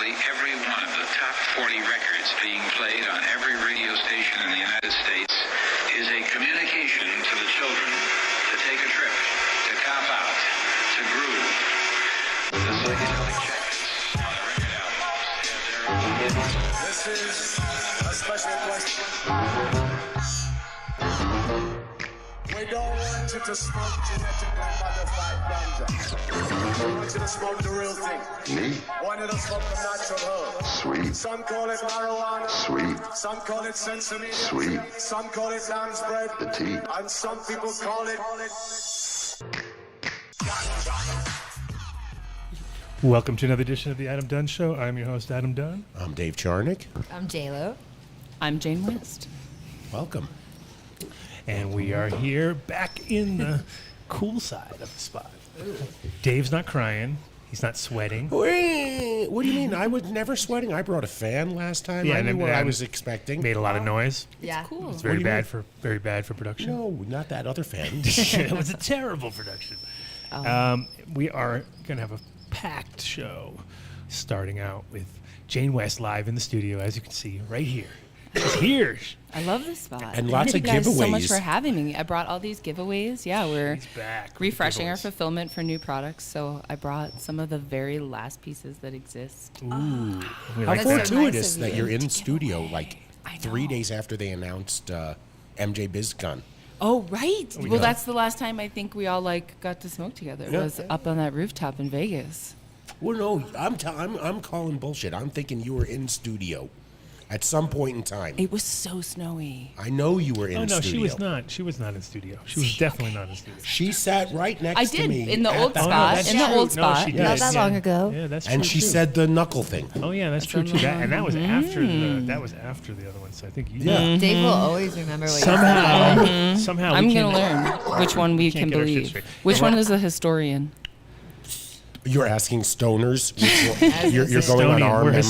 Virtually every one of the top 40 records being played on every radio station in the United States is a communication to the children to take a trip, to cop out, to groove. The psychedelic jackets on the record albums have their own. This is a special question. We don't want you to smoke genetically modified ganja. We want you to smoke the real thing. Me? Want you to smoke the natural herb. Sweet. Some call it marijuana. Sweet. Some call it sesame. Sweet. Some call it lamb's bread. The tea. And some people call it... Welcome to another edition of the Adam Dunn Show. I'm your host, Adam Dunn. I'm Dave Charnick. I'm J-Lo. I'm Jane West. Welcome. And we are here back in the cool side of the spot. Dave's not crying. He's not sweating. Wait, what do you mean? I was never sweating. I brought a fan last time. Yeah, I and knew what then I was expecting. Made a lot of noise. Yeah. Cool. It's What do very you bad for production. No, not that other fan. It was a terrible production. We are going to have a packed show, starting out with Jane West live in the studio, as you can see right here. She's here. I love this spot. And lots Thank of you guys so much giveaways. for having me. I brought all these giveaways. Yeah, we're She's back. with refreshing our giveaways. fulfillment for new products. So I brought some of the very last pieces that exist. We How like That's so that. fortuitous nice of that you. you're in studio like I 3 know. days after they announced MJ BizCon. Oh, right. we Well, go. that's the last time I think we all got to smoke together. Yeah. Was up on that rooftop in Vegas. Well, no, I'm calling bullshit. I'm thinking you were in studio at some point in time. It was so snowy. I know you were in Oh, no, studio. she was not. She was not in studio. She was definitely not in studio. She sat right next I to did, me. in the at old Oh, no, spot. that's In the true. old No, spot. she did. Not that Yeah. long ago. Yeah, that's And true, she too. said the knuckle thing. Oh yeah, that's true too. That, and that was after the other one. So I think you Yeah. Dave will always remember what somehow I'm we going to can't- learn which one we can't can get our shit believe. straight. Which And one we're- is a historian? You're asking stoners. Which one, you're going on Estonian. our We're memory.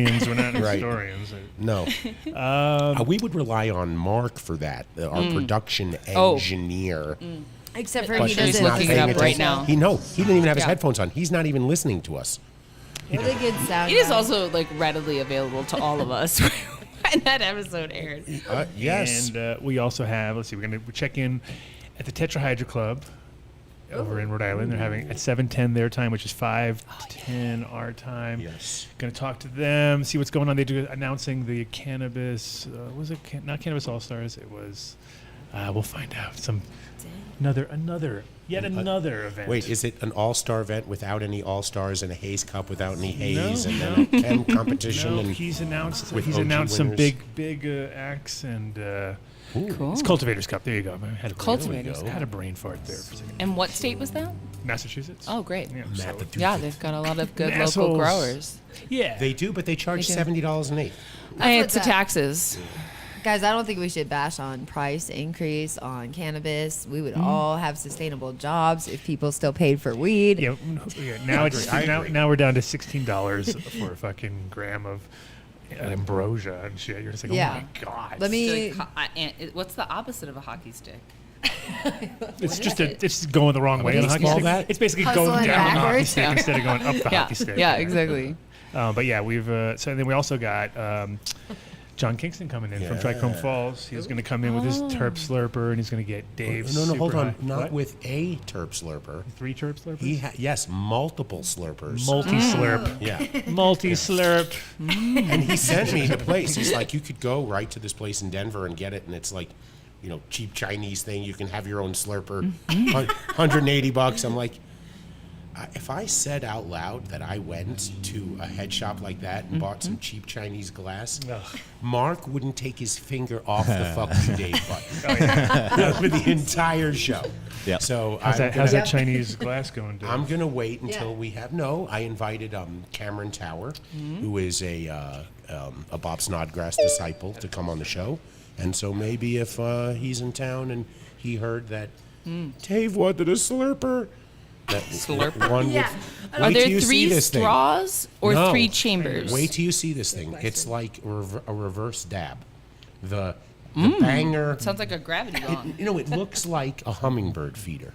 Estonians. We're not Right. historians. No. We would rely on Mark for that, our production Oh. engineer. Except for But he he's doesn't not looking paying it up attention. right now. He didn't even have his Yeah. headphones on. He's not even listening to us. What a good sound. It is guy. also like readily available to all of us when that episode aired. Yes. And we also have. Let's see. We're gonna check in at the Tetrahydra Club over in Rhode Island. They're having at 7:10 their time, which is 5:10 our time. Yes. Going to talk to them, see what's going on. They do announcing the cannabis. Was it not Cannabis All Stars? It was. We'll find out. Another event. Wait, is it an all-star event without any all-stars and a haze cup without any haze No, and no. then a chem competition? No, and he's announced. with He's OG announced some winners. big acts and. Cool. It's Cultivators Cup. There you go. I had a Cultivators brain, Cup. had a brain fart there for a second. And what state was that? Massachusetts. Oh, great. Yeah, Matt so- the Yeah, Doofus. they've got a lot of good Assholes. local growers. yeah. They do, but they charge They do. $70 an eighth. It's the that- taxes. Guys, I don't think we should bash on price increase on cannabis. We would all have sustainable jobs if people still paid for weed. Yeah, now I now, agree. now we're down to $16 for a fucking gram of ambrosia and shit. You're just like, Yeah. oh my god. Let me. What's the opposite of a hockey stick? It's just it's going the wrong way on a hockey call stick. that? It's basically Hustling going down the hockey backwards. stick Yeah. instead of going up the hockey stick. Yeah, exactly. But yeah, we've so then we also got John Kingston coming in from Trichrome Falls. He's going to come in with his terp slurper, and he's going to get Dave's. No, hold super on. high- Not what? with a terp slurper. 3 terp slurpers. Yes, multiple slurpers. Multi-slurp. Yeah. Multi-slurp. And he sent me the place. He's like, you could go right to this place in Denver and get it, and it's like, cheap Chinese thing. You can have your own slurper, $180. I'm like, if I said out loud that I went to a head shop like that and bought some cheap Chinese glass, Mark wouldn't take his finger off the fuck you Dave button for the entire show. Yeah. So How's that Chinese glass going, Dave? I'm gonna wait until we have. No, I invited Cameron Tower, who is a Bob Snodgrass disciple, to come on the show, and so maybe if he's in town and he heard that Dave wanted a slurper. Slurper? One Yeah. Are wait till there you see 3 this thing. straws or No. 3 chambers? Wait till you see this thing. It's like a reverse dab. The banger. Sounds like a gravity gong. It looks like a hummingbird feeder.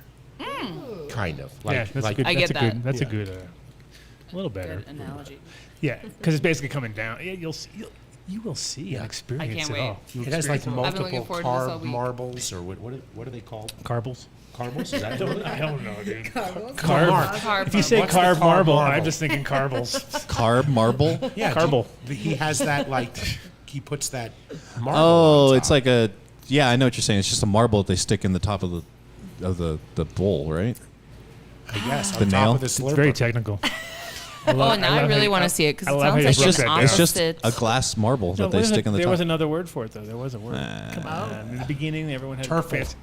Kind of. yeah, Like, that's like a good. I That's get a good. that. That's a Yeah. good. A little better. Good analogy. Yeah, because it's basically coming down. Yeah, you will see and experience can't it wait. all. You'll It has like experience been looking multiple forward to this all carb week. marbles, or what are they called? it all. Carbles. Carbos? Is that what I don't know, dude. Carb If you say What's the carb carb marble, marble? I'm just thinking carbles. Carb marble. Yeah, Carble. He has that he puts that marble. Oh, on it's top. like a. Yeah, I know what you're saying. It's just a marble that they stick in the top of the bowl, right? I guess the on nail? top of the It's slurper. very technical. Oh, now I really want to see it because I it love how sounds you like broke It's the just that down. it's just opposite. a glass marble that they stick in the there top. was another word for it, though. There was a word. Come on. In the beginning, everyone had Turfles. fancy-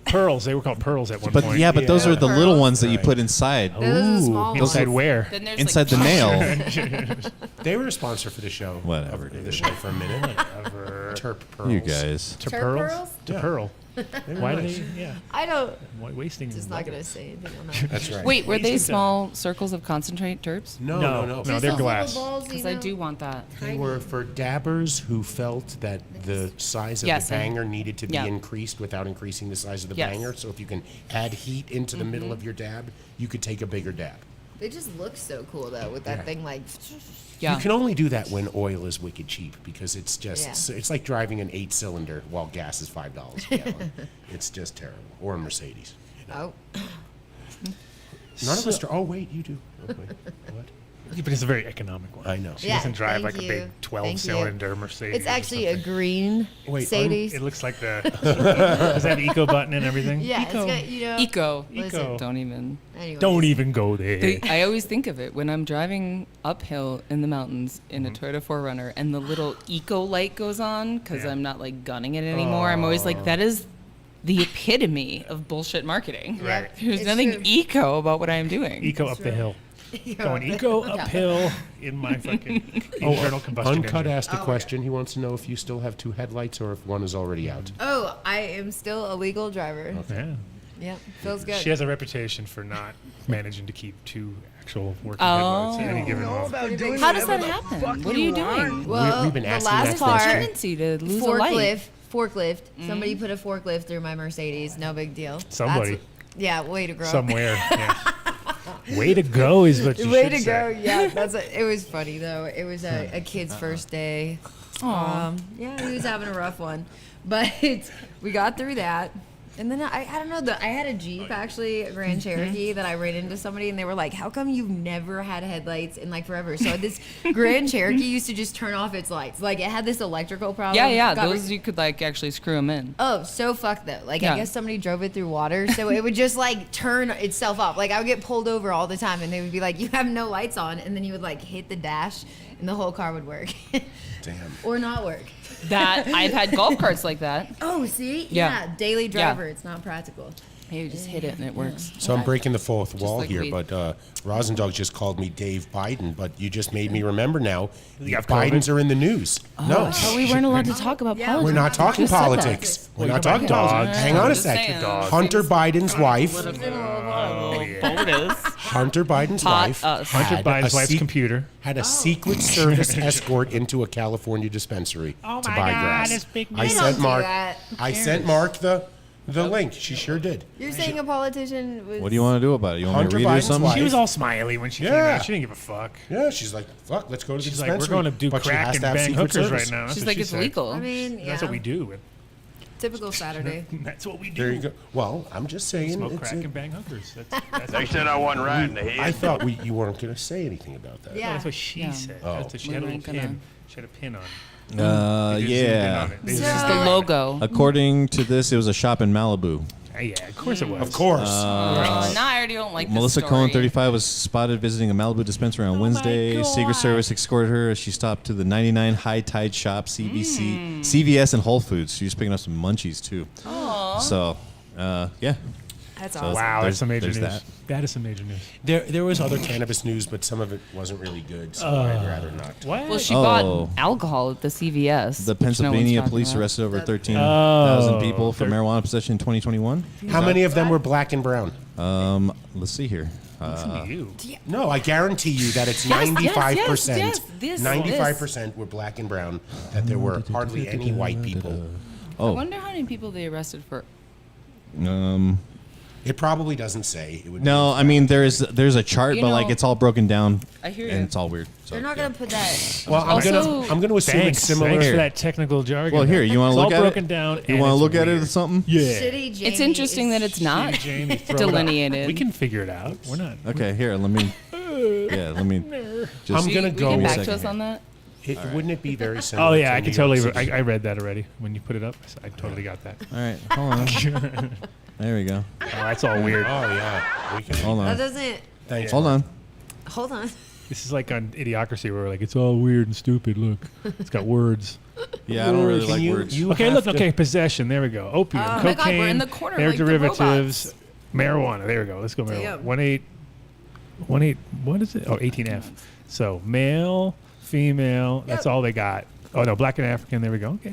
pearls. They were called pearls at one But point. yeah, but those are the little Pearls. ones that you Right. put inside. Those are the small ones. Inside where? Then there's Inside like the nail. They were a sponsor for the show. Whatever, The dude. show for a minute. Terp pearls. You guys. To Turp pearls? pearls? To Yeah. pearl. They were Why do nice. they? Yeah. I don't. Why wasting? Just not gonna say anything on that. That's right. Wait, were they Wasting small circles of concentrate terps? No. No, Just they're those glass. little balls, you Because I know? do want that. They were for dabbers who felt that the size of Yes, the and- banger needed to be yeah. increased without increasing the size of the Yes. banger. So if you can add heat into the middle of your dab, you could take a bigger dab. They just look so cool though with that Yeah. thing like. Yeah. You can only do that when oil is wicked cheap because it's just Yeah. it's like driving an 8-cylinder while gas is $5 a gallon. It's just terrible. Or a Mercedes. You know? Oh, None of us. Oh wait, you do. Oh, wait. What? Yeah, but it's a very economic one. I know. She Yeah, doesn't drive thank like a you. big Thank you. 12-cylinder Mercedes. it's or actually a something. green Wait, Mercedes. It looks like the. Does that have eco button and everything? Yeah, Eco. it's got, you know. Eco. Eco. Don't even. Anyways. Don't even go there. I always think of it when I'm driving uphill in the mountains in a Toyota 4Runner and the little eco light goes on because Yeah. I'm not like gunning it anymore. I'm always like, that is the epitome of bullshit marketing. Yeah, Right. There's it's nothing true. eco about what I'm doing. Eco up the hill. Going Yeah. eco uphill in my fucking internal combustion Uncut engine. asked a question. He wants to know if you still have 2 headlights or if one is already out. Oh, I am still a legal driver. Yeah. Yep, feels good. She has a reputation for not managing to keep 2 actual working Oh. headlights at any given moment. How does that happen? What are you doing? well, we've been the asking last that part, question. Tendency to lose a light. forklift. Somebody put a forklift through my Mercedes. No big deal. Somebody. Yeah, way to grow. Somewhere. Yeah. Way to go is what you Way should to say. go. Yeah, it was funny though. It was a kid's first day. Yeah, he was having a rough one, but we got through that. And then I don't know, I had a Jeep actually, a Grand Cherokee that I ran into somebody and they were like, how come you've never had headlights in like forever? So this Grand Cherokee used to just turn off its lights. Like it had this electrical problem. Yeah, Got those you could like actually screw them in. Oh, so fucked though. Like Yeah. I guess somebody drove it through water, so it would just like turn itself off. Like I would get pulled over all the time, and they would be like, "You have no lights on," and then you would like hit the dash, and the whole car would work, Damn. or not work. That I've had golf carts like that. Oh, see, Yeah. daily driver. Yeah. It's not practical. You just hit it and it works. So I'm breaking the fourth wall like here, weed. but Rosin Dog just called me Dave Biden, but you just made me remember now. You have Bidens COVID? are in the news. No, Oh, we weren't allowed to talk about Yeah, politics. we're not talking Just said that. politics. We're Well, not you're talking talking politics. dogs. Hang on a Just sec. saying. Hunter Biden's wife. Oh, yeah. Hunter Biden's Hot wife. us. Hunter had Biden's a wife's computer. Had a Secret Service escort into a California dispensary to buy grass. big I They sent don't do Mark. that. I sent Mark the link. She sure did. You're saying a politician was. What do you want to do about it? You want Hunter me to read you Biden's something? wife. She was all smiley when she came Yeah. out. She didn't give a fuck. Yeah, she's like, fuck, let's go to the She's like, dispensary. we're going to do But she crack has and to have bang Secret hookers Service. right now. That's She's what like, she it's said. legal. I mean, yeah. That's what we do. Typical Saturday. That's what we do. There you go. Well, I'm just saying. Smoke it's crack a- and bang hookers. That's They said I wasn't right in the head. I thought you weren't going to say anything about that. Yeah. That's what she Yeah. said. Oh. That's what she We had a little weren't gonna- pin. She had a pin on it. They just zoomed in Yeah. on it. They So- This is zoomed the in on it. logo. According to this, it was a shop in Malibu. Yeah, of course it was. Of course. Now I already don't like Melissa this Cohen, story. 35, was spotted visiting a Malibu dispensary on Wednesday. Secret Service escorted her as she stopped to the 99 High Tide shop, CVS, and Whole Foods. She was picking up some munchies, too. So, yeah. That's So- awesome. Wow, There's- that's some major there's news. that. That is some major news. there was other cannabis news, but some of it wasn't really good, so I'd rather not. What? Well, she Oh. bought alcohol at the CVS. The which no one's Pennsylvania talking police about. arrested over 13,000 Oh, people for they're- marijuana possession in 2021. How many of them were black and brown? Let's see here. Listen to you. No, I guarantee you that it's Yes, 95%. yes, this. 95% were black and brown. That there were hardly any white people. I wonder how many people they arrested for. It probably doesn't say. It would No, I mean there's a chart, You but like know, it's all broken down. I hear and you. it's all weird. So, They're not yeah. gonna put that. Well, I'm Also- gonna assume Thanks, it's similar. thanks for that technical jargon. Well, here you want It's to look all at broken it. down. You and want to it's look at it weird. or something? Yeah. Shitty Jamie It's interesting is that it's not Jamie, throw it up. delineated. We can figure it out. We're not. Okay, here. Let me. Yeah, let me. Just I'm gonna Will go you with get back second to us here. on that? Wouldn't it be very similar? Oh yeah, to I can New York totally. City? I read that already when you put it up. I totally got that. All right, hold on. There we go. Oh, that's all weird. Oh yeah. We can. Hold That on. doesn't. Thanks. Hold on. Hold on. This is like on Idiocracy where we're like, it's all weird and stupid. Look, it's got words. Yeah, I don't really Can like you- words. you Okay, have look. to- Okay, possession. There we go. Opium, Oh my cocaine, God, we're in the corner their like the derivatives, robots. marijuana. There we go. Let's go marijuana. Damn. 18. What is it? Oh, 18F. So male, female. That's Yep. all they got. Oh no, black and African. There we go. Okay.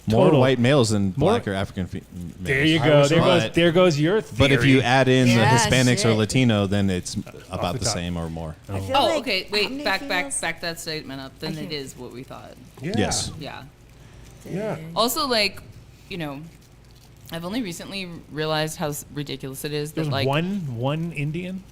More Total. white males than More- black or African males. There you I go. was There right. goes. There goes your theory. But if you add in Yeah, the Hispanics or shit. Latino, then it's about the the top. same or more. I feel Oh, like okay. how Wait, many back females? that statement up. Then I it can't- is what we thought. Yeah. Yes. Yeah. Yeah. Also, like, you know, I've only recently realized how ridiculous it is that there's like one Indian.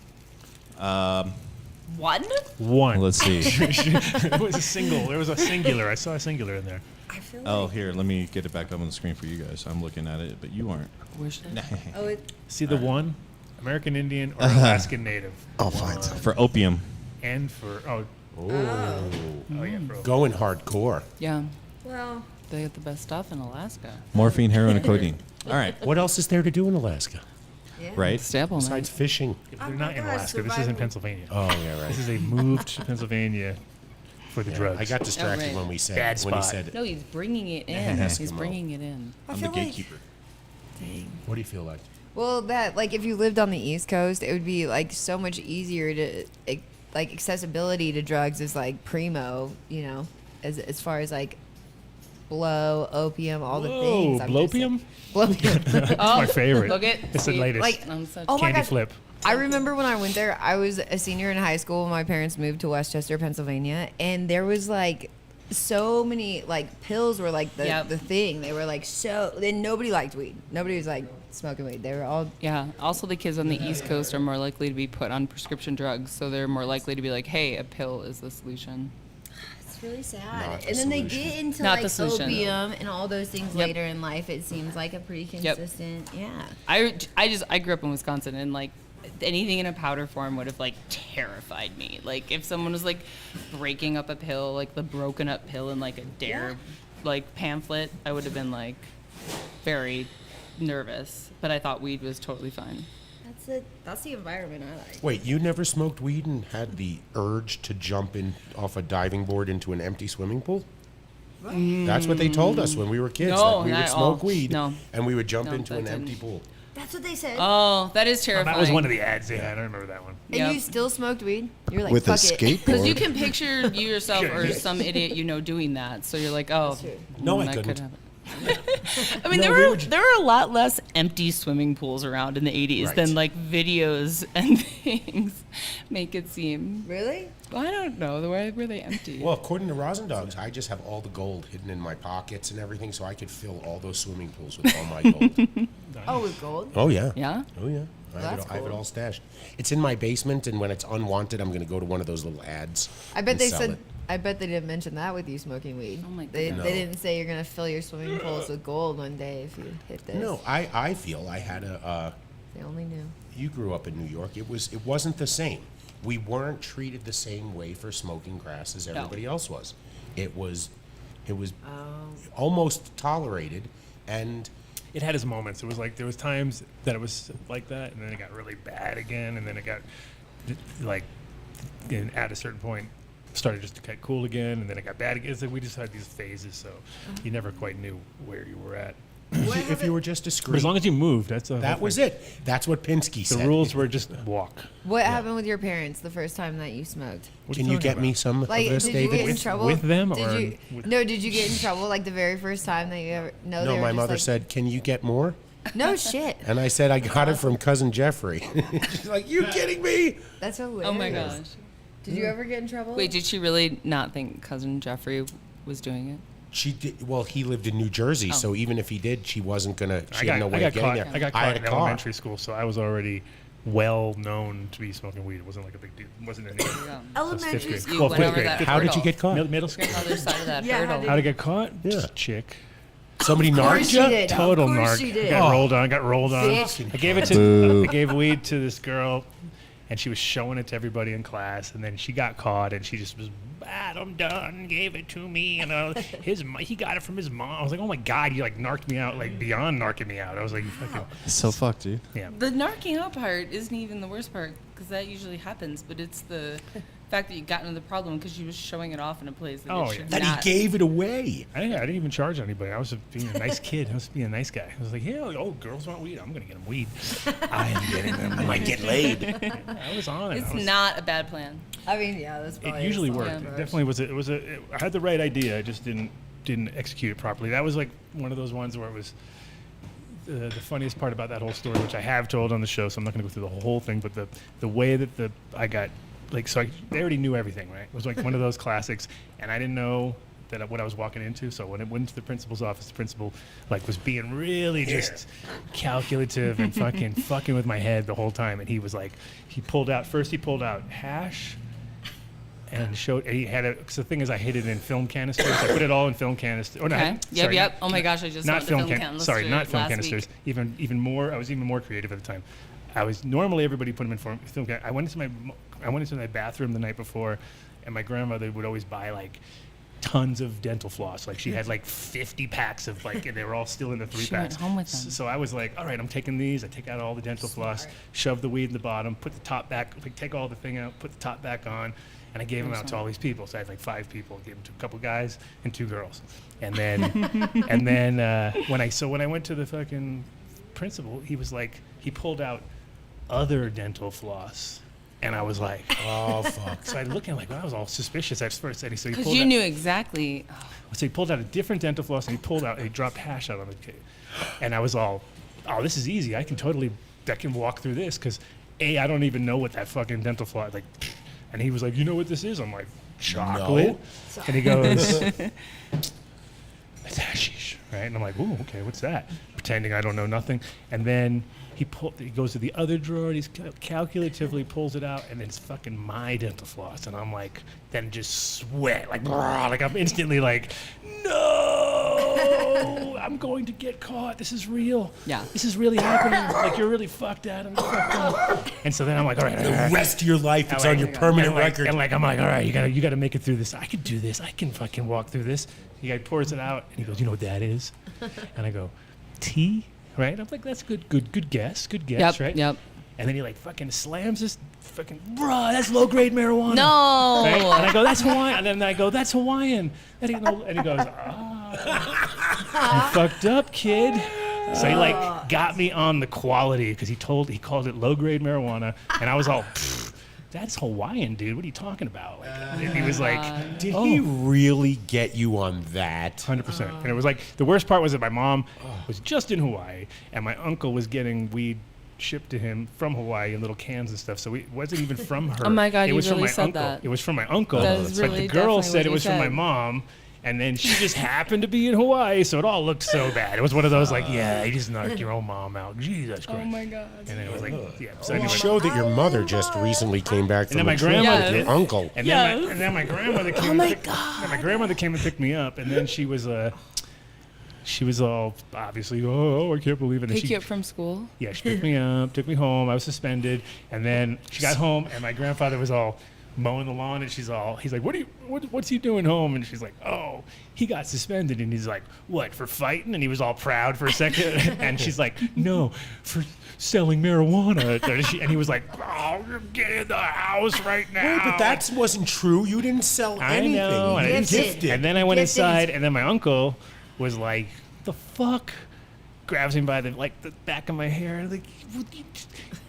one. One. Let's see. It was a single. There was a singular. I saw a singular in there. I feel Oh, like. here, let me get it back up on the screen for you guys. I'm looking at it, but you aren't. Where should I? Oh, it, See the one, American Indian or Alaskan Native. I'll find some. For opium. And for oh yeah, for Going hardcore. Yeah, well, they get the best stuff in Alaska. Morphine, heroin, and codeine. All right. What else is there to do in Alaska yeah. Right? Staple besides fishing? They're Oh not my in gosh, Alaska. This is in survival. Pennsylvania. Oh yeah, right. This is a moved to Pennsylvania for the drugs. I got distracted right. when we said Bad when he spot. said. No, he's bringing it in. Eskimo. He's bringing it in. I I'm the feel like. gatekeeper. Dang. What do you feel like? Well, that like if you lived on the East Coast, it would be like so much easier to like accessibility to drugs is like primo, you know, as far as like blow, opium, all the things. I'm just blopium? saying. Blopium. Oh, my favorite. Look at It's the latest. Like, I'm such oh my Candy gosh. flip. I remember when I went there, I was a senior in high school when my parents moved to Westchester, Pennsylvania, and there was like so many like pills were like the, Yep. the thing. They were like so then nobody liked weed. Nobody was like smoking weed. They were all Yeah. Also, the kids on the East Coast are more likely to be put on prescription drugs, so they're more likely to be like, "Hey, a pill is the solution." it's really sad. Not the And then they solution. get into Not like the solution. opium and all those things Yep. later in life. It seems like a pretty Yep. consistent. Yeah. I grew up in Wisconsin, and like anything in a powder form would have like terrified me. Like if someone was like breaking up a pill, like the broken up pill in like a dare like pamphlet, I would have been like very nervous. But I thought weed was totally fine. That's the environment I like. Wait, you never smoked weed and had the urge to jump in off a diving board into an empty swimming pool? That's what they told us when we were kids. No, that we not would at smoke all. weed No. and we would jump No, into that an didn't. empty pool. That's what they said. Oh, that is terrifying. That was one of the ads they had. I remember that one. and Yep. you still smoked weed? You're like With a fuck it. Because you skateboard. can picture you yourself or some idiot you know doing that, so you're like, oh, true. No, I that could couldn't. happen. I mean, No, there we were were there were a lot less empty swimming pools around in the 80s Right. than like videos and things make it seem. Really? I don't know. Why were they empty? Well, according to Rosin Dogs, I just have all the gold hidden in my pockets and everything, so I could fill all those swimming pools with all my gold. Oh, with gold? Oh yeah. Yeah? Oh yeah. I have, That's I have it cool. all stashed. It's in my basement, and when it's unwanted, I'm going to go to one of those little ads. I bet and they sell said. it. I bet they didn't mention that with you smoking weed. Oh my They, goodness. they didn't say you're gonna fill your swimming pools with gold one day if you hit this. No, I feel I had a. They only knew. You grew up in New York. It wasn't the same. We weren't treated the same way for smoking grass as everybody else was. It was almost tolerated, and It had its moments. It was like there was times that it was like that, and then it got really bad again, and then it got like and at a certain point started just to get cool again, and then it got bad again. It's like we just had these phases, so you never quite knew where you were at. if you were just But discreet, as long as you moved, that's a that was it. That's what Pinsky The said. rules were just walk. What happened with your parents the first time that you smoked? What are Can you talking get me about? some Like, of this, did you get in David? trouble with them Did or you, with- no? Did you get in trouble like the very first time that you ever? No, they No, were my just mother like, said, "Can you get more?" No shit. And I said, "I got it from cousin Jeffrey." She's like, "You kidding me?" That's hilarious. Oh my gosh. Did you ever get in trouble? Wait, did she really not think cousin Jeffrey was doing it? She did. Well, he lived in New Jersey, so even if he did, she wasn't gonna. She had no way of getting there. I got I caught had in a car. elementary school, so I was already well known to be smoking weed. It wasn't like a big deal. It wasn't any. Elementary grade. school. You Well, went fifth over grade. that How did you hurdle. get caught? Middle school. Grandmother's side of that Yeah, hurdle. how How to get caught? Yeah. Just chick. Somebody Of course narked she you? did. Total Of course narc. she did. Got rolled on. Got rolled on. Bitch. I gave it to. Boo. I gave weed to this girl, and she was showing it to everybody in class. And then she got caught, and she just was Adam Dunn gave it to me, and he got it from his mom. I was like, oh my god, you like narked me out, like beyond narking me out. I was like, you fucking It's so fucked, dude. yeah. The narking out part isn't even the worst part, because that usually happens, but it's the fact that you got into the problem because she was showing it off in a place that Oh, it yeah. should That not. he gave it away. I didn't even charge anybody. I was just being a nice kid. I was being a nice guy. I was like, yeah, oh, girls want weed. I'm gonna get them weed. I am getting them. I might get laid. I was on it. It's I was, not a bad plan. I mean, yeah, that's probably. It usually a worked. solid It approach. definitely was. I had the right idea. I just didn't execute it properly. That was like one of those ones where it was the funniest part about that whole story, which I have told on the show. So I'm not going to go through the whole thing, but the way that I got like they already knew everything, right? It was like one of those classics, and I didn't know that what I was walking into. So when it went to the principal's office, the principal like was being really just calculative and fucking with my head the whole time. And he was like, he pulled out hash. And showed he had it. Cause the thing is, I hid it in film canisters. I put it all in film canisters. Or not, Okay. sorry, Yep. Oh my gosh, I just not went to film film canister Sorry, not film last canisters. week. Even more. I was even more creative at the time. I was normally everybody put them in film can. I went into my bathroom the night before, and my grandmother would always buy like tons of dental floss. Like she had like 50 packs of like, and they were all still in the 3 She went packs. home with them. So I was like, all right, I'm taking these. I take out all the dental floss, shove the weed in the bottom, put the top back, like take all the thing out, put the top back on, and I gave them out to all these people. So I had like 5 people. I gave them to a couple guys and 2 girls. And then, when I went to the fucking principal, he was like, he pulled out other dental floss. And I was like, Oh, fuck. so I looked at him like, well, I was all suspicious at first. And so he Because pulled you out, knew exactly. so he pulled out a different dental floss, and he dropped hash out on the cake. And I was all, oh, this is easy. I can walk through this because I don't even know what that fucking dental floss like. And he was like, you know what this is? I'm like, chocolate. No. And he goes, it's hashish, right? And I'm like, ooh, okay, what's that? Pretending I don't know nothing. And then he goes to the other drawer, and he calculatively pulls it out, and then it's fucking my dental floss. And I'm like, then just sweat, like I'm instantly like, no, I'm going to get caught. This is real. Yeah. This is really happening. Like, you're really fucked, Adam. You're fucked up. And so then I'm like, all right. The rest of your life, it's I'm on like- your permanent and like- record. And like, I'm like, all right, you gotta make it through this. I can do this. I can fucking walk through this. The guy pours it out, and he goes, you know what that is? And I go, tea, right? I'm like, that's good guess, Yep. right? Yep. And then he like fucking slams this fucking, bruh, that's low grade marijuana. No. Right? And I go, that's Hawaiian. And then I go, that's Hawaiian. And he goes, you fucked up, kid. So he like got me on the quality because he called it low grade marijuana, and I was all, that's Hawaiian, dude. What are you talking about? Like, and he was like, Did he really get you on that? 100%. And it was like, the worst part was that my mom was just in Hawaii, and my uncle was getting weed shipped to him from Hawaii in little cans and stuff. So it wasn't even from her. Oh my God, it you was from really my said uncle. that. It was from my uncle. That is But really the girl definitely said what it you was from my said. mom. And then she just happened to be in Hawaii, so it all looked so bad. It was one of those like, yeah, you just knocked your own mom out. Jesus Christ. Oh my God. And then it was like, yeah. So It anyway. showed that your mother just recently came back from then a my trip grandmother with your did. uncle. And Yes. then my grandmother came. Oh my and my grandmother came and picked me up, and then she was all obviously, oh, I can't believe it. And Pick you up from school. yeah, she picked me up, took me home. I was suspended, and then she got home, and my grandfather was all mowing the lawn, and he's like, what's he doing home? And she's like, oh, he got suspended. And he's like, what, for fighting? And he was all proud for a second, and she's like, no, for selling marijuana. And he was like, oh, get in the house right now. Wait, but that wasn't true. You didn't sell I anything. know, and You I Gifted. gifted. And then I went Gifted. inside, and then my uncle was like, the fuck? Grabs me by the back of my hair, and like,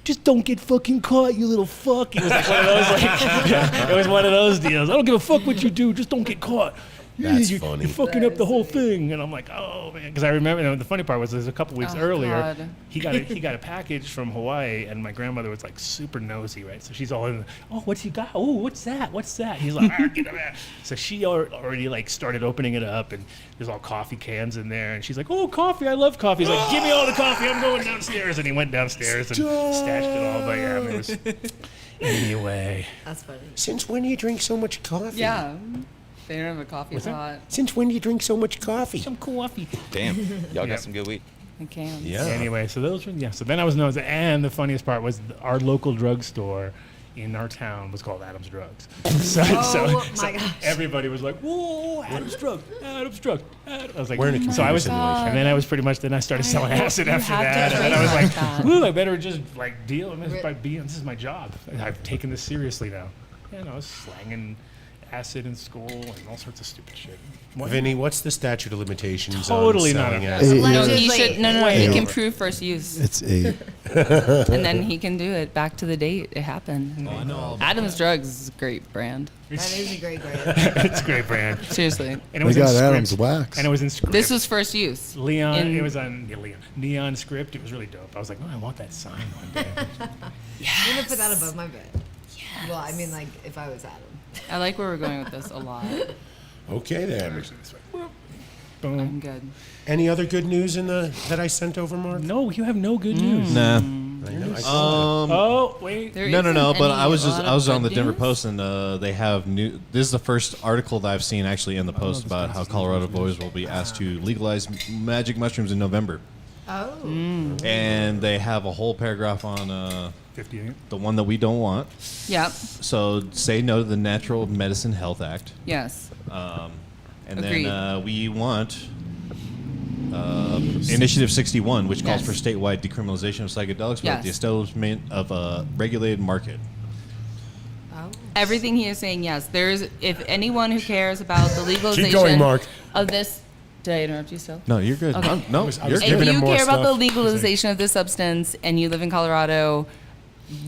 just don't get fucking caught, you little fuck. It was like one of those, like, it was one of those deals. I don't give a fuck what you do, just don't get caught. That's you're funny. fucking up the whole thing. And I'm like, oh man, because I remember the funny part was there's a couple weeks Oh, earlier God. he got a package from Hawaii, and my grandmother was like super nosy, right? So she's all in. Oh, what's you got? Oh, what's that? What's that? He's like, get him out. So she already like started opening it up, and there's all coffee cans in there, and she's like, oh, coffee, I love coffee. He's like, give me all the coffee, I'm going downstairs. And he went downstairs and stashed it all. But yeah, it was anyway. That's funny. Since when do you drink so much coffee? Yeah. They don't have a coffee What's that? pot. Since when do you drink so much coffee? Some coffee. Damn, y'all Yeah. got some good weed. I can. Yeah. Anyway, so those were, so then I was known, and the funniest part was our local drugstore in our town was called Adam's Drugs. So, my gosh. everybody was like, whoa, Adam's Drugs, Adam's Drugs. I was like, We're in a so I was, computer simulation. and then I was pretty much, then I started selling acid you after have to that. And then I train was like like, that. woo, I better just like deal with this by being, this is my job. And I've taken this seriously now. And I was slanging acid in school and all sorts of stupid shit. Vinny, what's the statute of limitations Totally on not selling a- acid? No, he Allegedly. should. No, Wait. he can prove first use, It's a. and then he can do it back to the date it happened. I know. Adam's Drugs is a great brand. That is a great grade. It's a great brand. Seriously, And it They was got in Adam's script. wax. And it was in script. this was first use. Leon. in- It was on Neon script. It was really dope. I was like, oh, I want that sign one day. I'm gonna put that above my bed. Well, I mean, like if I was Adam. I like where we're going with this a lot. Okay then. Boom. I'm good. Any other good news in the that I sent over, Mark? No, you have no good news. Nah. I know. I saw that. Oh wait. There No. isn't But any- I was a lot I was of on the good Denver news? Post, and they have new. This is the first article that I've seen actually in the Post about how Colorado boys will be asked to legalize magic mushrooms in November, Oh. and they have a whole paragraph on 58. the one that we don't want. Yep. So say no to the Natural Medicine Health Act, Yes. and Agreed. then we want. Initiative 61, which calls Yes. for statewide decriminalization of psychedelics Yes. with the establishment of a regulated market. Oh. Everything he is saying, yes. There's, if anyone who cares about the legalization going, Mark. of this, did I interrupt you still? No, you're good. Okay. No, I was you're giving If good. him you more care about the stuff. legalization of this substance and you live in Colorado,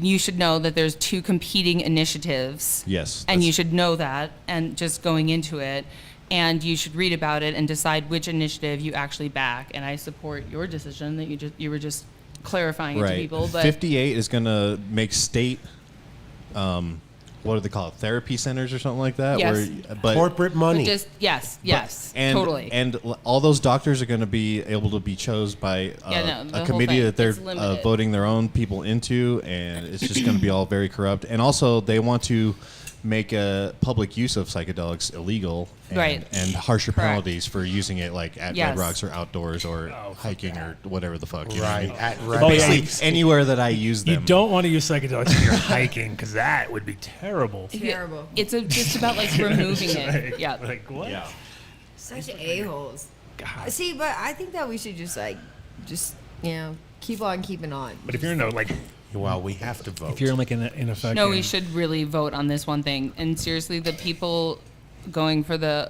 you should know that there's two competing initiatives. Yes, And you that's- should know that and just going into it. And you should read about it and decide which initiative you actually back. And I support your decision that you were just clarifying it to Right. people. But 58 is going to make state, what do they call it, therapy centers or something like that? Yes. But Corporate money. just yes, and, totally. And all those doctors are going to be able to be chose by Yeah, no, the a whole committee thing. that they're It's limited. voting their own people into, and it's just going to be all very corrupt. And also, they want to make public use of psychedelics illegal, and, Right. and harsher Correct. penalties for using it, like at Yes. Red Rocks or outdoors or hiking or whatever the fuck. You know what I Right. mean? At, Oh, yeah. Basically, anywhere that I use them. You don't want to use psychedelics when you're hiking because that would be terrible. Terrible. It's just about like removing it. Like, Yeah. Like what? Yeah. Such a-holes. God. See, but I think that we should just keep on keeping on. But if you're in a like, well, we have to vote. if you're like in a fucking. No, we should really vote on this one thing. And seriously, the people going for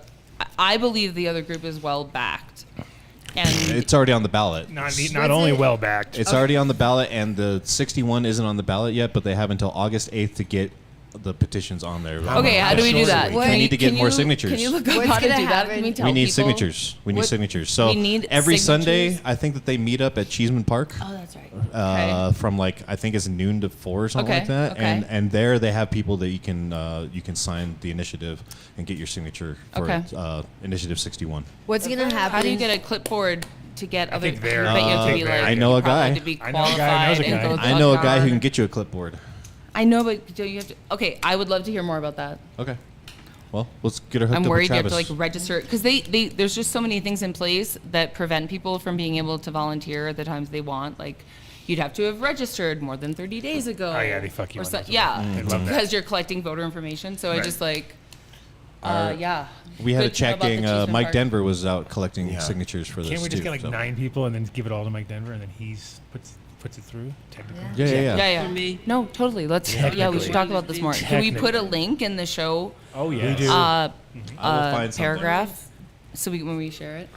I believe the other group is well backed. And It's already on the ballot. Not What's only it? well backed. It's already on the ballot, and the 61 isn't on the ballot yet, but they have until August 8th to get the petitions on there. okay, how do we do that? What? We need to get Can more you- signatures. Can you look up What's how to do gonna that? happen? Can we tell We need people? signatures. We need What- signatures. So We need every Sunday, signatures? I think that they meet up at Cheeseman Park. Oh, that's right. From like I think it's noon to 4 or something Okay, like that, okay. and there they have people that you can sign the initiative and get your signature for Okay. Initiative 61. What's gonna happen? How do you get a clipboard to get other? think they're- But you have to be I like. know a probably guy. To be I know a guy who qualified knows a and guy. go the I know a guy fuck who can hard. get you a clipboard. I know, but do you have to? Okay, I would love to hear more about that. Okay. Well, let's get her hooked I'm up worried with you have to Travis. like register because there's just so many things in place that prevent people from being able to volunteer at the times they want. Like you'd have to have registered more than 30 days ago. Oh, yeah, they fuck you Or on so, those. yeah, They love that. because you're collecting voter information. So I Right. just like, yeah. We had Good a to know about the checking. Cheeseman Mike Park. Denver was out collecting Yeah. signatures for this. Can't we just too, get like so. 9 people and then give it all to Mike Denver and then he's puts it through technically? Yeah. Yeah, yeah. No, totally. Let's. Yeah, we should talk about this more. Can we put a Technically. link in the show Oh yeah. We do. I will find something. paragraph so when we share it?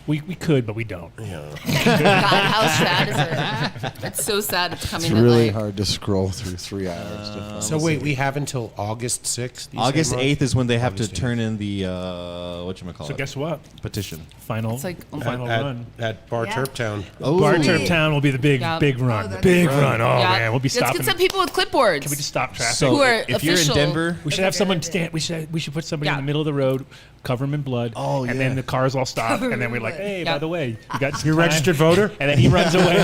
We could, but we don't. Yeah. God, how sad is it? It's so sad. It's coming. It's to really light. hard to scroll through 3 hours. To find So wait, we have until August 6th? you August said, Mark? 8th is when they have to August 8th. turn in the whatchamacallit. So guess what? Petition. Final, It's like final run. At Bar Yeah. Terp Town. Oh, Bar Terp Town will be the big Yeah. run. that's Big right. run. Oh Yeah. man, we'll be Let's stopping. get some people with clipboards. Can we just stop traffic? So Who are if you're in official. Denver, we should have someone stand. We should put somebody in Yeah. the middle of the road, cover him in blood. Oh, and yeah. then the cars all stop, Cover and then him we're in like, blood. hey, Yeah. by the way, you got some You're a time. registered voter? And then he runs away,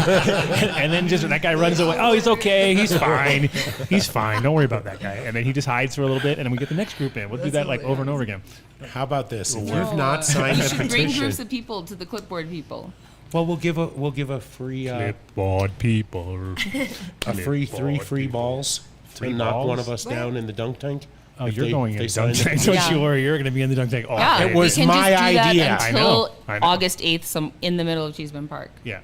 and then just that guy runs away. Oh, he's okay. He's fine. He's fine. Don't worry about that guy. And then he just hides for a little bit, and then we get the next group in. We'll do That's that like over and over again. How about this? If No, you've not signed we a should bring petition, groups of people to the clipboard people. well, we'll give a free Clipboard people. three Clipboard free people. balls to Free knock balls? one of us down in the dunk tank. Oh, If you're they- going they in sign dunk the tank. petition. Don't you worry. You're going to be in the dunk tank. Oh, Yeah, It was we can my just do idea. that I until know. August 8th, in the middle of Cheeseman Park. Yeah.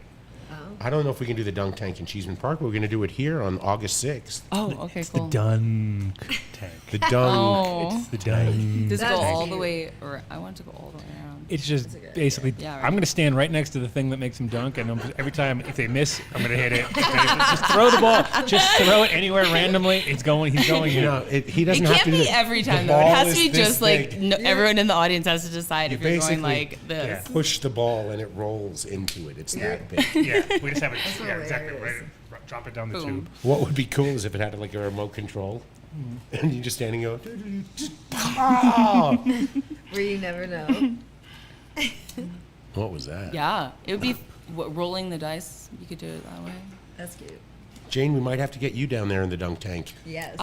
I don't know if we can do the dunk tank in Cheeseman Park, but we're going to do it here on August 6th. Oh, okay, The cool. dunk tank. The dunk. Oh, The dunk. does it go That's all cute. the way? Or I want to go all the way around. It's just basically, Yeah, right. I'm going to stand right next to the thing that makes him dunk, and every time if they miss, I'm going to hit it. Just throw the ball. Just throw it anywhere randomly. He's going. He's going. You here. know, he It doesn't have can't to do be the- every the time though. It ball has to is be this just like big. everyone in the audience has to decide if you're going like this. Yeah. Push the ball and it rolls into it. It's that big. Yeah, we just have it. Yeah, hilarious. exactly. Right, drop it down the Boom. tube. What would be cool is if it had like a remote control, and you just standing go. Where you never know. What was that? Yeah, it would be rolling the dice. You could do it that way. That's cute. Jane, we might have to get you down there in the dunk tank. Yes.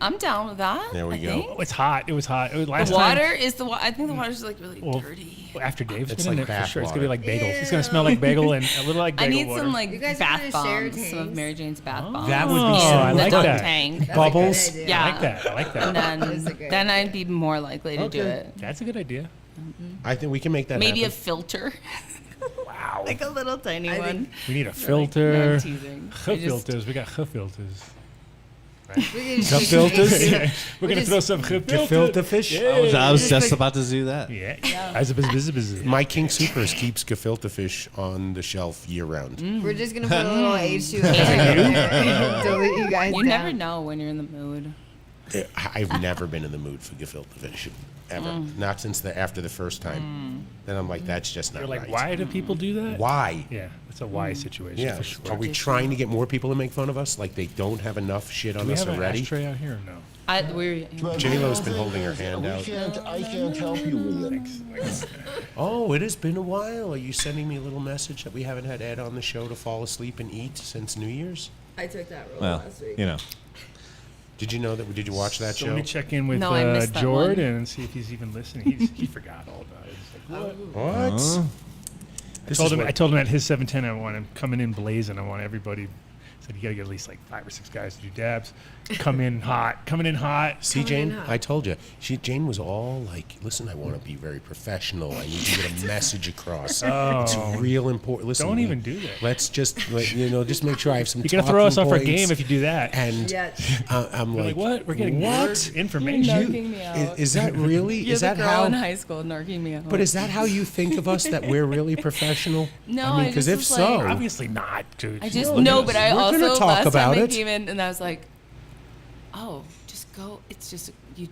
I'm down with that. There we I go. think. Oh, it's hot. It was hot. It was last The water time. is the. I think the water's like really Well, dirty. After Dave's It's been in like there for bath sure. It's gonna be water. like bagels. It's gonna smell like bagel and a little like I bagel need water. some like You guys bath wanna share bombs. Some of tanks? Mary Jane's bath bombs. That would be Oh, so I in the like dunk that. tank. That's a good Bubbles? idea. Yeah. I like that. I like that. And That's a then, great then idea. I'd be more likely to do Okay. it. That's a good idea. I think we can make that Maybe a happen. filter. Wow. Like a little tiny I one. think- We need a No, filter. I'm teasing. I just- Filters. We got filters. We can The filters? Yeah, we're gonna just- throw some Gefilte fish? I was just about to do that. Yeah. As a business. My King Supers keeps gefilte fish on the shelf year round. We're just gonna put a little H2O and delete you guys. You never down. know when you're in the mood. I've never been in the mood for gefilte fish ever. Not since after the first time. Then I'm like, that's just not You're like, right. why do people do that? Why? Yeah, it's a why situation Yeah. for sure. Are we trying to get more people to make fun of us? Like they don't have enough shit on Do we us have an already? ashtray out here or no? We're J-Lo's been holding her hand out. I can't help you with it. Oh, it has been a while. Are you sending me a little message that we haven't had Ed on the show to fall asleep and eat since New Year's? I took that role Well, last week. you know. Did you know that? Did you watch that So show? let me check in with No, I missed that Jordan one. and see if he's even listening. He forgot all about it. He's like, what? What? This is I told him at his 710 I want him coming in blazing. I want everybody. Said you got to get at least like 5 or 6 guys to do dabs. Coming in hot. See, Coming Jane, in hot. I told you. Jane was all like, "Listen, I want to be very professional. I need to get a message across. It's real important. Listen, Don't even do that. Let's just, just make sure I have some. You're gonna throw us off our talking game points." if you do that. And Yeah. I'm We're like, what? We're getting what? what information. narking me out. Is that really? You're is the that girl how? in high school narking me out. But is that how you think of us? That we're really professional? No, I mean, I because just if was so, like- Obviously not, dude. I just Look at no, us. but I We're gonna also talk last about time I it. came in and I was like, oh, just go. It's just you're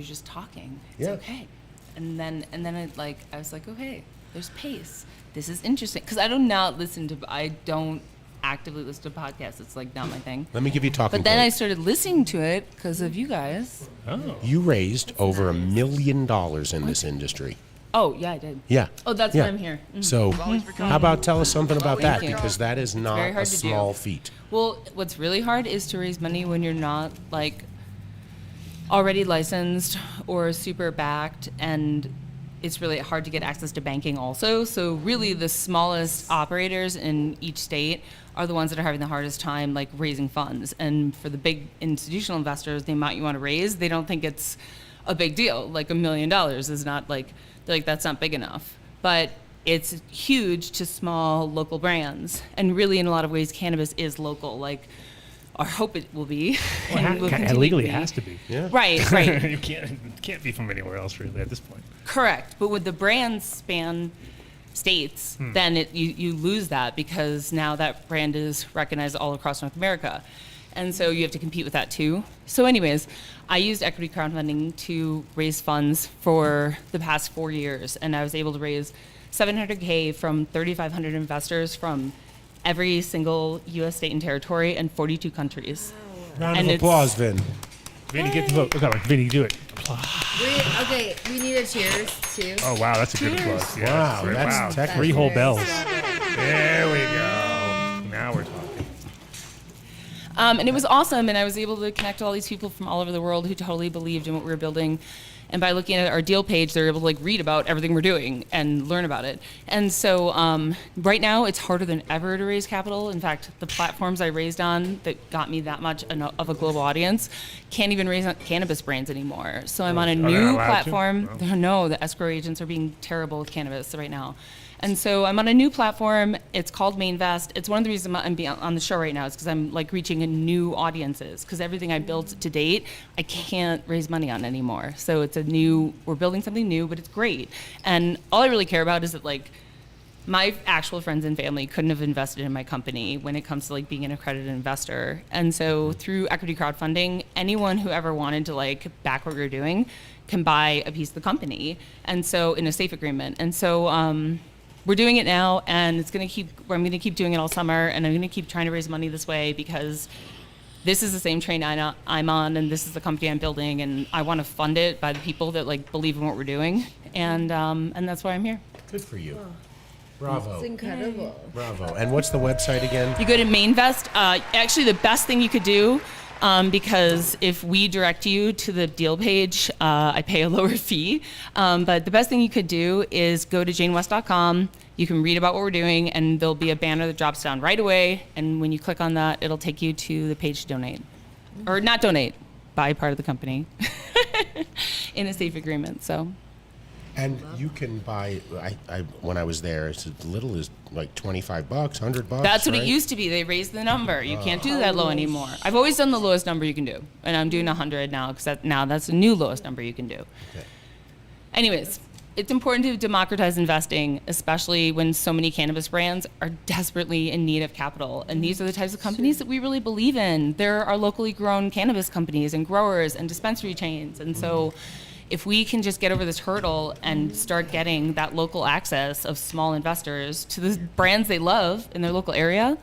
just talking. It's Yeah. okay. And then I was like, okay, there's pace. This is interesting because I don't actively listen to podcasts. It's like not my thing. let me give you a talking But then I point. started listening to it because of you guys. Oh. You raised over $1 million in this industry. Oh yeah, I did. Yeah. Oh, that's yeah. why I'm here. Mhm. So, how about tell us something about that? Thank you. Because that is not very a hard to do. small feat. Well, what's really hard is to raise money when you're not like already licensed or super backed, and it's really hard to get access to banking also. So really the smallest operators in each state are the ones that are having the hardest time like raising funds. And for the big institutional investors, the amount you want to raise, they don't think it's a big deal. Like $1 million is not like, they're like, that's not big enough. But it's huge to small local brands. And really, in a lot of ways, cannabis is local. Like, I hope it will be. Well, and will continue to legally be. it has to be. Yeah. Right, right. You can't be from anywhere else really at this point. Correct. But with the brands span states, then you lose that because now that brand is recognized all across North America. And so you have to compete with that too. So anyways, I used equity crowdfunding to raise funds for the past 4 years, and I was able to raise $700K from 3,500 investors from every single U.S. state and territory and 42 countries. Round And of it's- applause, Vin. Vinny, get the vote. Come on, Vinny, do it. We need a cheers too. Oh, wow, that's a good applause. Yeah, Wow, great. that's wow. technical. 3 whole Cheers. bells. There we go. Now we're talking. And it was awesome, and I was able to connect all these people from all over the world who totally believed in what we were building. And by looking at our deal page, they're able to like read about everything we're doing and learn about it. And so right now, it's harder than ever to raise capital. In fact, the platforms I raised on that got me that much of a global audience can't even raise on cannabis brands anymore. So I'm on a they're not new allowed to? platform. Oh. No, the escrow agents are being terrible with cannabis right now. And so I'm on a new platform. It's called Mainvest. It's one of the reasons I'm being on the show right now is because I'm like reaching a new audiences because everything I built to date, I can't raise money on anymore. So it's we're building something new, but it's great. And all I really care about is that like my actual friends and family couldn't have invested in my company when it comes to like being an accredited investor. And so through equity crowdfunding, anyone who ever wanted to like back what we're doing can buy a piece of the company. And so in a safe agreement. And so, we're doing it now, and I'm going to keep doing it all summer, and I'm going to keep trying to raise money this way because this is the same train I'm on, and this is the company I'm building, and I want to fund it by the people that like believe in what we're doing, and that's why I'm here. Good for you. Bravo. It's incredible. Bravo. And what's the website again? You go to Mainvest. Actually, the best thing you could do, because if we direct you to the deal page, I pay a lower fee. But the best thing you could do is go to janewest.com. You can read about what we're doing, and there'll be a banner that drops down right away. And when you click on that, it'll take you to the page to donate. Or not donate, buy part of the company in a safe agreement. So. And you can buy. When I was there, it's as little as like $25, $100. That's what right? it used to be. They raised the number. You can't do that low anymore. I've always done the lowest number you can do, and I'm doing 100 now because that's the new lowest number you can do. Okay. Anyways, it's important to democratize investing, especially when so many cannabis brands are desperately in need of capital. And these are the types of companies that we really believe in. There are locally grown cannabis companies and growers and dispensary chains, and so. If we can just get over this hurdle and start getting that local access of small investors to the brands they love in their local area,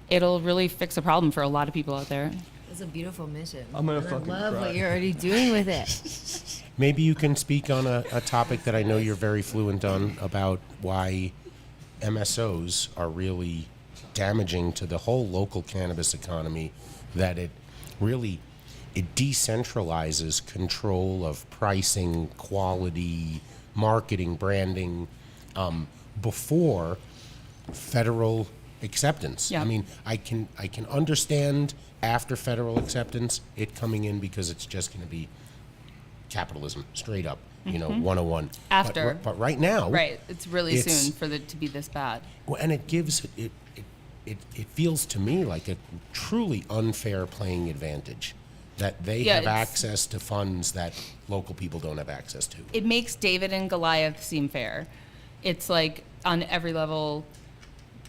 it'll really fix a problem for a lot of people out there. It's a beautiful mission. I'm gonna And fucking I love cry. what you're already doing with it. Maybe you can speak on a topic that I know you're very fluent on about why MSOs are really damaging to the whole local cannabis economy, that it decentralizes control of pricing, quality, marketing, branding, before federal acceptance. Yeah. I mean, I can understand after federal acceptance it coming in because it's just going to be capitalism, straight up, 101. After. But right now, Right, it's really It's- soon for it to be this bad. well, and it gives it feels to me like a truly unfair playing advantage that they Yeah, have it's- access to funds that local people don't have access to. It makes David and Goliath seem fair. It's like on every level,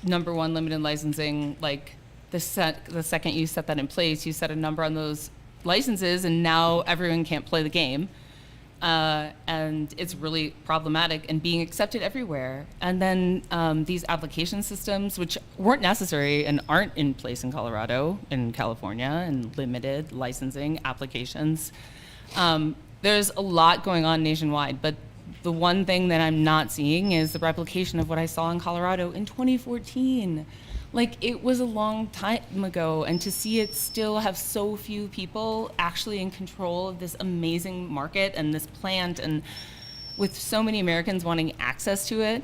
number one, limited licensing, like the second you set that in place, you set a number on those licenses, and now everyone can't play the game. And it's really problematic and being accepted everywhere. And then these application systems, which weren't necessary and aren't in place in Colorado, in California, and limited licensing applications. There's a lot going on nationwide, but the one thing that I'm not seeing is the replication of what I saw in Colorado in 2014. Like, it was a long time ago, and to see it still have so few people actually in control of this amazing market and this plant, and with so many Americans wanting access to it,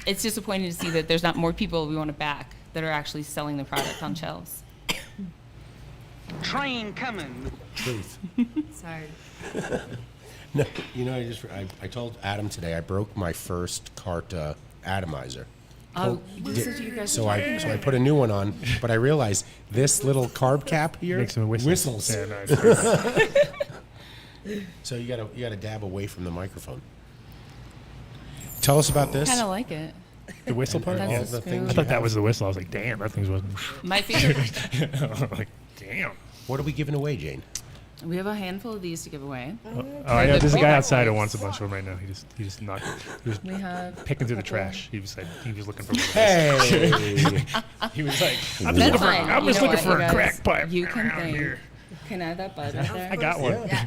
it's disappointing to see that there's not more people we want to back that are actually selling the product on shelves. Train coming. Truth. Sorry. No, I told Adam today I broke my first cart atomizer. So I put a new one on, but I realized this little carb cap here Makes them whistle. whistles. Yeah, nice. So you gotta dab away from the microphone. Tell us about this. Kind of like it. The whistle part? That's Yeah. the the things I thought that was the whistle. I was like, damn, that thing wasn't. My favorite. like, damn. What are we giving away, Jane? We have a handful of these to give away. Oh, yeah, there's a guy outside who wants a bunch of them right now. He just knocked. He was We have picking through the trash. He was looking for one of those. Hey. He was like, I'm That's just fine. I'm You just know looking what, for you a guys, crack pipe you can around think. here. Can I have that bud right there? I got one. Yeah.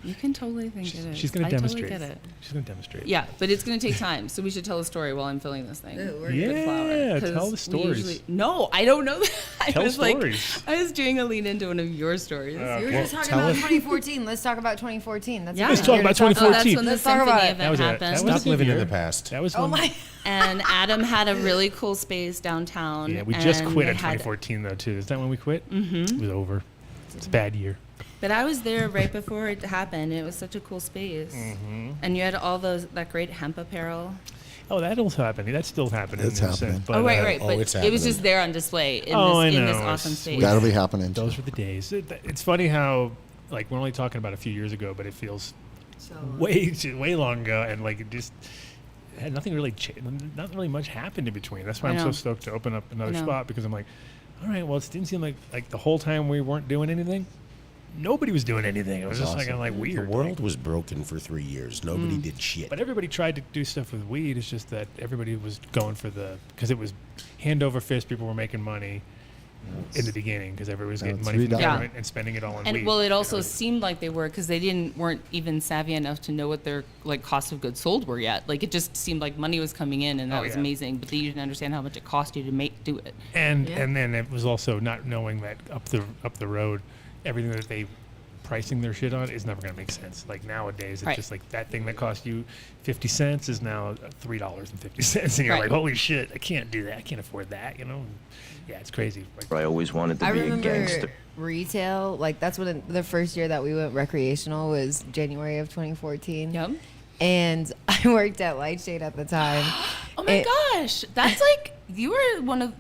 You can totally think it is. She's going I to demonstrate. Totally get it. She's going to demonstrate. Yeah, but it's going to take time, so we should tell a story while I'm filling this thing. Ooh, we're with Yeah, flour, 'cause tell the we stories. usually- No, I don't know that. I Tell was stories. I was doing a lean into one of your stories. We were Well, just talking tell about us. 2014. Let's talk about 2014. That's a Yeah. good Let's talk year about to Oh, that's 2014. when the Let's talk symphony about it. event That was happened. a Stop living in year. the past. That was Oh when, my. And Adam had a really cool space downtown. Yeah, we just and quit they in had- 2014 though too. Is that when we quit? Mm-hmm. It was over. It's a bad year. But I was there right before it happened. It was such a cool space. Mm-hmm. And you had all that great hemp apparel. Oh, that also happening. That's still happening. It's in a sense, happening. but, Oh, right. oh, But it's it was just happening. there on display in, Oh, I this, in this know. awesome It's- space. That'll be happening. Those were the days. It's funny how like we're only talking about a few years ago, but it feels way long ago, and like it just had nothing really not really much happened in between. That's why I I'm so know. stoked to open up another I know. spot, because I'm like, all right, well, it didn't seem like the whole time we weren't doing anything, nobody was doing anything. It was just awesome. like The weird. world was broken for 3 years. Nobody did shit. But everybody tried to do stuff with weed. It's just that everybody was going for because it was hand over fist. People were making money in the beginning because everybody was getting That's money from the redone. Yeah. government and spending it all on And weed. well, it also seemed like they were because they weren't even savvy enough to know what their like cost of goods sold were yet. Like it just seemed like money was coming in and that Oh, was yeah. amazing, but they didn't understand how much it cost you to do it. And Yeah. and then it was also not knowing that up the road, everything that they pricing their shit on is never going to make sense. Like nowadays, it's Right. just like that thing that cost you 50 cents is now $3.50, and you're Right. like, holy shit, I can't do that. I can't afford that. Yeah, it's crazy. Like, I always wanted to I be a remember gangster. retail, like that's when the first year that we went recreational was January of 2014. Yep. And I worked at Lightshade at the time. Oh my It- gosh, that's like you were one of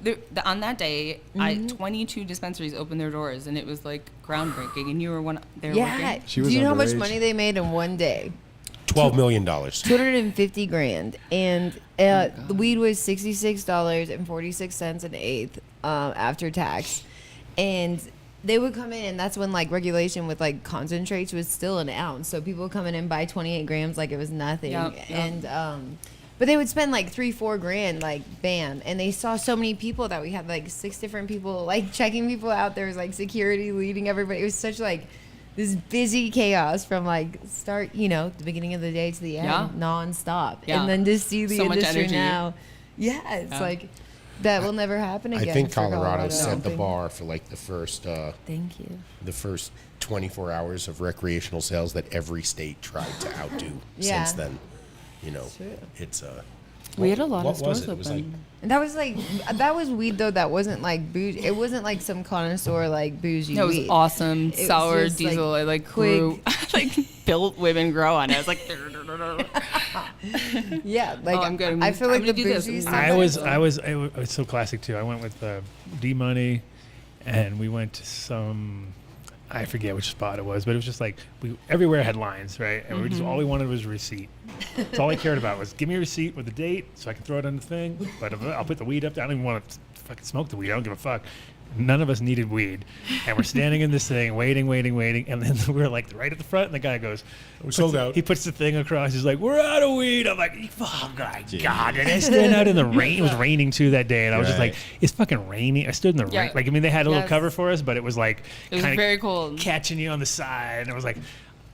on that day. Mm-hmm. 22 dispensaries opened their doors, and it was like groundbreaking. And you were one there Yeah. working. She Do was you know how much underage. money they made in one day? $12 million. 250 grand, and the weed was $66.46 an eighth after tax, and they would come in, and that's when like regulation with like concentrates was still an ounce, so people would come in and buy 28 grams like it was nothing, Yep, yep. and but they would spend like 3-4 grand, like bam, and they saw so many people that we had like 6 different people like checking people out. There was like security leading everybody. It was such like this busy chaos from like start, the beginning of the day to the end, Yeah. nonstop. Yeah. And then to see the So much industry energy. now, yeah, it's Yeah. like that will never happen I again. think for Colorado I set don't the think. bar for like the first Thank you. 24 hours of recreational sales that every state tried to outdo. Yeah. Since then, True. it's We had a lot what of was stores it? It was like open. And that was weed though. That wasn't like bougie. It wasn't like some connoisseur like bougie. No, it was weed. awesome. It was Sour just, like, diesel. I like quick. grew, like built women grow on it. I was like, Yeah, like Oh, I'm gonna I move- feel I'm like the gonna do this. bougie stuff. I was it's so classic too. I went with D Money, and we went to some, I forget which spot it was, but it was just like everywhere had lines, right? And we just all we wanted was a receipt. That's all I cared about was give me a receipt with a date so I can throw it on the thing. But I'll put the weed up there. I don't even want to fucking smoke the weed. I don't give a fuck. None of us needed weed, and we're standing in this thing, waiting, and then we're like right at the front, and the guy goes, We're sold out. He puts the thing across. He's like, "We're out of weed." I'm like, "Oh my god!" And I stand out in the rain. It was raining too that day, and I was just like, Right. "It's fucking raining." I stood in the Yeah. rain. Like, I mean, they had a little Yes. cover for us, but it was like it was kinda very cold. catching you on the side, and I was like,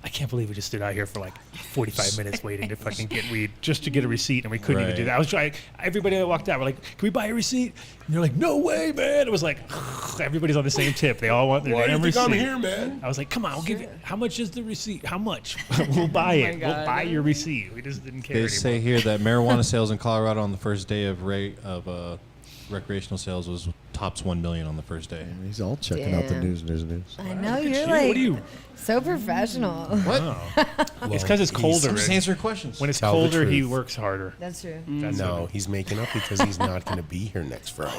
I can't believe we just stood out here for like 45 minutes waiting to fucking get weed just to get a receipt, and we couldn't even do Right. that. I was trying. Everybody that walked out were like, "Can we buy a receipt?" And they're like, "No way, man!" It was like everybody's on the same tip. They all want their Why do you damn think receipt. I'm here, man? I was like, "Come on, we'll give you. How much is the receipt? How much? We'll buy Oh my it. We'll God. buy your receipt." We just didn't care They anymore. say here that marijuana sales in Colorado on the first day of recreational sales was tops 1 million on the first day. He's all checking out the Damn. news. I know Look at you're you. like What are you? so professional. What? It's because it's colder. I'm just answering questions. When it's Tell the colder, he truth. works harder. That's true. That's No, what- he's making up because he's not going to be here next Friday.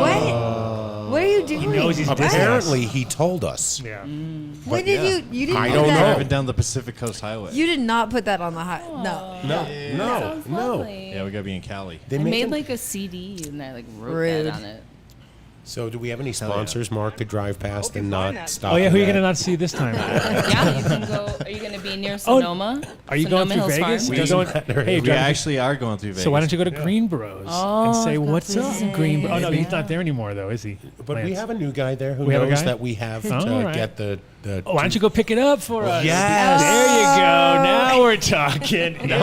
What? What are you doing? He knows he's dissing us. Apparently, he told us. Yeah. When did you didn't I put don't that- know. Driving down the Pacific Coast Highway. You did not put that on the high. No. No. Lovely. Yeah, we gotta be in Cali. They I make made them- like a CD and I like wrote Rude. that on it. So, do we have any yeah. sponsors, Mark, to drive past and not stop? Oh yeah, who are you at? gonna not see this time? Yeah, you can go. Are you going to be near Sonoma? Are you Sonoma going through Hills Vegas? Farm? You're going, hey, We drive- actually are going through Vegas. So why don't you go to Greenboro's and say, "What's up, Greenboro?" Oh no, Maybe. he's not there anymore, though, is he? But we Lance? have a new guy there who We have a knows guy? that we have to All right. get the. Oh, why don't you go pick it up for us? Yes. There you go. Now we're talking. No.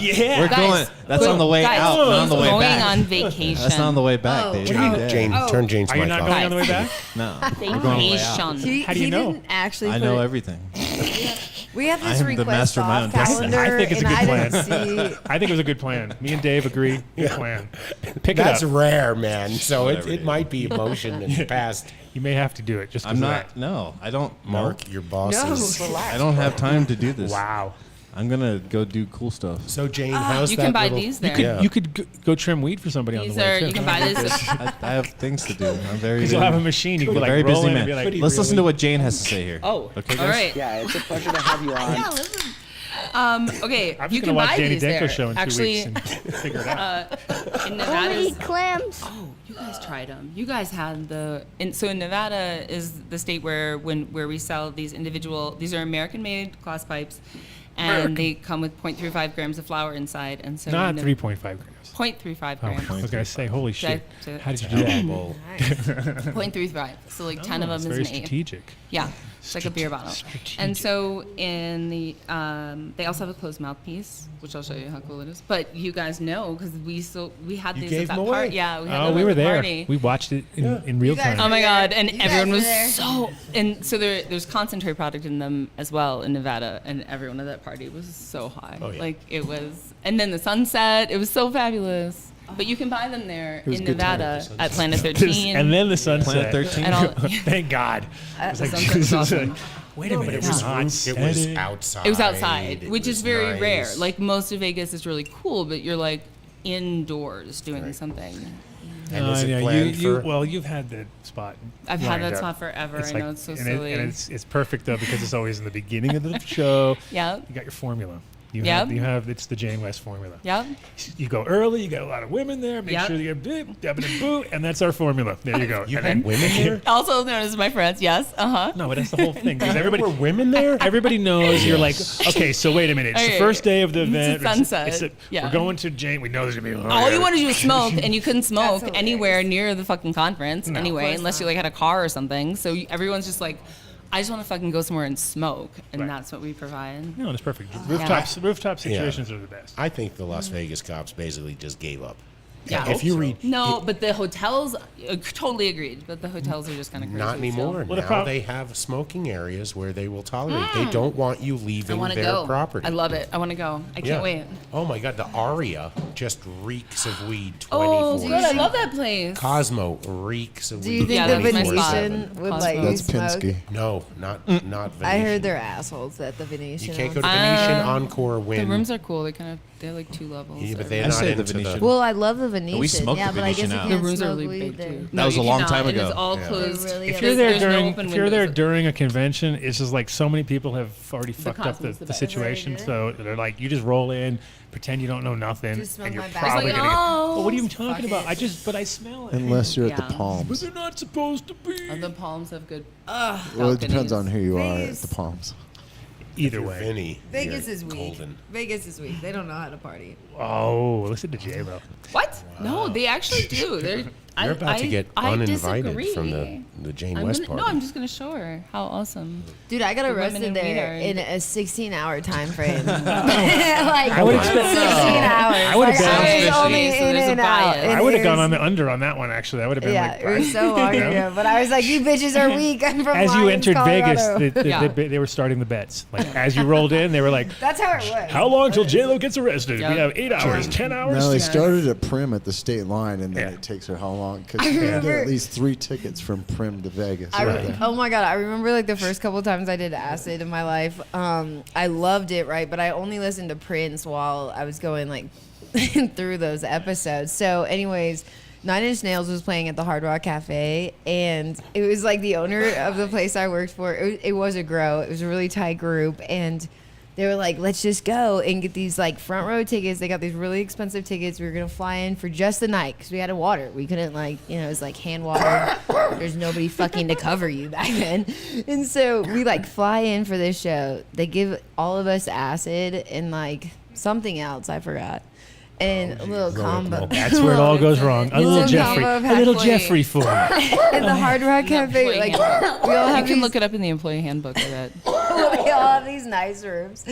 Yeah. We're Guys, going. That's on the way guys, out, not on the way going back. on vacation. That's not on the way back, Oh. Dave. Jane, Yeah. Jane, turn Jane's Are you mic not off. going on the way back? No, we're going on the way out. Vacation. He, How do you he know? didn't actually I put know it- everything. We have this I am the request master of my own off destiny. calendar, I think it's a and good I plan. didn't see. I think it was a good plan. Me and Dave agree. Good plan. Pick That's it up. rare, man. So Whatever it it is. might be emotion in the past. You may have to do it just 'cause I'm of not. No, I don't. Mark, your boss No, is. I don't have time to do this. that. Wow. I'm gonna go do cool stuff. So Jane, how's You that can buy little- these there. Yeah. You could go trim weed for somebody on These the way are, too. you can buy this. I have things to do. I'm very. Because you'll have a machine. You can I'm a like very roll busy in man. and be like, Let's listen to what Jane has to say here. Oh, Okay, all guys? right. Yeah, it's a pleasure to have you on. Yeah, listen. Okay, I'm you just can gonna watch buy Danny these Danko there. show in 2 Actually, weeks and figure it out. in Nevada, clams. oh, you guys tried them. You guys had so in Nevada is the state where we sell these individual. These are American-made glass pipes, and they come with 0.35 grams of flour inside, and so Not in 3.5 grams. 0.35 Oh, grams. I was gonna say, holy shit! Did I- How did you do that? Well, 0.35. So like 10 of Oh, it's them is very an eighth. strategic. Yeah, it's like a beer bottle. And so in the, they also have a closed mouthpiece, which I'll show you how cool it is. But you guys know because we had You these gave at that them party. away. Yeah, we had Oh, them we at were the there. party. We watched it in real guys time. Oh my God! And You guys everyone were was there. so, and so there's concentrate product in them as well in Nevada, and everyone at that party was so high. Oh, yeah. Like it was, and then the sunset, it was so fabulous. But you can buy them there was in a good time. Nevada at Planet 13. And then the sunset. Planet 13. And all- Thank God. It was the like, sunset was awesome. wait a minute, it was, not it was setting. outside. It was outside, It which was is very nice. rare. Like most of Vegas is really cool, but you're like indoors doing something. And is it yeah, planned for? well, you've had the spot. I've had lined that up. spot forever. I know it's so and silly. and it's perfect though because it's always in the beginning of the show. Yeah. You got your formula. You Yep. have it's the Jane West formula. Yep. You go early. You got a lot of women there. Make Yep. sure you get bip, dab and boo, and that's our formula. There you go. You And had then- women there? Also known as my friends. Yes. No, but that's the whole thing. Because There everybody, were women there? everybody knows you're like, okay, so wait a minute. It's the Okay. first day of the It's a event. sunset. Yeah. We're going to Jane. We know there's gonna be. All you want to do is smoke, and you couldn't smoke hilarious. anywhere near the fucking conference anyway, course unless you like had a car or something. So everyone's just like, I just want to fucking go somewhere and smoke, and Right. that's what we provide. No, it's perfect. Yeah. Rooftop situations are the best. I think the Las Vegas cops basically just gave up. Yeah. If you read, No, but the hotels, totally agreed. But the hotels are just kind of crazy. not anymore. Well, the Now prob- they have smoking areas where they will tolerate. They don't want you I leaving want to their go. property. I love it. I want to go. I Yeah. can't wait. Oh my God, the Aria just reeks of weed 24. Oh, good. I love that place. Cosmo reeks of Do weed. you think Yeah, the that's my spot. Venetian would let you That's smoke? Pinsky. No, not Venetian. I heard they're assholes at the Venetian. You can't go to Venetian Encore The when. rooms are cool. They're like 2 levels. Yeah, but or- they're I not say the into Venetian. Well, I love the Venetian. smoked yeah, the but I guess Venetian you out. can't The rooms are smoke really weed big there. too. That was you a long cannot. time It ago. is all Yeah. closed. Really If is. you're there There's no during, open if you're there windows. during a convention, it's just like so many people have already fucked up Cosmo's the the best. situation. Very So they're like, you just roll in, pretend you don't know nothing, Just smoke and you're my back. probably It's like, gonna get. oh, Well, what are you talking fuck about? it. But I smell it. Unless you're at the Yeah. But Palms. they're not supposed to be. The Palms have good. Well, it depends on who you are at Vegas. the Palms. Either You're way. Vinny. Vegas you're is weak. golden. Vegas is weak. They don't know how to party. Oh, listen to J-Lo. What? No, they actually do. You're about to get I uninvited disagree. from the Jane I'm West gonna, party. no, I'm just gonna show her how awesome. Dude, I got The women arrested in weed there are- in a 16-hour time frame. like I would expect. 16 hours. I would've Like, been- I was Okay, only so in there's a and out. bias. and I would have it gone was- on the under on that one. Actually, that would have been Yeah, like. it was so long You know? ago. But I was like, you bitches are weak. I'm from As you Lyons, entered Vegas, Colorado. Yeah. they were starting the bets. Like as you rolled in, they were like, That's how it was. "How long till J-Lo gets arrested? Yeah. We have 8 hours, 10 hours." No, they Yes. started at Prim at the state line, and then Yeah. it takes her how long? Because you can get at least 3 tickets from Prim to Vegas. Oh my god, I remember like the first couple times I did acid in my life. I loved it, right? But I only listened to Prince while I was going like through those episodes. So, anyways, Nine Inch Nails was playing at the Hard Rock Cafe, and it was like the owner of the place I worked for. It was a grow. It was a really tight group, and they were like, let's just go and get these like front row tickets. They got these really expensive tickets. We were going to fly in for just the night because we had to water. We couldn't it was like hand water. There's nobody fucking to cover you back then. And so we like fly in for this show. They give all of us acid and like something else. I forgot. And a little combo. That's where it all goes wrong. A little Jeffrey food. In the Hard Rock Cafe, like we all have You can look it up in the employee handbook. I bet. we all have these nice rooms,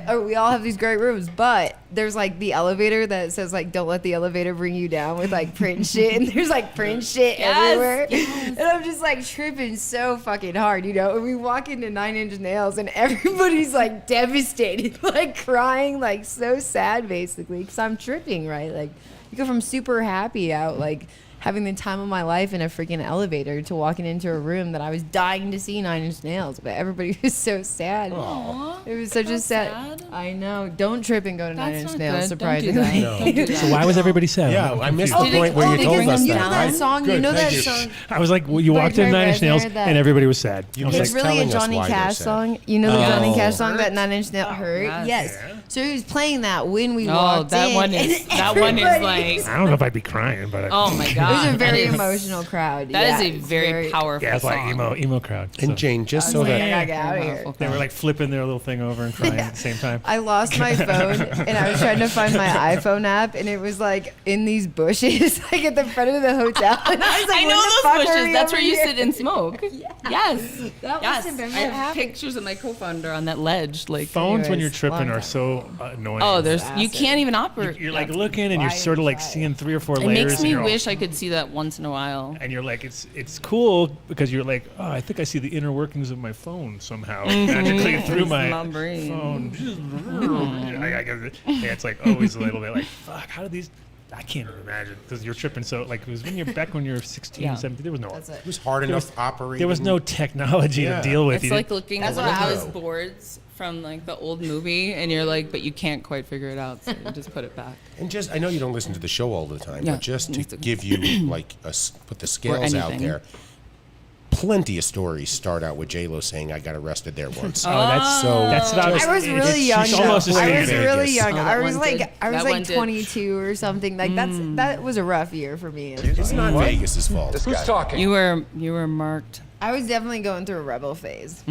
or we all have these great rooms, but there's like the elevator that says like don't let the elevator bring you down with like print shit, and there's like print shit everywhere, and I'm just like tripping so fucking hard, and we walk into Nine Inch Nails and everybody's like devastated, like crying, like so sad basically, because I'm tripping, right? Like you go from super happy out like having the time of my life in a freaking elevator to walking into a room that I was dying to see Nine Inch Nails, but everybody was so sad. Aww, it was such a sad. I know. Don't trip and go to Nine Inch Nails. Surprisingly. Don't do that. So why was everybody sad? Yeah, I missed the point where you told us You know that. that song? Good, you know that thank you. song? I was like, well, you walked in Nine Inch Nails, and everybody was sad. You I was It's like, really a telling us Johnny why they're Cash sad. song. You know the Johnny Cash song Hurt? that Nine Inch Nails hurt? Yes. Yeah. So he was playing that when we Oh, walked that in. one is and that one is everybody- like. I don't know if I'd be crying, but Oh my It god. was a very That is- emotional crowd. That is yeah, a it's very powerful yeah, it's like song. emo crowd. And So Jane, just so I that gotta get out of here. Powerful they were crowd. like flipping their little thing over and crying at the same time. I lost my phone and I was trying to find my iPhone app and it was like in these bushes, like at the front of the hotel. And I was like, I when know the those fuck are bushes. we That's over where you here? sit and smoke. Yes. That Yes. must have been I what have happened. pictures of my co-founder on that ledge. Like, Phones when Anyways, you're tripping long are so annoying. oh, there's you acid. can't even operate. You're like looking and you're sort of like seeing 3 or 4 It layers. makes and me you're all- wish I could see that once in a while. And you're like, it's cool because you're like, oh, I think I see the inner workings of my phone somehow magically through my My brain. phone. Yeah, it's like always a little bit like, fuck, how do these? I can't even imagine because you're tripping so like it was when you're back when you're 16, Yeah. 17. There was no, That's it. it was hard enough operating. there was no technology Yeah. to deal with. It's You like didn't- looking That's at what one of I those was- boards from like the old movie, and you're like, but you can't quite figure it out, so you just put it back. And just, I know you don't listen to the show all the time, Yeah. but just to It's a- give you like put the scales out anything. there. Plenty of stories start out with J-Lo saying, "I got arrested there once." Oh, that's So that's what I was. I was it's- really she's young. though. almost as I big was as really Vegas. young. Oh, I that was one like did. I was That one like did. 22 or something. Like that was a rough year for me. It's not Vegas's fault. Who's talking? You were marked. I was definitely going through a rebel phase,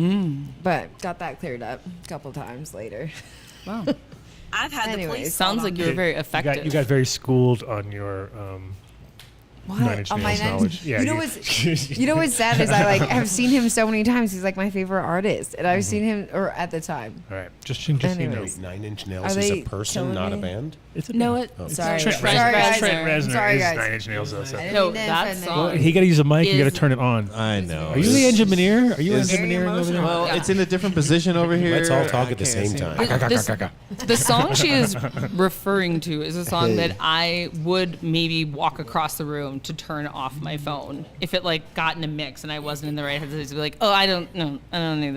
but got that cleared up a couple times later. Wow. I've had the Anyways. police. Sounds like you were very You effective. got very schooled on your Nine Inch On my Nails Nine- knowledge. Yeah, you know what's sad is I like have seen him so many times. He's like my favorite artist, and I've seen him or at the time. All right, just so you know. Anyways. Nine Inch Nails Are is they a person, killing not a me? band. It's a No, band. it. It's Sorry. Trent Sorry, Reznor. guys. Trent Reznor Sorry, is guys. Nine Inch Nails. Also. I didn't No, mean to that offend song- anyone. He got to use a mic. You got Is- to turn it on. I know. Are you the engineer? Are you It's engineering over there? Well, Yeah. it's in a different position over here. Let's all talk at the I same can't time. This- the song she is referring to is a song that I would maybe walk across the room to turn off my phone if it like got in a mix and I wasn't in the right headspace. To be like, oh, I don't need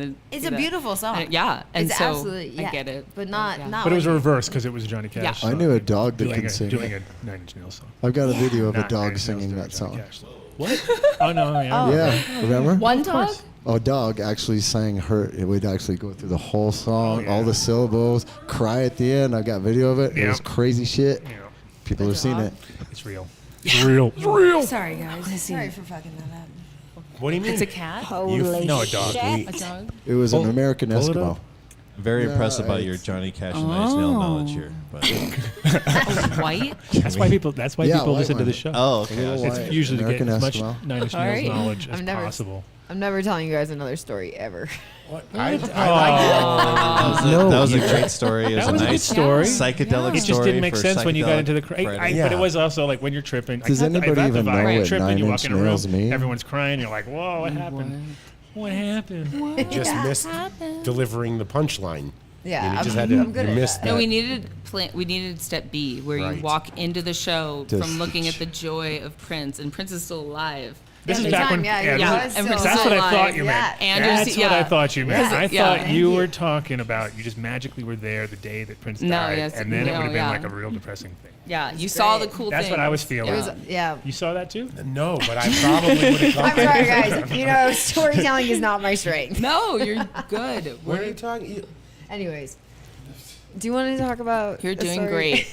to. It's do a that. beautiful song. Yeah, and It's so absolutely, yeah. I get it, But not Yeah. not. But it was like- reversed because it was Johnny Cash. Yeah. I knew a dog that doing can sing. doing a Nine Inch Nails song. I've got a video of a Not Nine dog Inch Nails singing doing that Johnny song. Cash. What? Oh no, yeah. Yeah, remember? One dog. A dog actually sang her. It would actually go through the whole song, Oh, yeah. all the syllables, cry at the end. I got video of it. It was Yeah. crazy shit. Yeah, People have seen it. it's real. It's real. It's real. Sorry guys. Sorry for fucking that up. What do you mean? It's a cat. No, a dog. A dog. It was an American pull it Eskimo. up. Very Yeah, impressed about your it's- Johnny Cash and Nine Inch Nails knowledge here. But White. That's why people. That's why Yeah, people white listen to one. the show. oh, okay. Little okay. It's white usually to get American as much Eskimo. Nine Inch All Nails right. knowledge as I've never- possible. I'm never telling you guys another story ever. What? That was a great story. It was That was a a good nice story. psychedelic It story. just didn't make for sense when you got into the. Friday. But it was also like when you're tripping. Does I got anybody the even vibe. know You're what tripping, Nine you walk Inch in a room, Nails mean? everyone's crying. You're like, whoa, what happened? What happened? Just missed delivering the punchline. Yeah, You just I'm had to. good You at missed that. that. No, we needed step B, where Right. you walk into the show Just- from looking at the joy of Prince, and Prince is still alive. This At is the back time, when. yeah, yeah, he was and still That's what I alive. thought you Yeah. meant. And That's what I thought you meant. I Yeah. thought you were talking about you just magically were there the day that Prince No, died, yes, and then it no, would have been yeah. like a real depressing thing. Yeah, you saw the cool That's thing. what I was feeling. It was, yeah. You saw that too? No, but I probably would have I'm gone. sorry, guys. You know, storytelling is not my strength. No, you're good. What are you talking? Anyways, do you want to talk about? You're a doing story? great.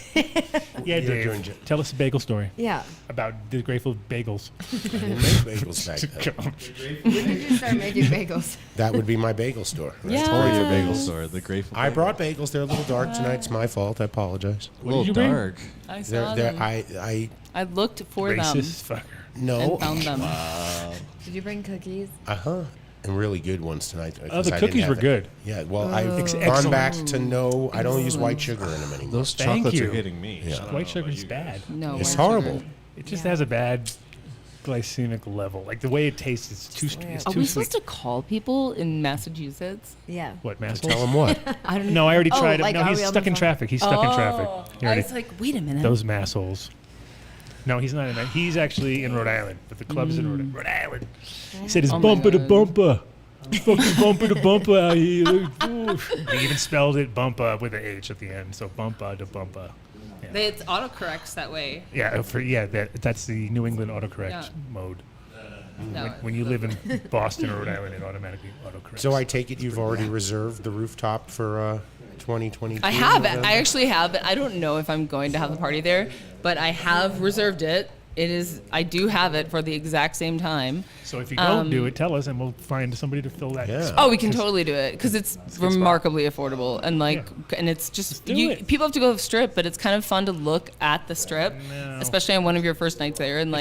Yeah, You're Dave. doing Tell us a bagel story Yeah. about the Grateful Bagels. I didn't make bagels back then. When did you start making bagels? That would be my bagel store. Right? Yeah. Or your bagel store, the Grateful. I brought bagels. They're a little dark tonight. It's my fault. I apologize. a little did you bring? dark. I saw them. I I looked for Racist fucker. no. them and found them. Did you bring cookies? And really good ones tonight. Oh, the I didn't cookies have were it. good. Yeah, well, I've Excellent. gone back to no. I don't use white sugar in them anymore. Those Thank chocolates you. are hitting me. Yeah. I don't White know sugar about is you bad. guys. No, It's white horrible. sugar. It just has a bad glycemic level. Like the way it tastes, it's too Are too we sweet. supposed to call people in Massachusetts? Yeah. What, Tell Massholes? them what? I don't No, I already Oh, tried it. like, No, are he's we on stuck the in phone? traffic. He's stuck in traffic. He I already- was like, wait a minute. Those massholes. No, he's not in that. He's actually in Rhode Island, but the club's in Rhode Island. He said it's Oh my bumper to God. bumper. Fucking bumper to bumper out here. Oof. He even spelled it bumper with an H at the end, so bumper to bumper. It's autocorrects that way. Yeah, that's the New England autocorrect Yeah. mode. No, When you live in Boston or Rhode Island, it automatically autocorrects. So I take it you've already reserved the rooftop for 2022? I have it. I actually have it. I don't know if I'm going to have the party there, but I have reserved it. It is. I do have it for the exact same time. So if you don't do it, tell us, and we'll find somebody to fill that. Yeah. spot. Oh, we can totally do it because it's remarkably affordable and and it's just do it. people have to go to the strip, but it's kind of fun to look at the strip, No. especially on one of your first nights there and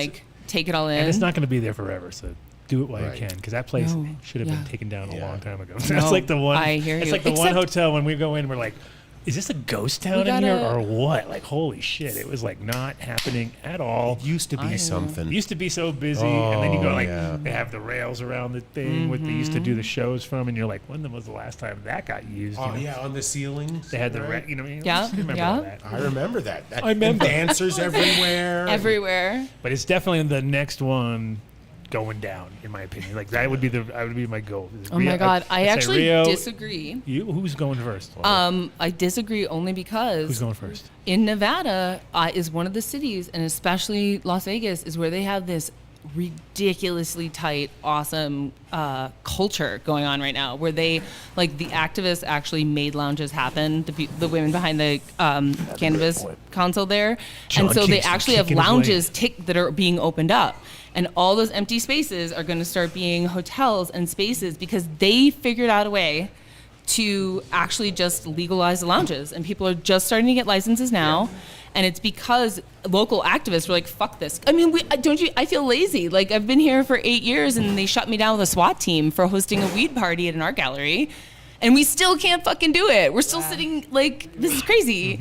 take it all in. And it's not going to be there forever, so do it while Right. you can, because that place No. should have Yeah. been taken down a Yeah. long time ago. No, That's like the one. I hear It's you. like the one Except- hotel when we go in, we're like, is this a ghost town in here or what? Like, holy shit! It was like not happening at all. It used to be something. It used to be so busy, and then you go Oh, like, yeah. they have the rails around the thing what they used to do the shows from, and you're like, when was the last time that got used? You Oh know? yeah, on the ceilings. They had the right? you know, what I mean? Yeah, You remember yeah. all that. I remember that. I remember. And dancers everywhere. everywhere. But it's definitely the next one going down, in my opinion. Like that would be my goal. Oh my God, I I'd say actually Rio, disagree. Who's going first? I disagree only Who's because going first? in Nevada is one of the cities, and especially Las Vegas, is where they have this ridiculously tight, awesome culture going on right now, where they, like, the activists actually made lounges happen. The women behind the cannabis console there, John and so they Kingston actually have kicking his lounges that are being opened up. And all those empty spaces are going to start being hotels and spaces because they figured out a way to actually just legalize the lounges. And people are just starting to get licenses now. And it's because local activists were like, fuck this. I mean, I feel lazy. Like, I've been here for 8 years and they shut me down with a SWAT team for hosting a weed party at an art gallery. And we still can't fucking do it. We're still sitting like, this is crazy.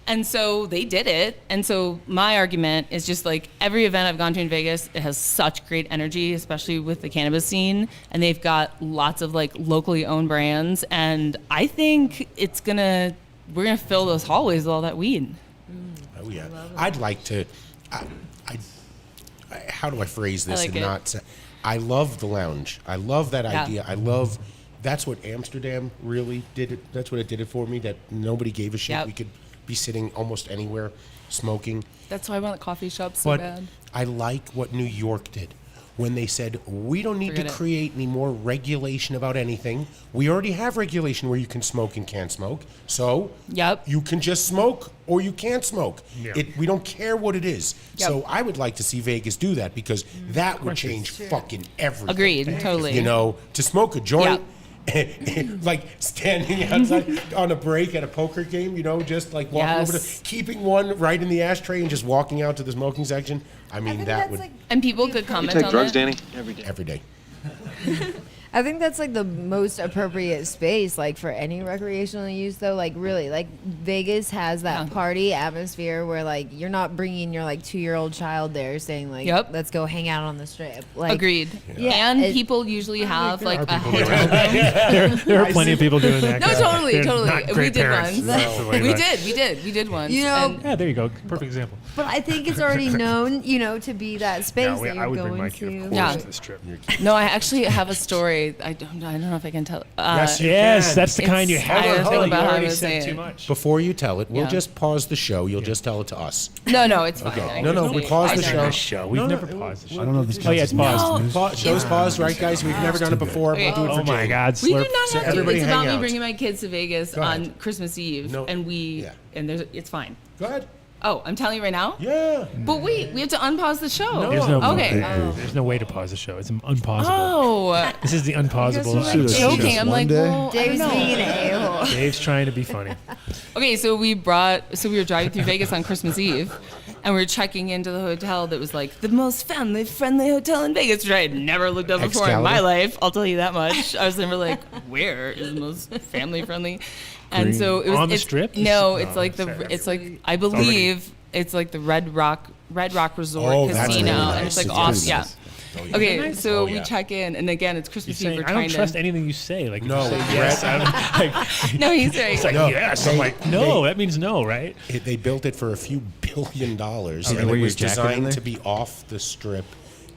And so they did it. And so my argument is just like every event I've gone to in Vegas, it has such great energy, especially with the cannabis scene. And they've got lots of like locally owned brands. And I think we're gonna fill those hallways with all that weed. Oh yeah. I'd like to. How do I phrase this like and it. not? I love the lounge. I love that Yeah. idea. I love. That's what Amsterdam really did. That's what it did it for me. That nobody gave a shit. Yep. We could be sitting almost anywhere, smoking. That's why I want the coffee shop so But bad. I like what New York did when they said, we don't need Forget to it. create any more regulation about anything. We already have regulation where you can smoke and can't smoke. So Yep. you can just smoke or you can't smoke. Yeah. We don't care what it is. Yep. So I would like to see Vegas do that because that would change fucking everything. Agreed, totally. You know, to smoke a joint. Like standing outside on a break at a poker game, you know, just like walking over Yes. to keeping one right in the ashtray and just walking out to the smoking section. I mean, that would And people could comment Take on drugs, it. Danny? every day. I think that's like the most appropriate space, like for any recreational use, though. Like really, like Vegas has that party atmosphere where like you're not bringing your like 2-year-old child there, saying like, "Let's go hang out on the strip." Like, agreed. Yeah, and people usually have like a hotel room. There are plenty of people doing that. No, They're totally. not We great did parents. once. That's the way We did once. You know, yeah, there you go. Perfect example. but I think it's already known, you know, to be that space No, that you're I would going bring my kid, to. of course, to the strip. No, I actually have a story. I don't know if I can tell. Yes, that's the kind you It's- have I to don't tell. know You about how already to said say too it. much. Before you tell it, we'll Yeah. just pause the show. You'll just tell it to us. No, it's fine. Okay. I No, can we say paused it. the I know. show. We've No, never no, paused. I don't know if this Oh yeah, counts it's as paused. Show's paused, right, guys? We've never done it before. Okay. We'll do it for Oh my Jane. God, We do slurp. not have to. everybody It's hang about me out. bringing my kids to Vegas Go ahead. on Christmas Eve, No. and Yeah. it's fine. Go ahead. Oh, I'm telling you right now. Yeah. But wait, we have to unpause the show. There's no Okay. There's no way to pause the show. It's unpausable. Oh, This is the unpausable. You're Should've seen joking. this I'm one like, day. well, I don't Dave's know. being an a-hole. Dave's trying to be funny. Okay, so we were driving through Vegas on Christmas Eve, and we were checking into the hotel that was like the most family-friendly hotel in Vegas, which I had never looked up before in my Excalibur? life. I'll tell you that much. I was never like, where is the most family-friendly? And so it was On the it's, strip? No, Oh, it's like sorry. it's like I believe it's like the Red Rock Resort Oh, that's Casino, really and it's nice. like It off. is. Yeah. Oh, yeah. Okay, so Oh, we yeah. check in, and again, it's You're Christmas Eve. saying, We're I trying don't to. trust anything you say. Like, if No, you say Red- yes, I don't, like, No, he's right. it's like, No, yes. they- I'm like, no, they- that means no, right? They built it for a few $billion, Did you and wear it your was jacket in designed there? to be off the strip.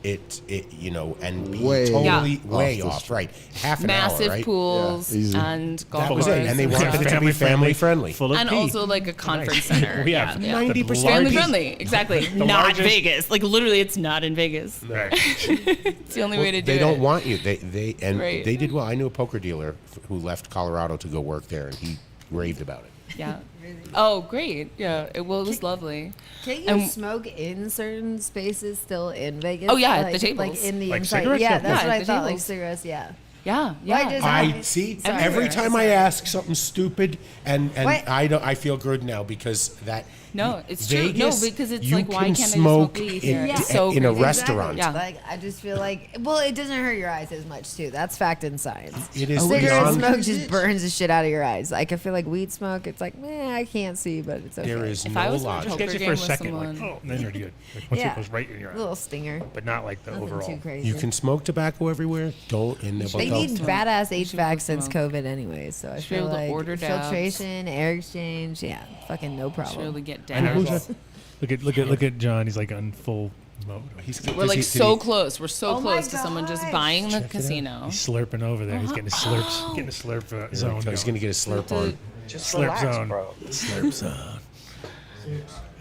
It you know, and be Way totally Yeah. way off the off, right? Half an Massive hour, right? pools Yeah, easy. and golf That was course. it, and they wanted it to be family friendly. Full of and pee. also like a conference center. We have yeah. 90% Family largest- friendly, exactly. The Not largest- Vegas. Like literally, it's not in Vegas. Right. It's the only way to do They it. don't want you. They Right. they did well. I knew a poker dealer who left Colorado to go work there, and he raved about it. Yeah. Oh, great. Yeah. It was lovely. Can you And- smoke in certain spaces still in Vegas? Oh, yeah, at like, the tables. Like in the Like inside. cigarettes? Yeah, Yeah, that's at what I the thought. Like tables. cigarettes, yeah. Yeah. Why Yeah. does- I see. Sorry. Every time I ask something stupid, and What? I feel good now because that. No, it's true. No, Vegas, because it's you like, why can can't I just smoke smoke weed in, here? Yeah. It's so in a crazy. restaurant. Yeah. Like I just feel like, well, it doesn't hurt your eyes as much too. That's fact and science. It is Cigarette beyond. smoke just burns the shit out of your eyes. Like I feel like weed smoke, it's like, I can't see, but it's okay. There is If no I was logic. poker Gets you game for a with second, like, someone- oh, and then you're good. Like, once Yeah. it goes right in your a eye. little stinger. But not like the Nothing overall. too crazy. You can smoke tobacco everywhere. Don't in the They but need don't- badass should HVAC both since smoke. COVID anyway, so I Should be feel able to like order dabs. filtration, air exchange, yeah, fucking no Should problem. really get I know. down. Look at John. He's like on full mode. We're like so close. We're so Oh my close to someone just gosh. buying the Check it out. casino. He's slurping over there. He's getting his slurps. Getting a slurp zone. He's going. gonna get a slurp on. slurp zone. Slurp zone.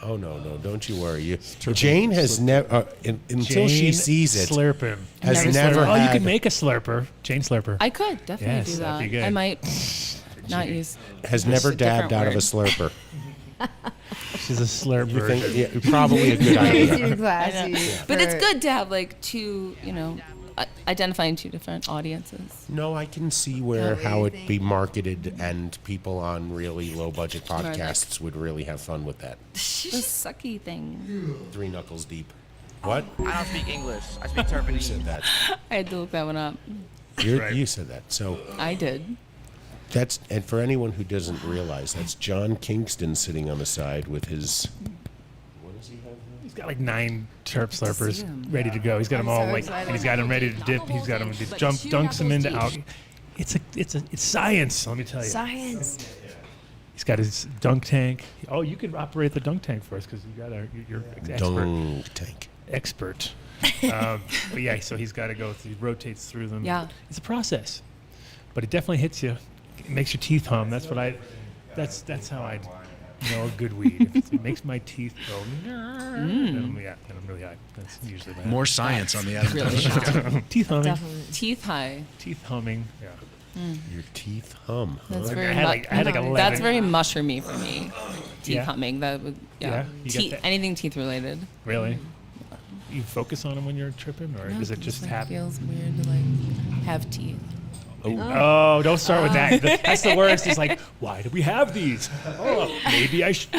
Oh no, don't you worry. Jane has never until she Jane sees it. Slurping. Has Never never slurped. Oh, you had. could make a slurper. Jane slurper. I could definitely Yes, do that. that'd be good. I might not use. has never a different dabbed out of a word. slurper. She's a slurper. You think yeah, probably a good Way idea. too classy. But it's for- good to have like two, identifying two different audiences. No, I can see where how it be marketed, and people on really low budget podcasts would really have fun with that. The sucky thing. Three knuckles deep. What? I don't speak English. I speak Who Turpinese. said that? I had to look that one up. You said that. So I did. that's, and for anyone who doesn't realize, that's John Kingston sitting on the side with his. What does he have? He's got like 9 terp see slurpers him. ready to go. He's got them I'm all so like, excited. and he's got them ready to dip. He's got them to dunks them into out. It's science. Let me tell you. Science. He's got his dunk tank. Oh, you could operate the dunk tank for us because you're expert. Dunk tank. Expert. But yeah, so he's got to go through, rotates through them. Yeah. It's a process, but it definitely hits you. It makes your teeth hum. That's how I know a good weed. If it makes my teeth go, then I'm really high. That's usually my More science on the other Really teeth humming. Definitely. Teeth high. Teeth humming. Yeah. Your teeth hum. Huh? That's I very. had like 11. That's very mushroomy for me. Teeth Yeah. humming. That would. Yeah. You get that. Anything teeth related. Really? You focus on them when you're tripping, or does it just like happen? Feels weird to like have teeth. Oh, don't start with that. That's the worst. It's like, why do we have these? Oh, maybe I should.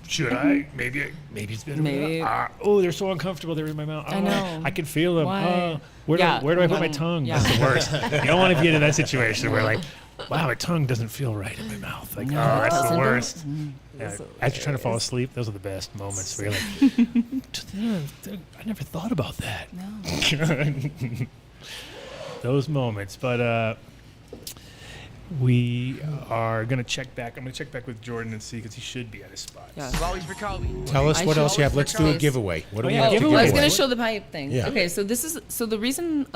Should I? Maybe it's better. Maybe. Oh, they're so uncomfortable. They're in my mouth. Oh, I know. I can feel them. Why? Oh, where do I put my tongue? Yeah. That's the worst. You don't want to get in that situation where like, wow, my tongue doesn't feel right in my mouth. Like, that's the doesn't. worst. Yeah. As you're trying to fall asleep, those are the best moments where you're like, I never thought about that. No. Those moments. But we are going to check back. I'm going to check back with Jordan and see because he should be at his spot. Yeah. Tell us I what should else you have. always Let's do a recognize- giveaway. What do we yeah, have to give giveaway. I was away? going to show the pipe thing. Yeah. Okay, so the reason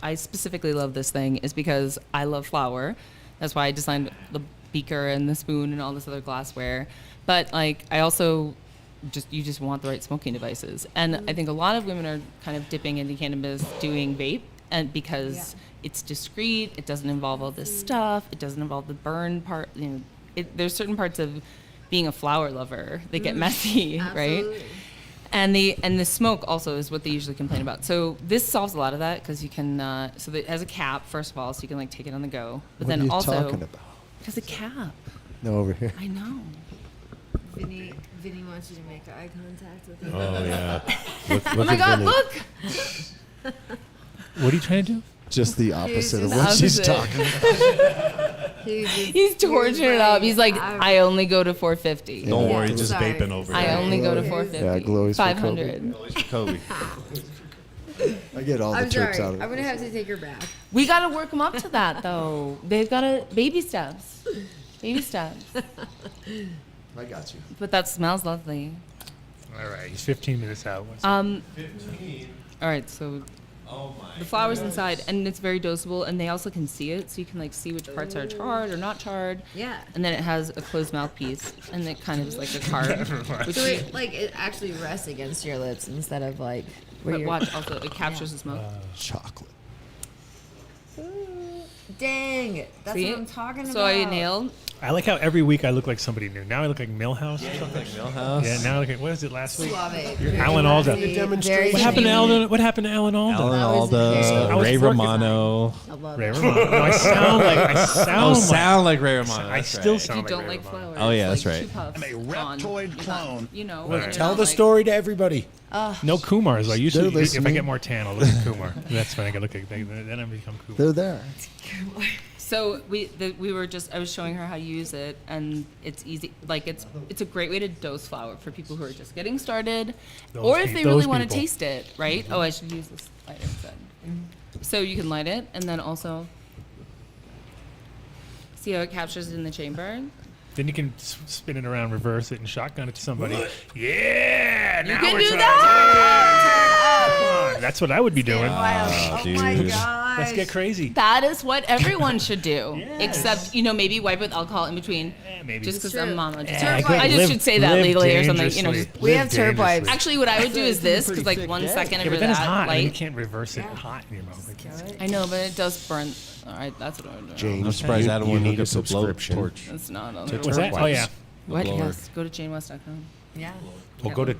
I specifically love this thing is because I love flour. That's why I designed the beaker and the spoon and all this other glassware. But like I also you just want the right smoking devices. And I think a lot of women are kind of dipping into cannabis doing vape and because it's discreet, it doesn't involve all this stuff, it doesn't involve the burn part, there's certain parts of being a flower lover that get messy, right? And the smoke also is what they usually complain about. So this solves a lot of that because you can. So it has a cap first of all, so you can like take it on the go. But What then are you also talking about? because a cap. No, over here. I know. Vinny wants you to make eye contact with him. Oh yeah. Look Oh my at God! Vinny. Look. What are you trying to do? Just the opposite of just what she's opposite. talking about. He's torching it up. He's like, I only go to 450. Don't Yeah. worry, just Sorry. vaping over I there. only go to Yeah, 450. glows for 500. Kobe. I get all the I'm tricks sorry. out of I'm it. gonna have to take her back. We got to work them up to that though. They've got to baby steps. Baby steps. I got you. But that smells lovely. All right, he's 15 minutes out. All right, so the flour's inside, and it's very dosable, and they also can see it, so you can like see which parts are charred or not charred. Yeah. And then it has a closed mouthpiece, and it kind of is like a card. which So it actually rests against your lips instead of like where but you're. watch also, it captures the smoke. Chocolate. Dang, that's See? what I'm talking about. So I nailed. I like how every week I look like somebody new. Now I look like Millhouse. Millhouse. Yeah, now I look like, what was it last week? Love it. Alan Alda. Very What happened to Alan? What happened to Alan Alda? Alan That was very- Alda, I was Ray working- Romano. I love Ray it. Romano. No, I sound like Ray Romano. I that's still right. sound If you like don't Ray like Romano. flowers. Oh, yeah, like that's right. two puffs I'm a on, reptoid you're not- clone. You know. Well, you're tell not the like- story to everybody. No Kumars. I usually, They're if I listening. get more tan, I'll look at Kumar. That's when I can look at. Then I become Kumar. They're there. So I was showing her how to use it, and it's easy. Like it's a great way to dose flour for people who are just getting started, or if they those really want to people. taste it, right? Oh, I should use this lighter instead. So you can light it, and then also see how it captures it in the chamber. Then you can spin it around, reverse it, and shotgun it to somebody. Yeah, now can we're do talking. that! Come on, that's what I would be doing. Oh my dude. gosh. Let's get crazy. That is what everyone should do, Yes. except maybe wipe with alcohol in between. Maybe. Just because True. I'm mama. Just Yeah, I just live- should say that live legally or something. dangerously. We Live have terp wipes. dangerously. Actually, what I would do is this, because like 1 second Yeah, after but then it's that, hot, and you light. can't reverse it hot in your mouth. Like, I know, but it does burn. All right, that's what I would do. James, I'm surprised Adam you wouldn't need hook a up the blow subscription. torch. That's not on To there. was that? Terp Oh yeah. wipes. What? blower. Yes. Go to janewest.com. Yeah. Well, go to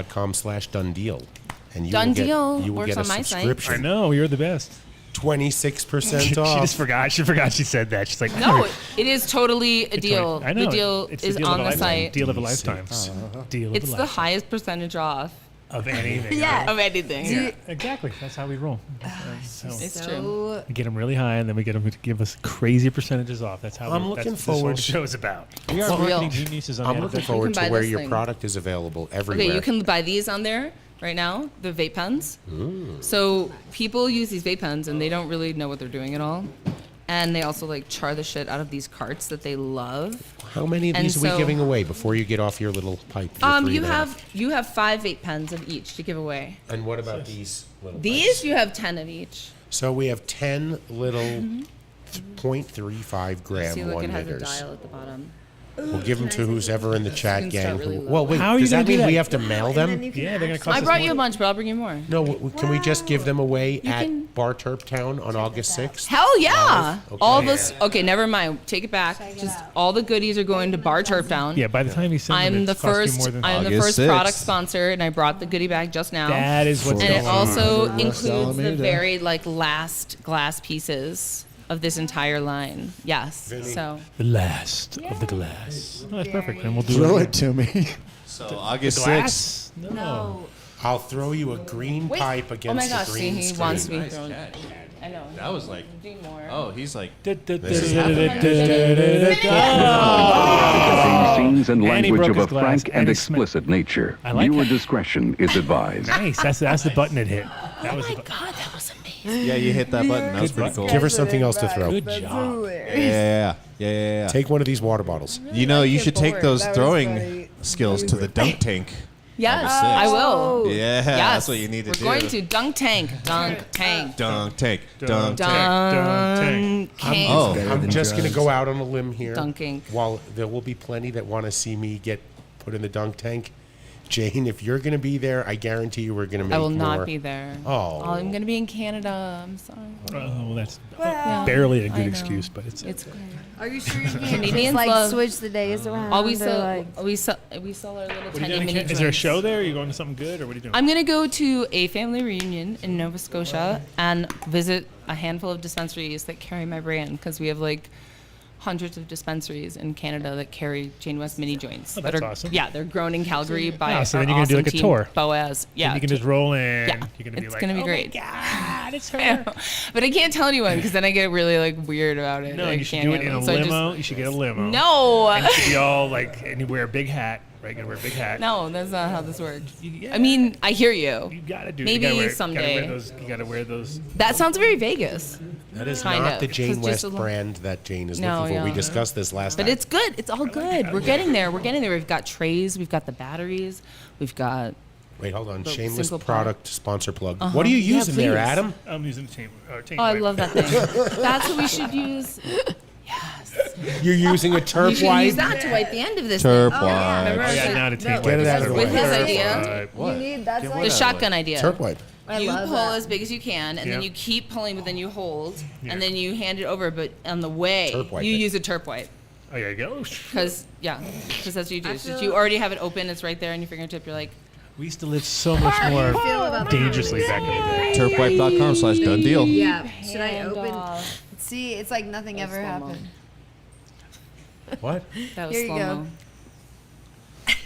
terpwipes.com/Dundeal, and you Done will get, deal you will works get a on my site. I subscription. know you're the best. 26% She off. just forgot. She forgot she said that. She's like, No, it is totally a It's deal. like- I know. The deal It's is deal of on a the lifetime. site. Deal of a lifetime. Deal of It's a the lifetime. highest percentage off Of anything. Yeah. of anything. Yeah. Exactly. That's how we roll. So It's true. So we get them really high, and then we get them to give us crazy percentages off. That's how. I'm that's looking what this whole forward- show's about. We are It's real. marketing geniuses on I'm the looking adventure. forward buy to where this your thing. product is available everywhere. Okay, you can buy these on there right now, the vape pens. So people use these vape pens and they don't really know what they're doing at all. And they also like char the shit out of these carts that they love. How many of And these are we so- giving away before you get off your little pipe? your three You and a half? have 5 vape pens of each to give away. And what about these little These pipes? you have 10 of each. So we have 10 little 0.35 gram See, look, one it has a hitters. dial at the bottom. We'll give them to who's ever in the chat can start gang. really Who, low. well, wait, How are you does gonna that do mean we that? have to mail and then them? you can Yeah, they're gonna actually- cost I us brought more. you a bunch, but I'll bring you more. No, can we just give them away You at can- Bar Terp Town on August 6th? Hell yeah! Okay. All this. Okay, never mind. Take it back. Just all the goodies are going to Bar Terp Down. Yeah, by the time you send them, I'm the it's cost you first. more than I'm the August first 6th. product sponsor, and I brought the goodie bag just now. That is what's and going it on. also West includes the Alameda. very like last glass pieces of this entire line. Yes. Vinny. So The last of the glass. Oh, that's perfect. And we'll do Throw it. it to me. So August 6th. Glass? No. I'll throw you a green pipe oh against my gosh, the see, green he screen. wants me Nice thrown. catch. I know. That was like, Do more. oh, he's like, Scenes and And he language broke of a his glass, frank and and he sma- explicit nature. I like Viewer that. discretion is advised. Nice. That's the button it hit. That was Oh my the God, that was amazing. yeah, you hit that button. That was pretty cool. Give her something else to throw. good job. Yeah. Take one of these water bottles. You know, you like should your take board. those That was throwing funny. skills to the dunk tank. Yes, August I 6th. will. Yeah, Yes, that's what you need to We're do. going to dunk tank. Dunk tank. Dunk tank. Dunk Tank. Oh, I'm just going to go out on a limb here. Dunking. While there will be plenty that want to see me get put in the dunk tank, Jane, if you're going to be there, I guarantee you we're going to make I will more. not be there. Oh. I'm going to be in Canada. I'm sorry. Oh, well, that's Well, barely a I good know. excuse, but it's It's great. Are you sure you can't Canadians just, love- switch the days around? Oh, we or, sell, like, we sell our little What are you tiny doing in mini Canada? Is there a drinks. show there? Are you going to something good, or what are you doing? I'm going to go to a family reunion in Nova Scotia and visit a handful of dispensaries that carry my brand, because we have like hundreds of dispensaries in Canada that carry Jane West mini joints. Oh, that that's are, awesome. Yeah, they're grown in Calgary by Yeah, so our then you're gonna do, awesome like, a team, tour. Boaz. Yeah, And you can just roll in. Yeah, You're going to be it's like, gonna be oh great. my God, it's her. Yeah. But I can't tell anyone because then I get really like weird about it. No, I you should can't do it in handle a So I just- limo. You should get a limo. No. And you should be all like, and you wear a big hat, right? You gotta wear a big hat. No, that's not how this works. Yeah. I mean, I hear you. You gotta do. Maybe you gotta wear, someday. You gotta wear those. That sounds very Vegas. That is Kind not of, the 'cause Jane just West a little- brand that Jane is No, looking for. We yeah. discussed this last But time. it's good. It's all good. We're getting there. We're getting there. We've got trays. We've got the batteries. We've got. Wait, hold on. The Shameless single product sponsor plug. Uh-huh. What are you Yeah, using there, please. Adam? I'm using the chain. Oh, I love that thing. That's what we should use. Yes. You're using a You terp should wipe? use that to wipe the end of this Terp thing. wipe. Remember? Oh, yeah, Like, now to take Get it out of the way. With his idea. You need that's Give like what The out? shotgun idea. Terp wipe. I You love pull that. as big as you can, and then Yeah. you keep pulling, but then you hold, Yeah. and then you hand it over. But on the way, Terp wipe you it. use a terp wipe. Oh, yeah, you go. Because that's what you do. I So feel- you already have it open. It's right there on your fingertip. You're like, We used to live so much more feel about dangerously back in the day. Terpwipe.com/done deal. Yeah. Should I hand open? off. See, it's like nothing ever slow-mo. happened. What? That was Here you go. slow-mo.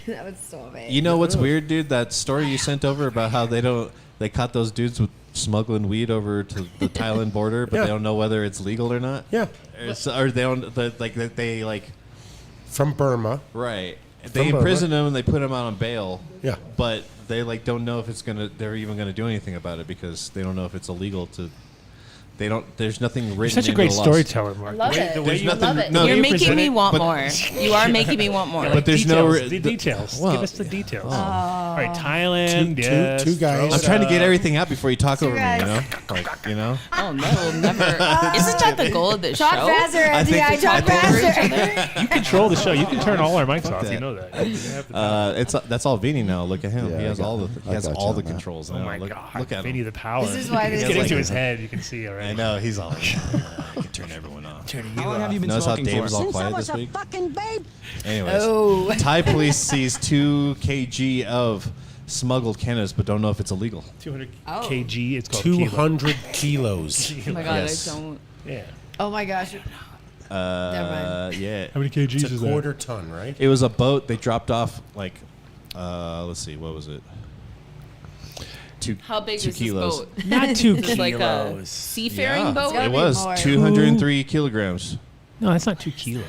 That was so amazing. You know what's weird, dude? That story you sent over about how they caught those dudes with smuggling weed over to the Thailand border, but Yeah. they don't know whether it's legal or not. Yeah. Or they don't they like From Burma. right. From They Burma. imprison him and they put him out on bail. Yeah. But they like don't know if they're even gonna do anything about it because they don't know if it's illegal to. They don't. There's nothing written. You're such a in great the laws. storyteller, Mark. Love it. The way There's you nothing- Love it. no, You're you making present me it, want but- more. You are making me want more. But there's details, no the details. well, Give us the details. Oh. All right, Thailand. yes, two guys. throw I'm it trying to up. get everything out before you talk over me. guys. You know, like you know. Oh no, we'll never. Isn't that the goal of this Talk show? faster, I think- MDI. Talk I think- faster. You control the show. You can turn all our mics off. that. You know that. You have the That's all Vinny now. Look at him. Yeah, he has I got- all the I has got all you the on that. controls Oh now. my look, God. look at Vinny him. the power. This is why It's this getting is to like- his head. You can see already. I know he's all. I can turn everyone off. How long have you been Notice how smoking Dave for? was all quiet this week. fucking babe. Anyways, Oh. Thai police sees 2 kg of smuggled cannabis, but don't know if it's illegal. 200 Oh. kg. It's called kilo. 200 kilos. Oh my god, Yes. I don't. Yeah. Oh my gosh. Never mind. Yeah. How many kgs It's is a that? quarter ton, right? It was a boat. They dropped off like, let's see, what was it? How big 2 is kilos. this boat? Not 2 Is it like a kilos. seafaring Yeah, boat? gotta it be was more. 203 kilograms. No, that's not 2 kilos.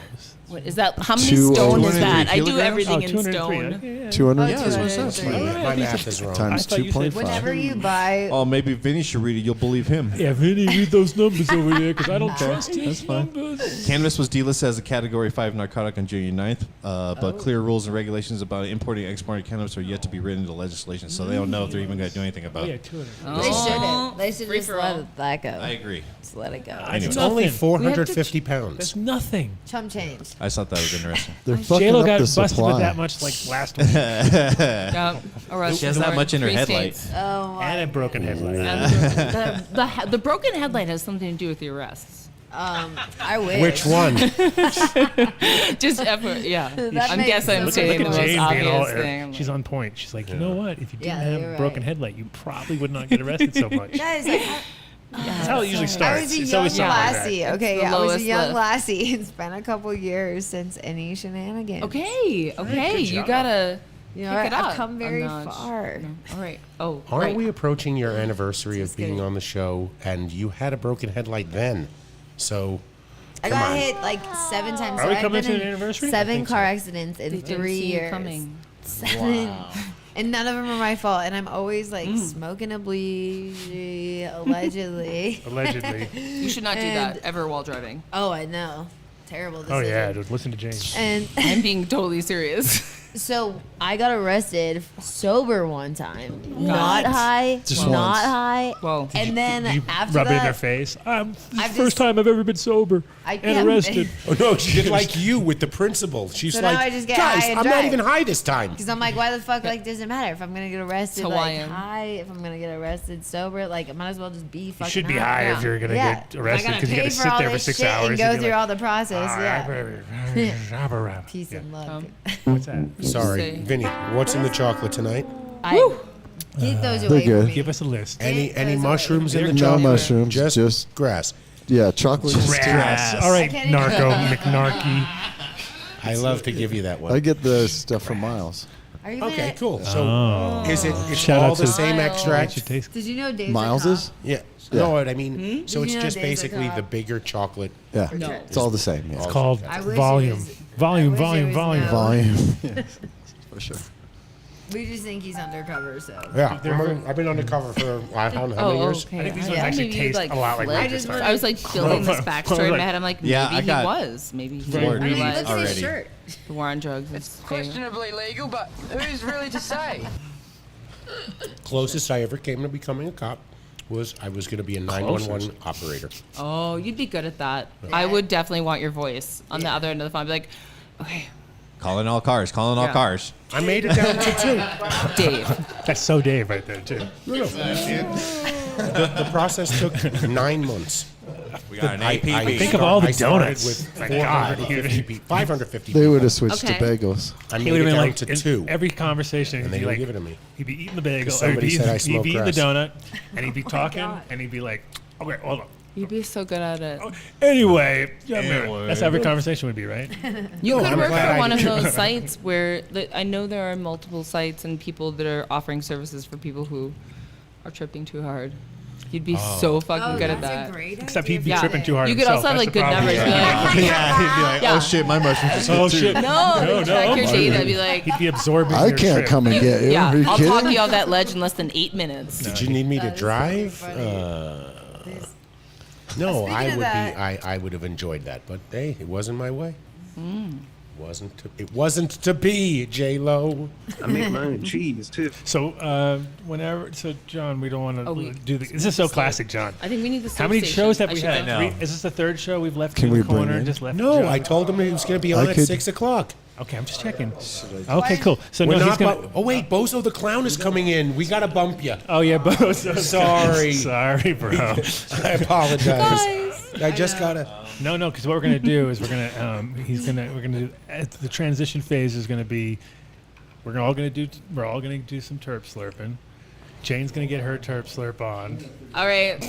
What is that? How many Two stone is 203 that? I do kilograms? everything in 203. stone. Okay, yeah. 200 Yeah, that's what it says. My math is wrong. times I thought you said 2.5. Whenever you buy, Oh, maybe Vinny should read it. You'll believe him. Yeah, Vinny, read those numbers over there because I don't trust his That's fine. numbers. Cannabis was delisted as a Category 5 narcotic on June 9th, but clear rules and regulations about importing and exporting cannabis are yet to be written into legislation, so they don't know if they're even going to do anything Oh, about yeah, it. 200. they Oh. shouldn't. They should Free just for let all. that go. I agree. Just let it go. Anyway. It's only Nothing. 450 pounds. That's nothing. Chum change. I thought that was interesting. They're fucking J-Lo up got the busted supply. with that much like last week. Yeah. She has that much in her headlight. Oh my. And a broken headlight. The broken headlight has something to do with the arrests. I wish. Which one? Just effort, yeah. That I'm makes guessing I'm sense. saying Look the at most Jane being all obvious thing. She's on point. She's like, you know what? If you didn't Yeah, have you're a broken right. headlight, you probably would not get arrested so much. Guys, like, That's how it usually I starts. was a It's young always something like that. lassie. Okay, the yeah, I was a lowest young lift. lassie. It's been a couple years since any shenanigans. Okay, good you job. gotta You pick know, it up. I've come very a notch. far. No. All right. Oh, Aren't right. we approaching your anniversary of Just being kidding. on the show? And you had a broken headlight then, so I Come got on. hit like 7 times. Are we I've coming been to in an anniversary? I 7 think car so. accidents in They didn't 3 see you years. coming. 7. And none of them are my fault. And I'm always like smoking a bleed, allegedly. Allegedly. You should not do that ever while driving. Oh, I know. Terrible Oh decision. yeah, dude. Listen to James. And I'm being totally serious. so I got arrested sober one time. Not high. Just not once. high. Whoa. And then You after rub that, it in their face. This is the I've first just- time I've ever been sober I and can't- arrested. oh no, she did like you with the principal. She's So now like, I just get guys, high and I'm not drive." even high this time. Because I'm like, why the fuck, like, does it matter if I'm gonna get arrested like Hawaiian. high, if I'm gonna get arrested sober, like, I might as well just be You fucking should be high. high Yeah. if you're gonna Yeah. get If arrested I because you pay gotta for sit all there for this 6 shit hours. and go be through like, all the process. Peace Yeah. and love. What's that? Sorry, Say- Vinny. What's in the chocolate tonight? Keep those They're away from good. me. Give us a list. Any those mushrooms in the No chocolate? mushrooms, Just, just- grass. Yeah, chocolate. Grass. All right, can't narco, even- McNarky. I love to give you that I one. get the stuff from Miles. Are you Okay, gonna- cool. So Oh. is it's Shout all out the to- same Miles. extract? You taste. Did you know Dave's Miles's? Yeah. Yeah. No, what I mean, so Did it's you know just Dave's a basically cop? the bigger chocolate. Yeah, No. it's all the same. Yeah. All- Called I wish it volume. was- Volume, I wish it volume, was volume. no. Volume. Yes, for sure. We just think he's undercover, so. Yeah, I've been undercover for I don't know how many years. okay. I think these Yeah. ones actually Maybe, taste like, a lot like flip. I Magic just Star. I was like building this backstory in my head. I'm like, maybe Yeah, I got- he was. Maybe he Floored. didn't I mean, realize Look at his already. shirt. the war on drugs is Questionably legal, but who's really to say? Closest I ever came to becoming a cop was I was going to be a 911 operator. Oh, you'd be good at that. I would definitely want your voice on the other end of the phone. I'd be like, okay, Calling all cars. Calling all Yeah. cars. I made it down to 2. Dave. That's so Dave right there too. The process took 9 months. We got an I Think of all the I started donuts. with My God, 450 people, 550 They people. would have switched Okay. to bagels. I He made would it have been down like to in 2. every conversation. And He'd they be didn't like, give it to me. he'd be eating the bagel, or Somebody he'd said I be smoke eating the grass. donut, and he'd be talking, God. and he'd be like, okay, hold on. You'd be so good at it. Anyway, Anyway. that's how every conversation would be, right? You could I'm work glad for I one of didn't. those sites where I know there are multiple sites and people that are offering services for people who are tripping too hard. You'd be so fucking good at that. great Except he'd be Yeah. tripping too hard. You could himself. also have That's like the good problem. numbers. Be like, Yeah, he'd be like, Yeah. oh shit, my mushrooms just hit Oh too. shit! no, they track your data. Be like, He'd be absorbing. I your can't trip. come and get you. yeah, Are you I'll kidding? talk you off that ledge in less than 8 minutes. Did you need me to That is so drive? funny. No, Speaking I of would be. that- I would have enjoyed that, but hey, it wasn't my way. It wasn't to be, J Lo. I make my own cheese too. So so John, we don't want to Oh, we- do the. This is so classic, John. I think we need the How many substation. shows have I we should had? go. know. Is this the third show we've left Can in we the bring corner? in- Just left. No, John? I told him he was going to be on I at could- 6 o'clock. Okay, I'm just checking. Okay, cool. So We're no, he's not. gonna. Oh wait, Bozo the clown is coming in. We got to bump you. Oh yeah, Bozo. Sorry. Sorry, bro. I apologize. I just gotta. No, because what we're gonna do is we're gonna do the transition phase is gonna be we're all gonna do some terp slurping. Jane's gonna get her terp slurp on, All right.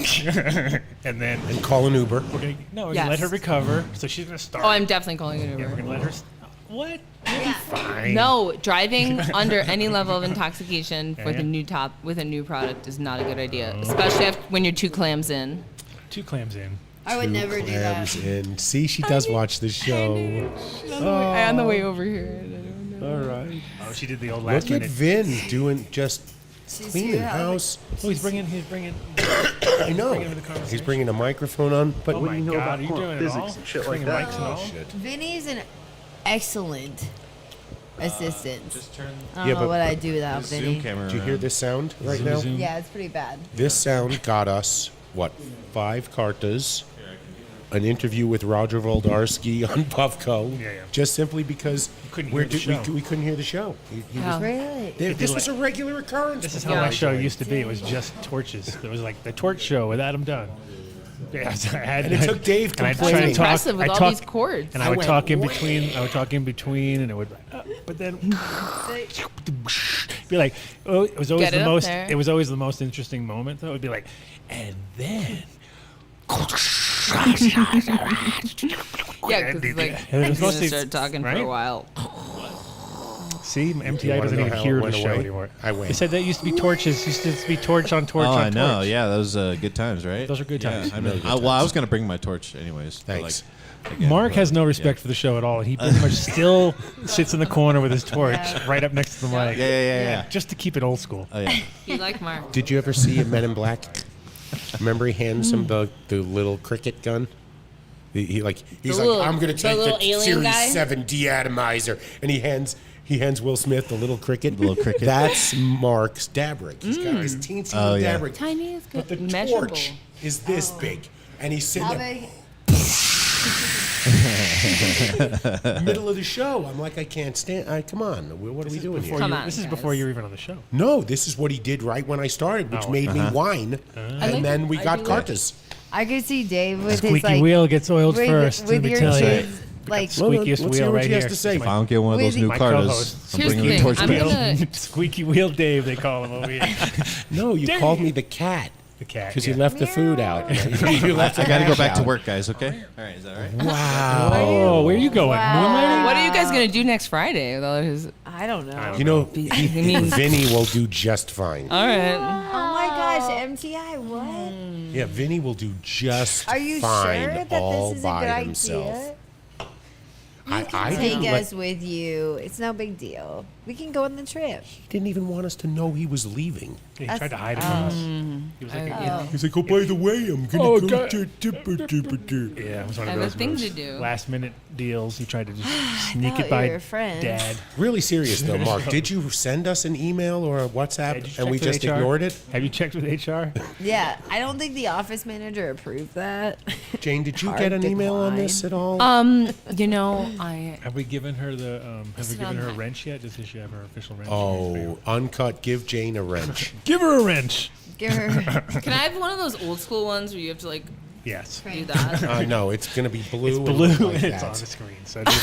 and then And call an Uber. we're gonna Yes. let her recover. So she's gonna start. Oh, I'm definitely calling it yeah, we're over. gonna let her. What? You'll be fine. No, driving under any level of intoxication Yeah, with yeah. a new product is not a good idea, especially when you're 2 clams in. 2 clams in. I would never do that. Clams in. See, she does watch the show. On the way over here. All right. Oh, she did the old last Look at minute. Vin doing just She's cleaning too house. Oh, he's bringing. I know. bringing him into the conversation. He's bringing a microphone on, but Oh my you know God, about are you quantum doing it all? physics and shit like Bringing that? mics and all? Vinny's an excellent assistant. I don't Yeah, know but- what I'd do without Zoom Vinny. camera. do you hear around. this sound right now? Zoom. Yeah, it's pretty bad. This sound got us, what, 5 cartas, an interview with Roger Voldarsky on Puffco, Yeah. just simply because couldn't we're hear the show. we couldn't hear the show. He Yeah. was, Really? this was a regular occurrence. This is before how I my show joined. used to be. It was just torches. It was like the torch show with Adam Dunn. Yeah, I had, And it took Dave and I'd complaining. try and talk, Impressive with I'd all talk- these chords. and I I would went, talk in "Wait." between. I would talk in between, and it would. But then be like, oh, it was always Get it the up most. there. It was always the most interesting moment. Though it would be like, and then Yeah, because like They're I'm supposed gonna to- start talking for right? a while. See, MTI wanna doesn't know even how hear it the went show away? anymore. I win. They said that used to be torches. Used to be torch on torch Oh, on I know. torch. Yeah, those good times, right? Those are good times. I mean, well, I was gonna bring my torch anyways. but, Thanks. again, Mark but, has no respect yeah. for the show at all. He pretty much still sits in the corner with his torch right up next to the mic. Yeah. Just to keep it old school. Oh yeah. You like Mark? Did you ever see a Men in Black? Remember he hands him the little cricket gun? He's like, I'm gonna take little the alien Series guy? 7 deatomizer, and he hands Will Smith the little cricket. Little cricket. That's Mark's dab rig. He's got his teensy little yeah. dab rig. Tiny is good. But the Measurable. torch is this big, and he's sitting How there, big? middle of the show. I'm like, I can't stand. Come on, what are we doing here? Come on, This is guys. before you were even on the show. No, this is what he did right when I started, which made me whine, and then we got cartas. I could see Dave with his Squeaky like wheel gets oiled first. with let me your tell you. kids like Squeakiest Let's hear wheel what right he here. has to say. If I don't get one of those With new my cartas, co-host. I'm Here's bringing the the torch thing, I'm back. gonna- Squeaky wheel Dave, they call him over here. No, you Dang called it. me the cat The cat. because yeah. you left the food out. You left I the got to go hash back to out. work, guys. Okay. All right. Is that all right? Wow. Oh, where are you going? Moonlighting? What are you guys gonna do next Friday with all his? I don't know. You know, mean- Vinny will do just fine. All right. Oh my gosh, MTI, what? Yeah, Vinny will do just Are you fine sure that all this is a by good himself. idea? I Take didn't let- us with you. It's no big deal. We can go on the trip. He didn't even want us to know he was leaving. Yeah, he tried to hide it from us. He was like, He's like, oh, by the way, I'm gonna Oh, go God. to Dipper. yeah, it was one I of have a those thing to do. last minute deals. He tried to just sneak thought it by you were friends. Dad. Really serious though, Mark. Did you send us an email or a WhatsApp Did you and we check with just HR? ignored it? Have you checked with HR? Yeah, I don't think the office manager approved that. Jane, did you Hard get an email on decline. this at all? You know, I Have we given her the? Have we given her a on- wrench yet? Does she have her official wrench? Oh, uncut. Give Jane a wrench. Give her a wrench. Give her. can I have one of those old school ones where you have to like Yes. do that? No, it's gonna be blue. It's and blue look like and it's that. on the screen. So it'll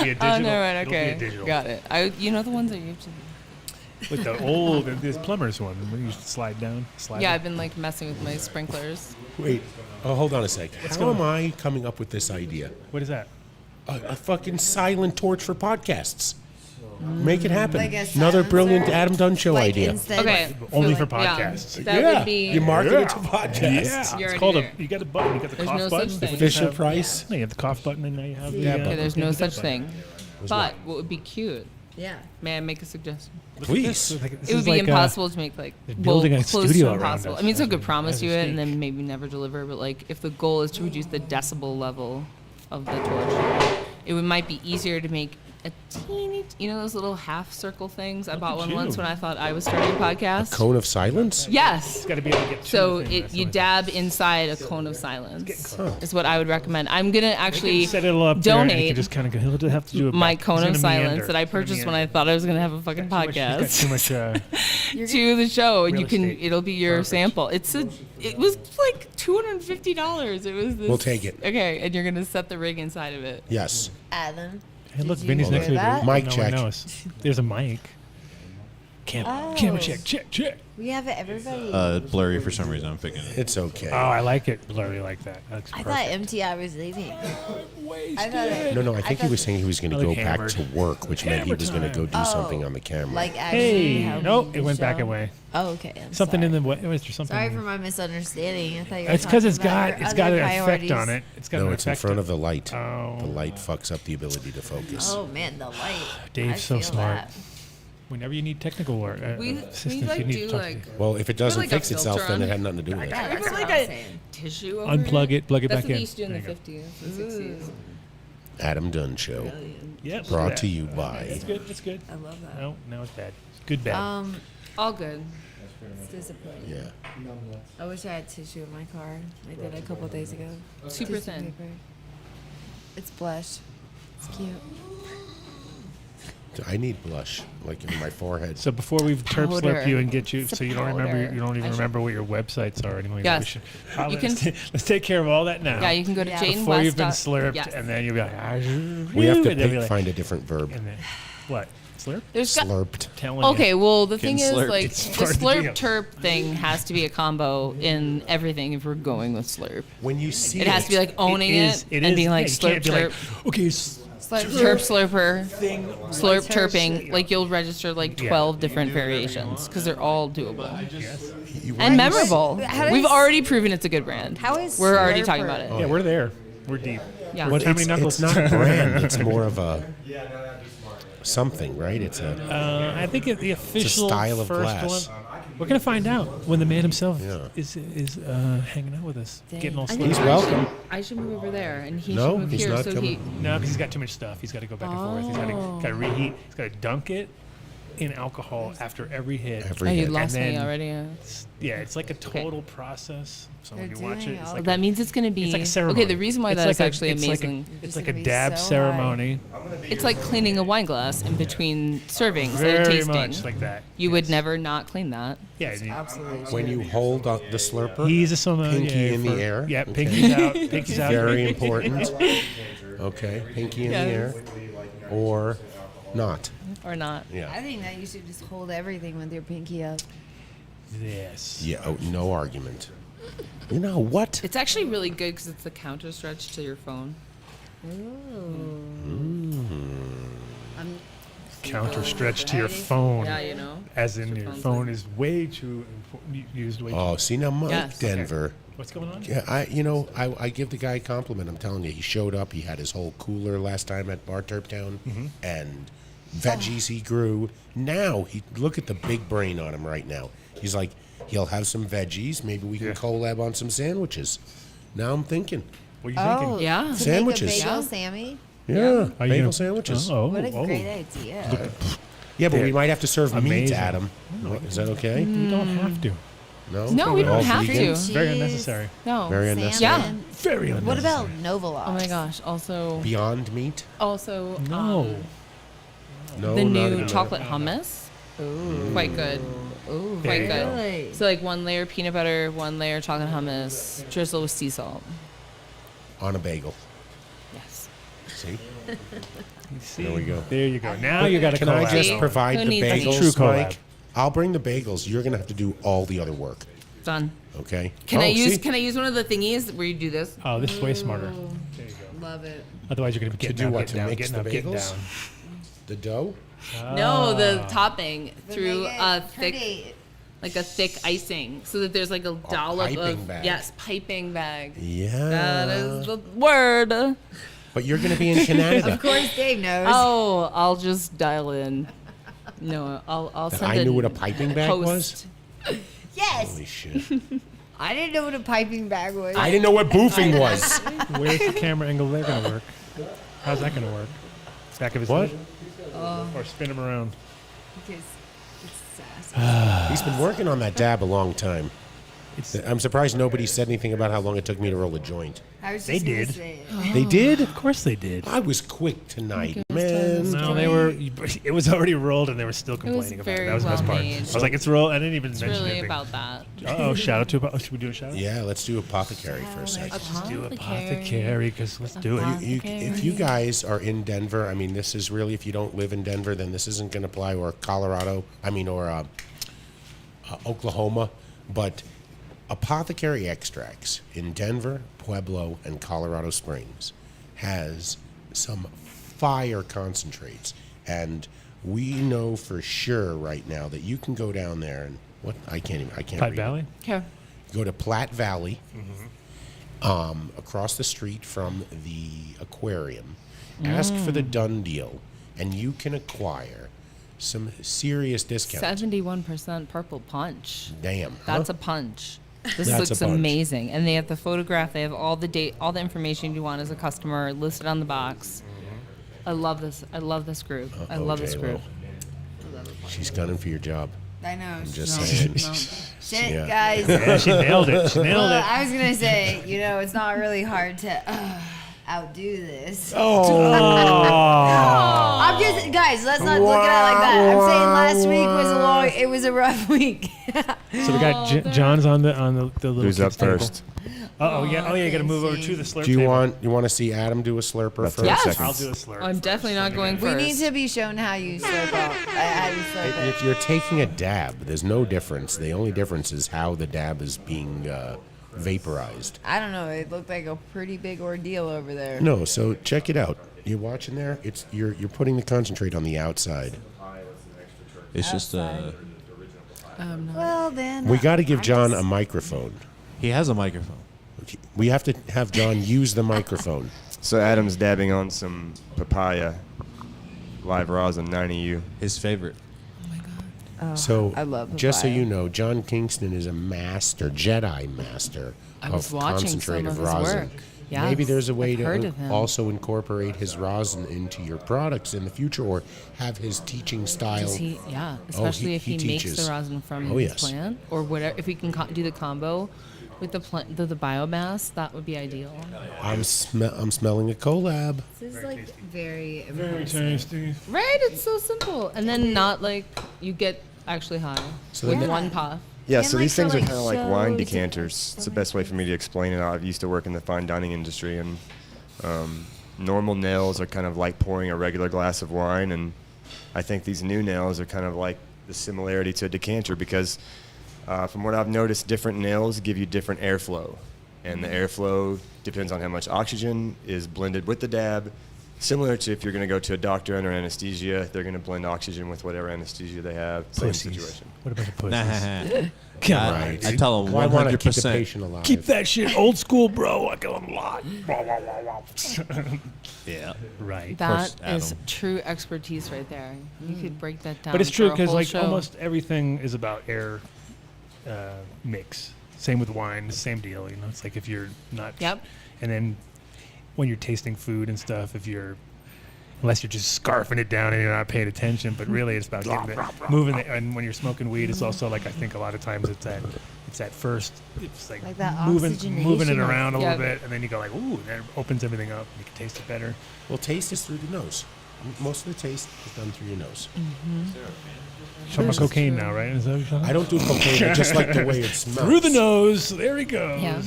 be a digital. Oh no, right, It'll be a okay, digital. got it. You know the ones that you have to. With the old, this plumber's one, where you slide down. Slide Yeah, down. I've been like messing with my sprinklers. Wait. Oh, hold on a sec. How am I coming up with this idea? What is that? A fucking silent torch for podcasts. Make it happen. Like a Another silencer? brilliant Adam Dunn show Like idea. instead- Okay, Only so, for like, podcasts. Yeah, that would be. You market it to podcasts. Yeah, You're it's called already a. You got the button. You got the There's cough no button. such thing. Official price. No, you have the cough button, and now you have the. Yeah, Okay, there's the no dead such button. thing. But what would be cute? Yeah. May I make a suggestion? Please. Like, this It would is be like, impossible to make like they're building a close studio to around impossible. us I mean, so I as could we- promise as we you it speak. and then maybe never deliver. But like, if the goal is to reduce the decibel level of the torch, it might be easier to make a teeny, those little half circle things. I bought one you. once when I thought I was starting a podcast. Cone of silence? Yes. It's got to be able to get. So two things, that's you the only dab inside a cone of silence is what I would recommend. I'm gonna thing. actually Set it all up there, and you donate can just kind of go. He'll have to do it. my back. cone It's of gonna silence meander. that I It's gonna purchased when meander. I thought I was gonna have a fucking He's got podcast too much. to the show, and Real you can. estate. It'll be your Perfect. sample. It was like $250. It was this. We'll take it. Okay, and you're gonna set the rig inside of it. Yes. Adam. Hey, look, Did you Vinny's next to hear it. that? Mic No one check. knows. There's a mic. Camera check. We have everybody. Blurry for some reason. I'm picking it. It's okay. Oh, I like it. Blurry like that. That's I perfect. thought MTI was leaving. I thought No, I think he was saying he was going to Like go hammered. back to work, which meant he was going to go do something on the camera. like actually. Hey, helping nope, the it went back show. away. Oh, okay. I'm Something sorry. in the way. Was there something? Sorry for my misunderstanding. I thought you were It's because talking about it's your got other an effect priorities. on it. It's got No, an it's in effect front on- of the light. Oh. The light fucks up the ability to focus. Oh man, the light. Dave's I so feel smart. that. Whenever you need technical work, We assistance, like you need do to talk like to Well, if it doesn't like a fix itself, filter then on. it had nothing to do with it. Yeah, I that's put what like I'm a saying. tissue over Unplug it, plug it That's back what they in. used to do in the There 50s and 60s. Adam Dunn Show. Yep. Brought to you by. That's good. That's good. I love that. No, now it's bad. Good bad. All good. It's disappointing. Yeah. I wish I had tissue in my car. I did a couple days ago. Super Tissue thin. paper. It's blush. It's cute. I need blush, like in my forehead. So before we terp slurp Powder. you and get you, It's a so you don't remember, powder. you don't even I should- remember what your websites are anymore. Yes. We should probably You can- let's take care of all that now. Yeah, you can go to Yeah. Jane Before West. you'll been slurped, Yes. and then you'll be like, We have to and then be like- find a different verb. and then what? Slurp? There's got, Slurped. Telling okay, you. well, the thing is, slurp. like, It's the part of the slurp deal. terp thing has to be a combo in everything if we're going with slurp. When you see It has to be like owning it, and is, being like yeah, you slurp can't be like, terp. okay, Terp slurper, thing. slurp terping, like you'll register like Yeah. 12 different variations because they're all doable you and memorable. How does- We've already proven it's a good brand. How is We're already Slurper? talking about it. Yeah, we're there. We're deep. Yeah. What, how many it's knuckles? not a brand. It's more of a something, right? It's a I think the official style of first glass. one. We're gonna find out when the man himself Yeah. is hanging out with us, getting all I think slurped. He's I welcome. I should move over there, and he No, should move he's here. not So coming. No, because he's got too much stuff. He's got to go back and forth. He's got to reheat. He's got to dunk it in alcohol after every hit. Every Oh, you hit. lost And me then- already. Yeah, it's like a total process. So when They're you watch doing it, it's all like That means it's going to be it's like a ceremony. okay. The reason why It's that's like actually it's amazing. Like it's It's like a gonna be dab so ceremony. It's like cleaning a wine glass in between servings and Very tasting. much like that. You would never not clean that. Yeah, and Absolutely. When you hold the slurper, he's a sommelier. pinky in the for- air. Yeah, Okay. pinky's out. Pinky's out. Very important. Okay, pinky in the air, or not. Or not. I Yeah. think that you should just hold everything with your pinky up. Yes. Yeah. Oh, no argument. You know what? It's actually really good because it's the counter stretch to your phone. Counter stretch to your phone. Yeah, you know. As in your phone's phone like- is way too used way too. Oh, see now, Mike Yes. Denver. What's going on? Yeah, I give the guy a compliment. I'm telling you, he showed up. He had his whole cooler last time at Bar Terp Town, and veggies he grew. Now he look at the big brain on him right now. He's like, he'll have some veggies. Maybe we can Yeah. collab on some sandwiches. Now I'm thinking, What are you thinking? Yeah. To Sandwiches. Make a bagel Yeah. Sammy? yeah, Are you bagel gonna- sandwiches. Oh, What a oh. great idea. Yeah, but They're we might have to serve meat, amazing. Adam. Is that okay? You don't have to. No. No, we don't All have vegan? to. It's very Cheese. unnecessary. No. Very Salmon. unnecessary. Yeah. Very unnecessary. What about Novalox? Oh my gosh. Also, Beyond meat? also No. No, the not new even. chocolate hummus. Quite good. Ooh, Quite good. really? So like 1 layer peanut butter, 1 layer chocolate hummus, drizzle with sea salt. On a bagel. Yes. See? See? There we go. There you go. Now you got to Can I just See? provide Who the needs bagels, True collab. Mike? I'll bring the bagels. You're gonna have to do all the other work. Done. Okay? Can Oh, I use see? Can I use one of the thingies where you do this? Oh, this is way smarter. Oh. Love it. Otherwise, you're going to be getting do down, what, getting to down, mix getting the up, getting bagels? down. the dough? No, the topping through Make it a thick, pretty. like a thick icing, so that there's like a dollop piping of bag. yes, piping bag. Yeah. That is the word. But you're gonna be in Canada. Of course, Dave knows. Oh, I'll just dial in. No, I'll send. I knew what a piping bag was. post. Yes. Holy shit! I didn't know what a piping bag was. I didn't know what boofing was. Where's the camera angle they're going to work? How's that going to work? Back of his What? head? Or spin him around? Because it's sassy. He's been working on that dab a long time. I'm surprised nobody said anything about how long it took me to roll a joint. I was They just gonna did. say it. They did? Of course they did. I was quick tonight, Okay, man. No, they were. It was already rolled, and they were still was complaining about it. very That was the best well part. made. I was like, "It's rolled." I didn't even It's mention really anything. about that. Oh, shout out to. Should we do a shout out? Yeah, let's do apothecary for a second. Let's do Apothecary. apothecary because let's do it. If you guys are in Denver, I mean, this is really, if you don't live in Denver, then this isn't going to apply, or Colorado, or Oklahoma. But Apothecary Extracts in Denver, Pueblo, and Colorado Springs has some fire concentrates. And we know for sure right now that you can go down there and, I can't Platte read it. Valley. Okay. Go to Platte Valley, across the street from the aquarium. Ask for the Dunn deal, and you can acquire some serious discounts. 71% purple punch. Damn. That's huh? a punch. This That's looks a punch. amazing, and they have the photograph. They have all the all the information you want as a customer listed on the box. I love this. I love this group. I love this Okay, group. well, she's gunning for your job. I know. I'm just No, saying. no. Shit, Yeah. guys. Yeah, she nailed it. She nailed Well, it. I was gonna say, it's not really hard to outdo this. Oh. I'm just, guys. Let's not look at it like that. I'm saying last week was it was a rough week. So we got John's on the little Who's up kids table. first? Oh yeah, you got to move over to the slurp. Do you table. want to see Adam do a slurper That's first? Yes. seconds. I'll do a slurp. I'm definitely not going We first. need to be shown how you slurp up. How you slurp it. You're taking a dab. There's no difference. The only difference is how the dab is being vaporized. I don't know. It looked like a pretty big ordeal over there. No, so check it out. You're watching there. It's you're putting the concentrate on the outside. It's just Well, then. We got to give John a microphone. he has a microphone. We have to have John use the microphone. So Adam's dabbing on some papaya live rosin 90U. His favorite. So I love just so papaya. you know, John Kingston is a master, Jedi master I was of watching concentrate some of of his rosin. work. Yes, Maybe there's a way I've heard to of him. also incorporate his rosin into your products in the future, or have his teaching style. Does he, yeah, especially if he makes teaches. the rosin from Oh, his yes. plant or whatever. If we can do the combo with the plant, the biomass, that would be ideal. I'm smelling a collab. This is like very Very impressive. tasty. Right? It's so simple, and then not like you get actually high So with then- one puff. Yeah, And so like these things the, are like, kind of like wine shows. decanters. It's the best way for me to explain it. I used to work in the fine dining industry, and normal nails are kind of like pouring a regular glass of wine, and I think these new nails are kind of like the similarity to a decanter because from what I've noticed, different nails give you different airflow, and the airflow depends on how much oxygen is blended with the dab. Similar to if you're going to go to a doctor under anesthesia, they're going to blend oxygen with whatever anesthesia they have. Same Pussies. situation. What about the pussies? Nah. Come on. Right. I tell him Well, I want to keep the 100%. patient alive. Keep that shit old school, bro. I kill him a lot. Yeah. Right. course, That is Adam. true expertise right there. You could break that down. But it's true for a because whole like show. almost everything is about air mix. Same with wine, same deal. You know, it's like if you're not. Yep. And then when you're tasting food and stuff, unless you're just scarfing it down and you're not paying attention, but really it's about getting moving it. And when you're smoking weed, it's also like I think a lot of times it's that first, it's like that moving oxygenation it around a Yeah. little bit, and then you go like, ooh, that opens everything up. You can taste it better. Well, taste is through the nose. Most of the taste is done through your nose. Talking about cocaine now, right? Is that what you're talking I don't do cocaine. I just like the way it smells. Through the nose. There he goes. Yeah.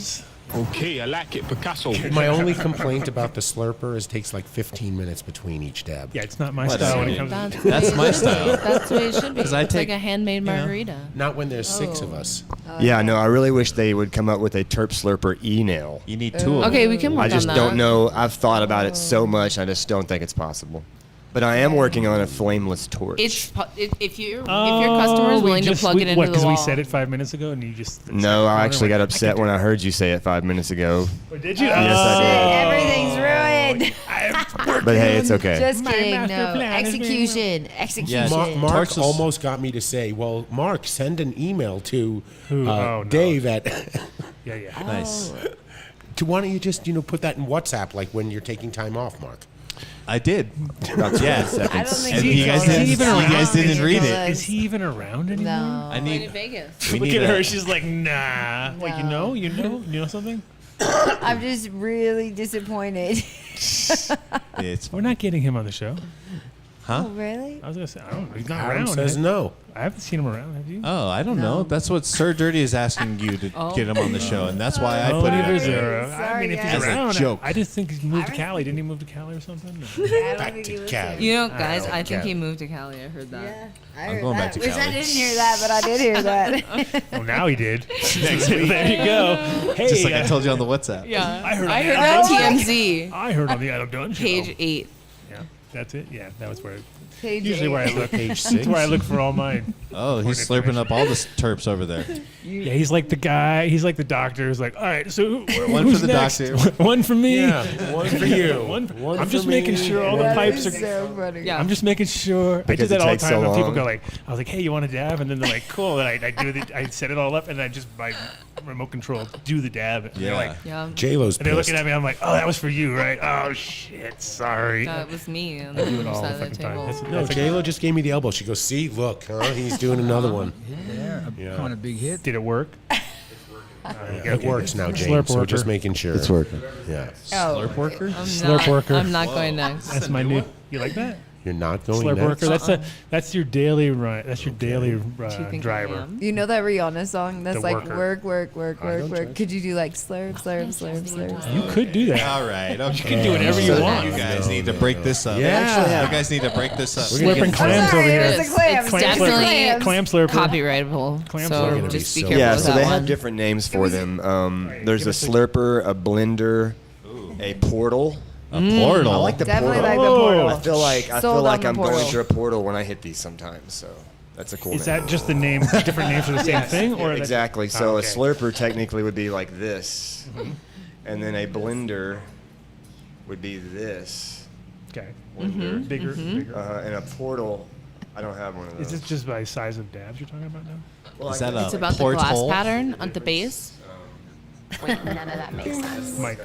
Okay, I like it, Picasso. My only complaint about the slurper is it takes like 15 minutes between each dab. Yeah, it's not my Whatever. style when it comes to That's my style. That's the way it should be. 'Cause It's I like take- a handmade margarita. Not when there's 6 of us. Yeah, no, I really wish they would come up with a terp slurper e-nail. You need two of them. Okay, we can work I just on that. don't know. I've thought about it so much, I just don't think it's possible. But I am working on a flameless torch. If your customer is willing to plug it into the Because wall. we said it 5 minutes ago, and you just No, I actually got upset when I heard you say it 5 minutes ago. Oh, did you? Yes, I Everything's ruined. But hey, it's okay. Just My kidding. master No. plan is being Execution. Execution. Mark Torch is- almost got me to say, well, Mark, send an email to Who? Oh, no. Dave at... Yeah, yeah. Nice. Why don't you just, put that in WhatsApp, like when you're taking time off, Mark? I did. About 2 Yeah. I don't seconds. think And he's you guys going didn't- to you guys Nicolas. didn't read it. Is he even around anymore? No. I in need. Vegas. We Look need at a- her. She's like, nah. Like, you know something? I'm just really disappointed. It's We're not getting him on the show. Oh, really? I was gonna say, I don't know. He's not Adam around. says no. I haven't seen him around. Have you? Oh, I don't know. That's what Sir Dirty is asking you to Oh. get him on the show, and that's why I Oh, put it. neither out is there. there. I mean, if he's As a around, joke. I just think he's moved to Cali. Didn't he move to Cali or something? Back to Cali. You know, guys, don't I think care. he moved to Cali. I heard that. Yeah. I I'm heard going that. back to Wish I Cali. didn't hear that, but I did hear that. Oh, now he did. There you go. Hey, Just like I told you on the WhatsApp. Yeah. I heard I on heard the that Adam TMZ. I heard on the Adam Dunn show. Page 8. Yeah, that's it. Yeah, that was where. Page Usually 8. where I look. Page That's 6. where I look for all mine. Oh, he's slurping up all the terps over there. Yeah, he's like the guy. He's like the doctor. Who's like, all right, so One who's for the next? doctor. One for me. Yeah, one for you. One, I'm for just me. making sure all the That pipes is are. so funny. Yeah. I'm just making sure. I do Because that it all the takes time. so When people long. go like, I was like, hey, you want to dab? And then they're like, cool. And I set it all up, and I just by remote control do the dab. And they're Yeah. like, Yeah. J-Lo's and they're pissed. looking at me. I'm like, oh, that was for you, right? Oh shit, sorry. That was me on I the do it other all the side of the fucking time. table. That's No, J-Lo just gave me the elbow. She goes, see, look, huh? He's doing another one. Yeah, on a big hit. Did it work? It works now, Slurp James. So we're just worker. making sure. It's working. Yeah. Oh. Slurp worker? I'm Slurp not, worker. I'm not going next. That's my new. You like that? You're not going Slurp next? worker. That's your daily run. That's your daily driver. You know that Rihanna song that's The like worker. work. Could you do like slurp? You could do that. All right. Okay. You can do whatever you want. You guys need to break this up. Yeah. You guys need to break this up. Slurping clams over here. It's a clam. It's Clam definitely slurper. Clam slurper. copyrightable. Clam So slurper. just be So careful Yeah, with so that they one. have different names for them. There's a slurper, a blender, a portal. A portal. I like the Definitely portal. like the portal. I feel like Sold on the I'm portal. going through a portal when I hit these sometimes. So that's a cool Is name. that just the name, different names for the same thing? Or Exactly. That, So okay. a slurper technically would be like this, and then a blender would be this. Okay. Blender. Bigger. And a portal, I don't have one of those. Is this just by size of dabs you're talking about now? Well, Is that a It's about the porthole? glass pattern on the base. Wait, none of that makes sense. Mike,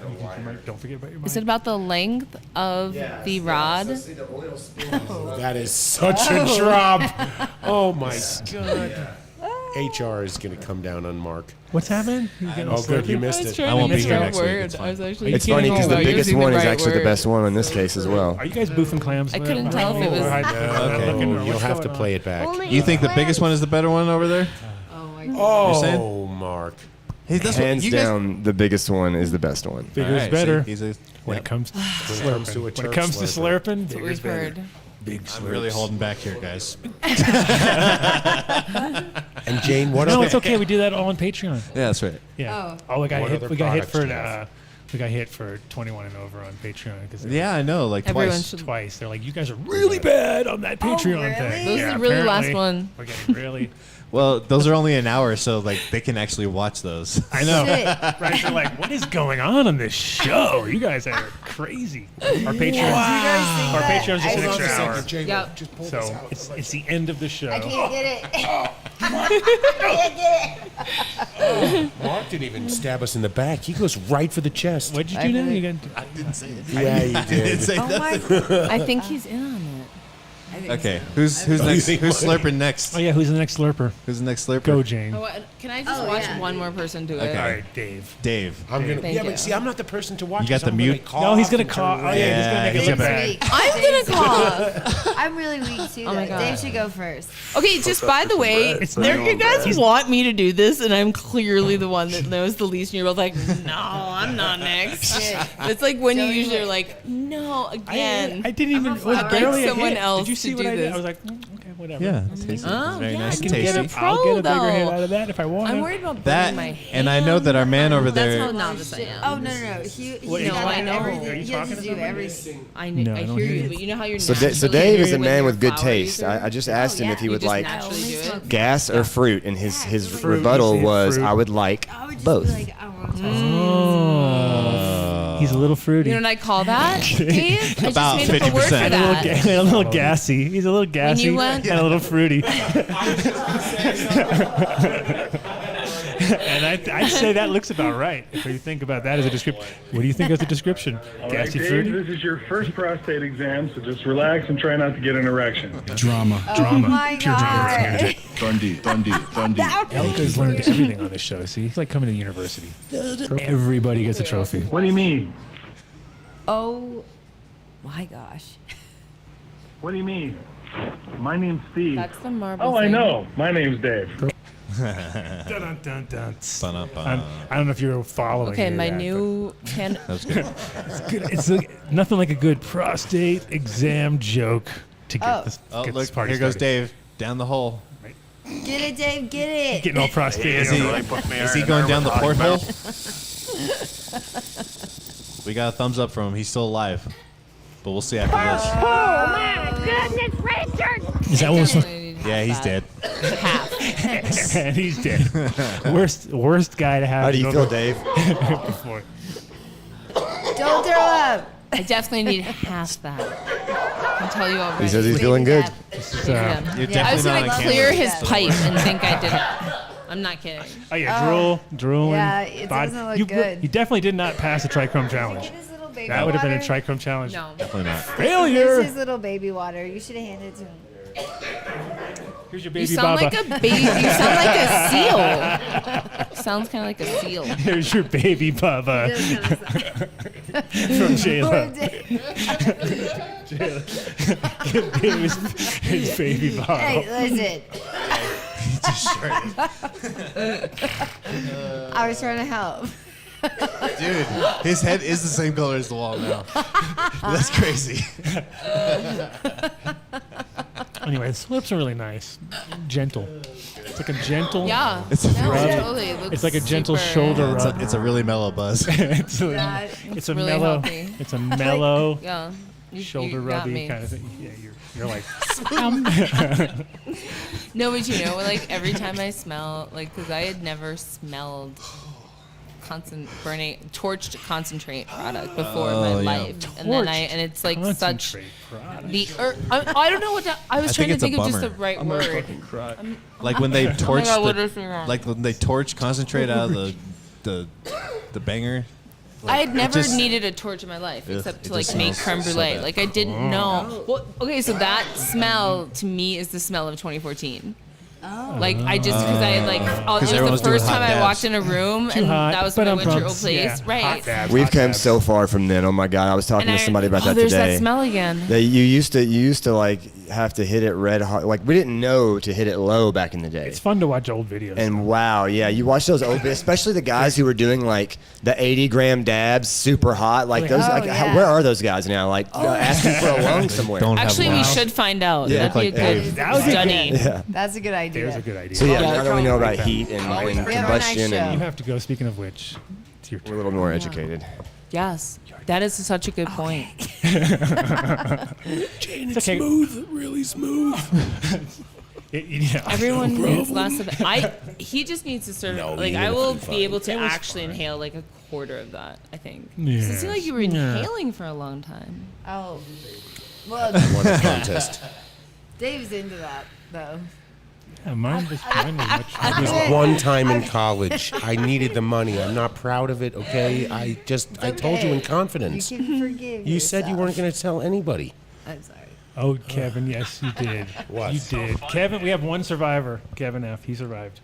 don't forget about your mic. Is it about the length of the rod? That is such a drop. Oh my god. HR is going to come down on Mark. What's happening? Oh, good, you missed it. I won't be here next week. It's fine. It's funny because the biggest one is actually the best one in this case as well. Are you guys boofing clams? I couldn't tell if it was- Oh, you'll have to play it back. You think the biggest one is the better one over there? Oh, Mark. Hey, that's what Hands you guys- down, the biggest one is the best one. Bigger All is right, better. see, he's a- When yep. it comes to When it slurping. comes to a When terp it comes to slurper. slurping, That's what we've heard. Big I'm really holding back here, guys. And Jane, what No, other it's okay. We do that all on Patreon. Yeah, that's right. Yeah. Oh. We got What hit. other We got hit products for do you have? we got hit for 21 and over on Patreon. Yeah, I know. Like Everyone twice. should- Twice. They're like, you guys are really bad on that Patreon really? thing. Those Yeah, are the really last apparently one. We're getting really. Well, those are only an hour, so like they can actually watch those. I know. Shit. Right? They're like, what is going on this show? You guys are crazy. Our Patreon. Our Patreon's just an extra hour. Yep. So it's the end of the show. I can't get it. Mark didn't even stab us in the back. He goes right for the chest. What'd you do now? You got, I didn't say it. Yeah, you did. Oh my god. I think he's in on it. Okay, who's next? Who's slurping next? oh yeah, who's the next slurper? Who's the next slurper? Go, Jane. Oh, can I just Oh, watch yeah. one more person do it? Okay. All right, Dave. Dave. I'm gonna. Thank Yeah, you. but see, I'm not the person to watch. You got 'cause the I'm mute? gonna No, he's gonna and call. turn Oh yeah, he's gonna make Yeah, us he's look bad. Weak. I'm gonna cough. I'm really weak too. Oh my though. God. Dave should go first. Okay, just by the way, you guys want me to do this, and I'm clearly the one that knows the least, and you're both like, no, I'm not next. It's like when you Don't usually even- are like, no, again. I didn't even. It was flower. I'd barely like a someone hit. else Did you see to what do I did? this. I was like, okay, whatever. Yeah, it's tasty. Oh, It's very yeah, nice I and can tasty. get a I'll get a bigger Pro, hit though. out of that if I want. I'm worried about That, burning my hand. and I know that our man over That's there. how novice I am. Oh no. He What, does no, I know. everything. Are you He talking has to to do somebody? everything. I No, I hear don't you, hear you. but you know how you're So, naturally so Dave is a when man you're with good flower taste. user? I just asked him yeah. if he You would just like naturally do it. gas or fruit, and his Fruit. rebuttal You say was, fruit. I would like I would just both. be like, I want to. Oh. He's a little fruity. You know what I call that, Dave? I About just made up a word for 50%. And a little, that. a little gassy. He's a little gassy you went- and a little fruity. And I'd say that looks about right. If you think about that as a description. What do you think as a description? All right, Gassy, Dave, fruity? this is your first prostate exam, so just relax and try not to get an erection. Drama. Oh my god. Dundee. Elka's learned everything on this show. See, it's like coming to university. Everybody gets a trophy. What do you mean? Oh my gosh. What do you mean? My name's Steve. That's the marble Oh, I thing. know. My name's Dave. Dun, dun, dun, dun. Ba-dum-bum. I don't know if you're following. Okay, me my that, new can. That was good. It's nothing like a good prostate exam joke to get Oh. this, Oh, get look, this party here goes started. Dave down the hole. Get it, Dave. Get it. Getting all prostate. Is he going down the porthole? We got a thumbs up from him. He's still alive. But we'll see after this. Oh my goodness, Richard! Is that what was? Yeah, he's dead. And he's dead. Worst guy to have. How do you go feel, for- Dave? before. Don't throw up. I definitely need half that. I'll tell you already. He says he's feeling good. So, Yeah. You're Yeah, I was definitely gonna not on clear camera. his pipe and think I did it. I'm not kidding. oh yeah, drooling. Yeah, it doesn't look you, good. You definitely did not pass the trichrome challenge. Get his little baby That would have been a water. trichrome challenge. No. Definitely not. Failure. Here's his little baby water. You should have handed it to him. Here's your You baby sound Baba. like a baby. You sound like a seal. Sounds kind of like a seal. Here's your baby Baba. From Jayla. Give his baby Baba. Hey, listen. I was trying to help. Dude, his head is the same color as the wall now. That's crazy. Anyway, the slurps are really nice. Gentle. It's like a gentle. Yeah. It's a No, really- totally. It looks It's like a gentle super- shoulder It's rub. a really mellow buzz. it's a really mellow. healthy. It's a mellow. Yeah. Shoulder you got rubby me. kind of thing. Yeah, you're like. No, but you know, like every time I smell, like, because I had never smelled torched concentrate product before in my life, and then and it's like such I don't know what I was trying to think of just the right word. Like when they torch God, what is wrong? like when they torch concentrate out of the banger. I had never just- needed a torch in my life except it to like just make smells creme so brulee. bad. Like I didn't know. Well, okay, so that smell to me is the smell of 2014. Like I just because I had like it was everyone the was doing first hot time I dabs. walked in a room and hot, that was when I went to your old ba-dum-bums. place, Yeah, right? hot dabs, We've hot come dabs. so far from then. Oh my God, I was talking And to somebody about that there's today. that smell again. That you used to like have to hit it red hot. Like we didn't know to hit it low back in the day. It's fun to watch old videos. And wow, yeah, you watch those old, especially the guys who were doing like the 80-gram dabs, super hot. Like those, Oh, like, yeah. where are those guys now? Like asking for a lung somewhere. Don't have Actually, we lungs. should find out. Yeah. That'd be a good That would be study. good. Yeah. That's a good idea. There's a good idea. So yeah, Yeah, now that we know about like that. heat and We have a nice combustion, show. You and have to go. Speaking of which, it's your we're a turn. little more educated. Yes, that is such a good point. Jane, It's okay. smooth, really smooth. Yeah. Everyone needs less of it. He just needs to serve. No, Like you I were will fine. be able to It was actually fine. inhale like a quarter of that. I think. Yes. It seemed like you were Yeah. inhaling for a long time. Oh. Well, Won a contest. Dave's into that, though. Yeah, mine was much. It was one time in college. I needed the money. I'm not proud of it, okay? I told you in confidence. You can forgive You said you yourself. weren't going to tell anybody. I'm sorry. Oh, Kevin, yes, you did. What? You did. Kevin, we have one survivor. Kevin F. He survived.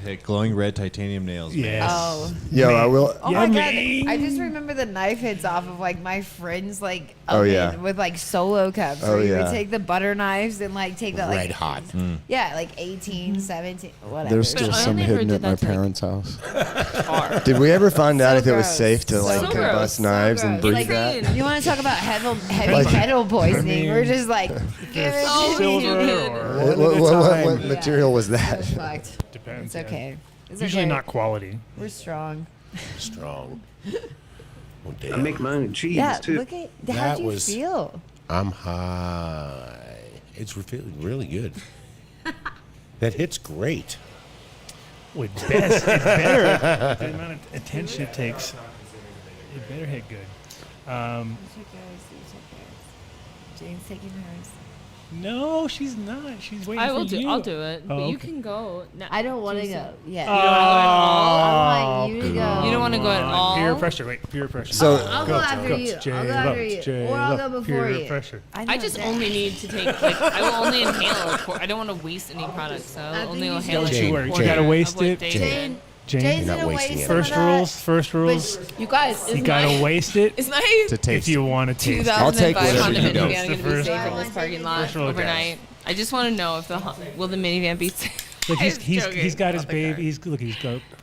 Hey, glowing red titanium nails. man. Yes. Oh. Yo, I will. Oh Yeah, my god! man. I just remember the knife hits off of like my friends like Oh, oven yeah. with like solo cups. Oh, where you yeah. would take the butter knives and like take that like Red hot. yeah like 18, 17, whatever. There's still I some never hidden did at my that to, like, parents' house. Did we ever find out So if it was gross. safe to So like gross. combust So knives and gross. breathe Like, that? you want to talk about heavy Like- metal poisoning? mean- We're just like give it Oh, to me. Silver did. or What Yeah. material was that? We're fucked. depends. It's yeah. okay. It's Usually okay. not quality. We're strong. Strong. Oh, damn. I make my own cheese Yeah. too. Look at That how do you was- feel? I'm high. It's feeling really good. That hit's great. Well, it better. The amount of attention it takes. It better hit good. Jane's taking hers. No, she's not. She's waiting I will for do. you. I'll do it. Oh, But you okay. can go. No, I don't want to you go. said- Yeah. You don't want to go at all. I want you to go. You don't want to go at all. Peer pressure. Wait, peer pressure. So- I'll go after you. I'll go after you. Or I'll go before peer you. pressure. I just only need to take, like, I will only inhale. I don't want to waste any product, so I I'll only think you inhale should- it. Jane, Sure, you Jane. gotta waste Avoid it. dating. Jane. Jane, Jane's You're not gonna wasting waste it. some of first that. rules. First rules. You guys, You is gotta my, waste it is my To taste. if you want to taste. it. I'll take 2005 whatever Honda you don't. minivan It's the going to be first safe in rule. this parking lot First rule, guys. overnight? I just want to know if will the minivan be safe? Like I'm joking. he's got his Not the car. baby.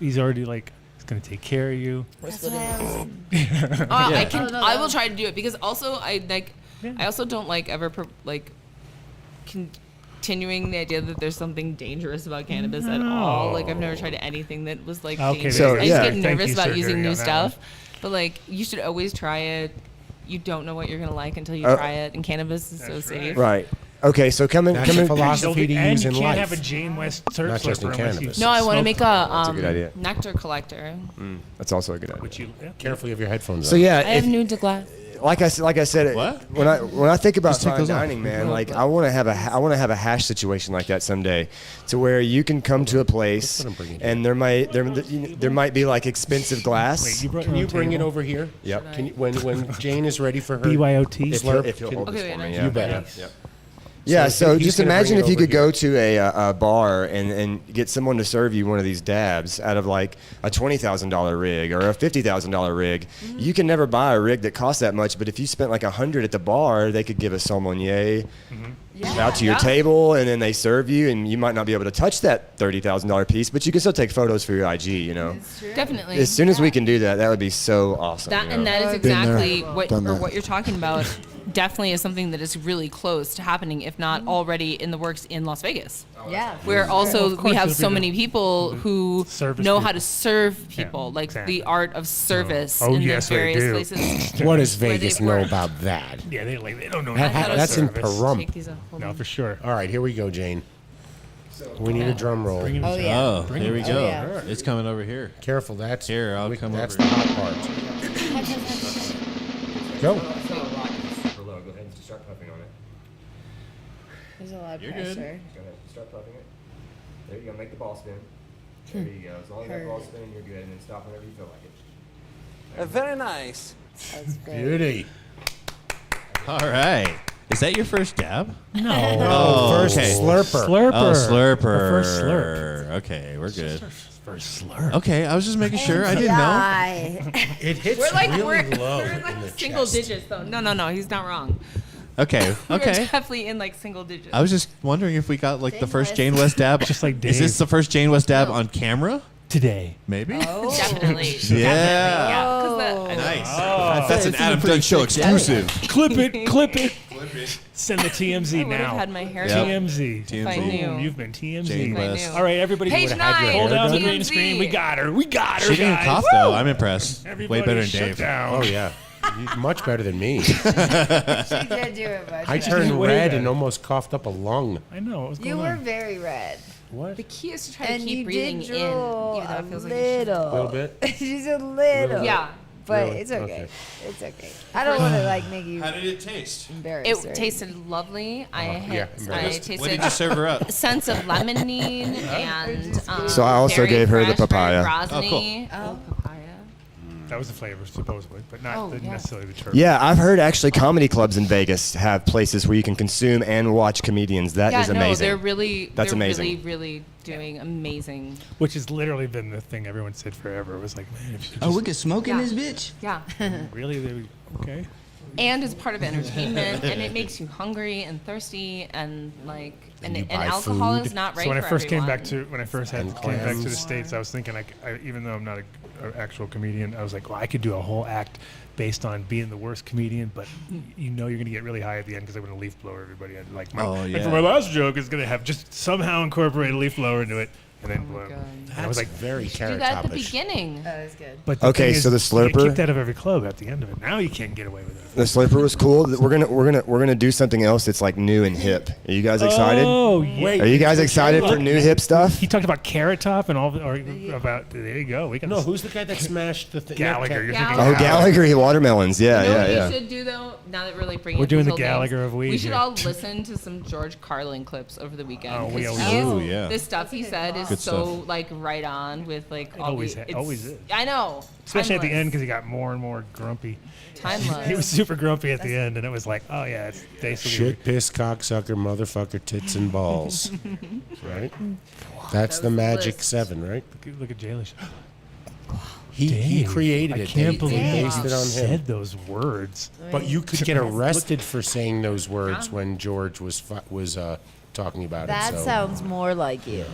He's already like he's gonna take care of you. That's what I was. I can. Oh, no, I no. will try to do it because also I like. Yeah. I also don't like ever continuing the idea that there's something dangerous about cannabis at all. Like I've never tried anything that was like Okay, dangerous. so, I yeah. just Thank get nervous you, about Sir using Gary, new on that stuff. But like you should always try it. You don't know what you're gonna like until you Oh. try it, and cannabis is so That's safe. Right. Okay, so coming. That's a philosophy to and use you in can't life. have a Jane West terp Not just in slurper unless you cannabis. No, I want to smoke make a a good idea. nectar collector. That's also a good idea. Which you, yeah. Carefully have your headphones So on. yeah, I have if- new to glass. like I said, What? when I think about Just take fine those off. dining, man, like I want to have a hash situation like that someday, to where you can come to a place That's what I'm bringing and there might be like expensive glass. Wait, you brought Can your you own bring it table? over here? Yep. When Jane is ready for her BYOT. If slurp, he'll hold Okay, this for wait, me, no. yeah. You better. Yep. Yeah, So so he's just gonna bring imagine it if you over could go here. to a bar and get someone to serve you one of these dabs out of like a $20,000 rig or a $50,000 rig. You can never buy a rig that costs that much, but if you spent like $100 at the bar, they could give a sommelier out to your table, and then they serve you, and you might not be able to touch that $30,000 piece, but you can still take photos for your IG, you know. Definitely. As soon as we can do that, that would be so awesome. That you know? and that is Been there, exactly what done that. what you're talking about. Definitely is something that is really close to happening, if not already in the works in Las Vegas. Yeah. Where Well, also of course we have it'll so be many people who Service know how people. to serve people, like exactly. the art of service Oh, in yes, the they various do. places. What does where Vegas they know work. about that? Yeah, they don't know. That nothing about that's in service. Pahrump. Take these off. Hold No, on. for sure. All right, here we go, Jane. We need a drum roll. Bring him Oh, to- yeah. Oh, Bring here we him go. to- yeah. It's coming over here. Careful, that's Here, I'll come that's over. the hot part. Go. Super low. Go ahead and start puffing on it. There's a lot of You're pressure. good. Go ahead, start puffing it. There you go. Make the ball spin. There you go. As long as that ball spinning, you're good. And then stop whenever you feel like it. Very nice. That's great. Beauty. All right. Is that your first dab? No. Oh, First okay. slurper. Slurper. Oh, slurper. The first slurp. Okay, we're good. First slurp. Okay, I was just making sure. I didn't know. Die. It hits We're like really low we're in like the single chest. digits though. No, he's not wrong. Okay, We're okay. definitely in like single digits. I was just wondering if we got like the Jane first West. Jane West dab. Just like Is this Dave. the first Jane West dab on camera? Today. Maybe. Oh. Definitely. Yeah. Yeah. 'Cause that- Nice. That's an Adam Dunn Show exclusive. Clip it. Clip it. Send the TMZ I would have now. had my hair Yep. TMZ. if I TMZ. knew. You've been TMZ. Jane If I West. knew. All right, everybody. Page would've had your 9. Hold hair down the done. green screen. We got her. We got her, She didn't guys. cough though. I'm impressed. Everybody Way better than shut Dave. down. Oh yeah, much better than me. She did do it much. I better. turned Way red better. and almost coughed up a lung. I know. What was You going were on? very red. What? The key is to try And to keep you breathing did in, drool even though a it feels like you should. little. A little bit? Just a little. Yeah. But Really? it's okay. Okay. It's okay. I don't want to like make you How did it taste? embarrassed. It tasted lovely. I yeah, tasted What did you serve her up? a sense of lemonine and So I also very gave her the fresh, very papaya. rosiny. Oh. Papaya. That was the flavor, supposedly, but not Oh, yeah. necessarily the terp. Yeah, I've heard actually comedy clubs in Vegas have places where you can consume and watch comedians. That is No, amazing. they're really, That's they're amazing. really doing amazing. Which has literally been the thing everyone said forever. It was like, man, if you Oh, just we can smoke in Yeah. this bitch? Yeah. really, okay. And it's part of entertainment, and it makes you hungry and thirsty, and like, and you and buy alcohol food. is not right So when I for first everyone. came back to when I first And came back to the clams. states, I was thinking, even though I'm not an actual comedian, I was like, well, I could do a whole act based on being the worst comedian, but you know you're gonna get really high at the end because I'm gonna leaf blower everybody. And like, Oh, and yeah. for my last joke, it's gonna have just somehow incorporate a leaf blower into it, and then blow. God. And I was like, very Do carrot that at the topish. beginning. That was good. but the Okay, thing so is, the you get slurper- kicked out of every club at the end of it. Now you can't get away with it. The slurper was cool. We're gonna do something else that's like new and hip. Are you guys excited? Oh, yeah. Are you guys excited for new hip stuff? He talked about Carrot Top and all, or about. There you go. We can. No, who's the guy that smashed the thing? Gallagher. You're thinking Oh, Gallagher watermelons. Yeah, You know yeah, what yeah. we should do though? Now that we're like bringing We're up doing these the old names, Gallagher of weed we should here. all listen to some George Carlin clips over the weekend. Oh, we 'cause always he- do. Ooh, yeah. The stuff he said is Good so stuff. like right on with like all always the, ha- it's- always is. I know. Especially at the Timeless. end because he got more and more grumpy. Timeless. He was super grumpy at the end, and it was like, oh yeah, it's basically. Shit, piss, cocksucker, motherfucker, tits and balls. Right? That's the was the magic list. 7, right? Look at Jalish. He created I it. can't They believe based you it on him. said those words. But you could get arrested for saying those words when George was talking about That it. So sounds more like you.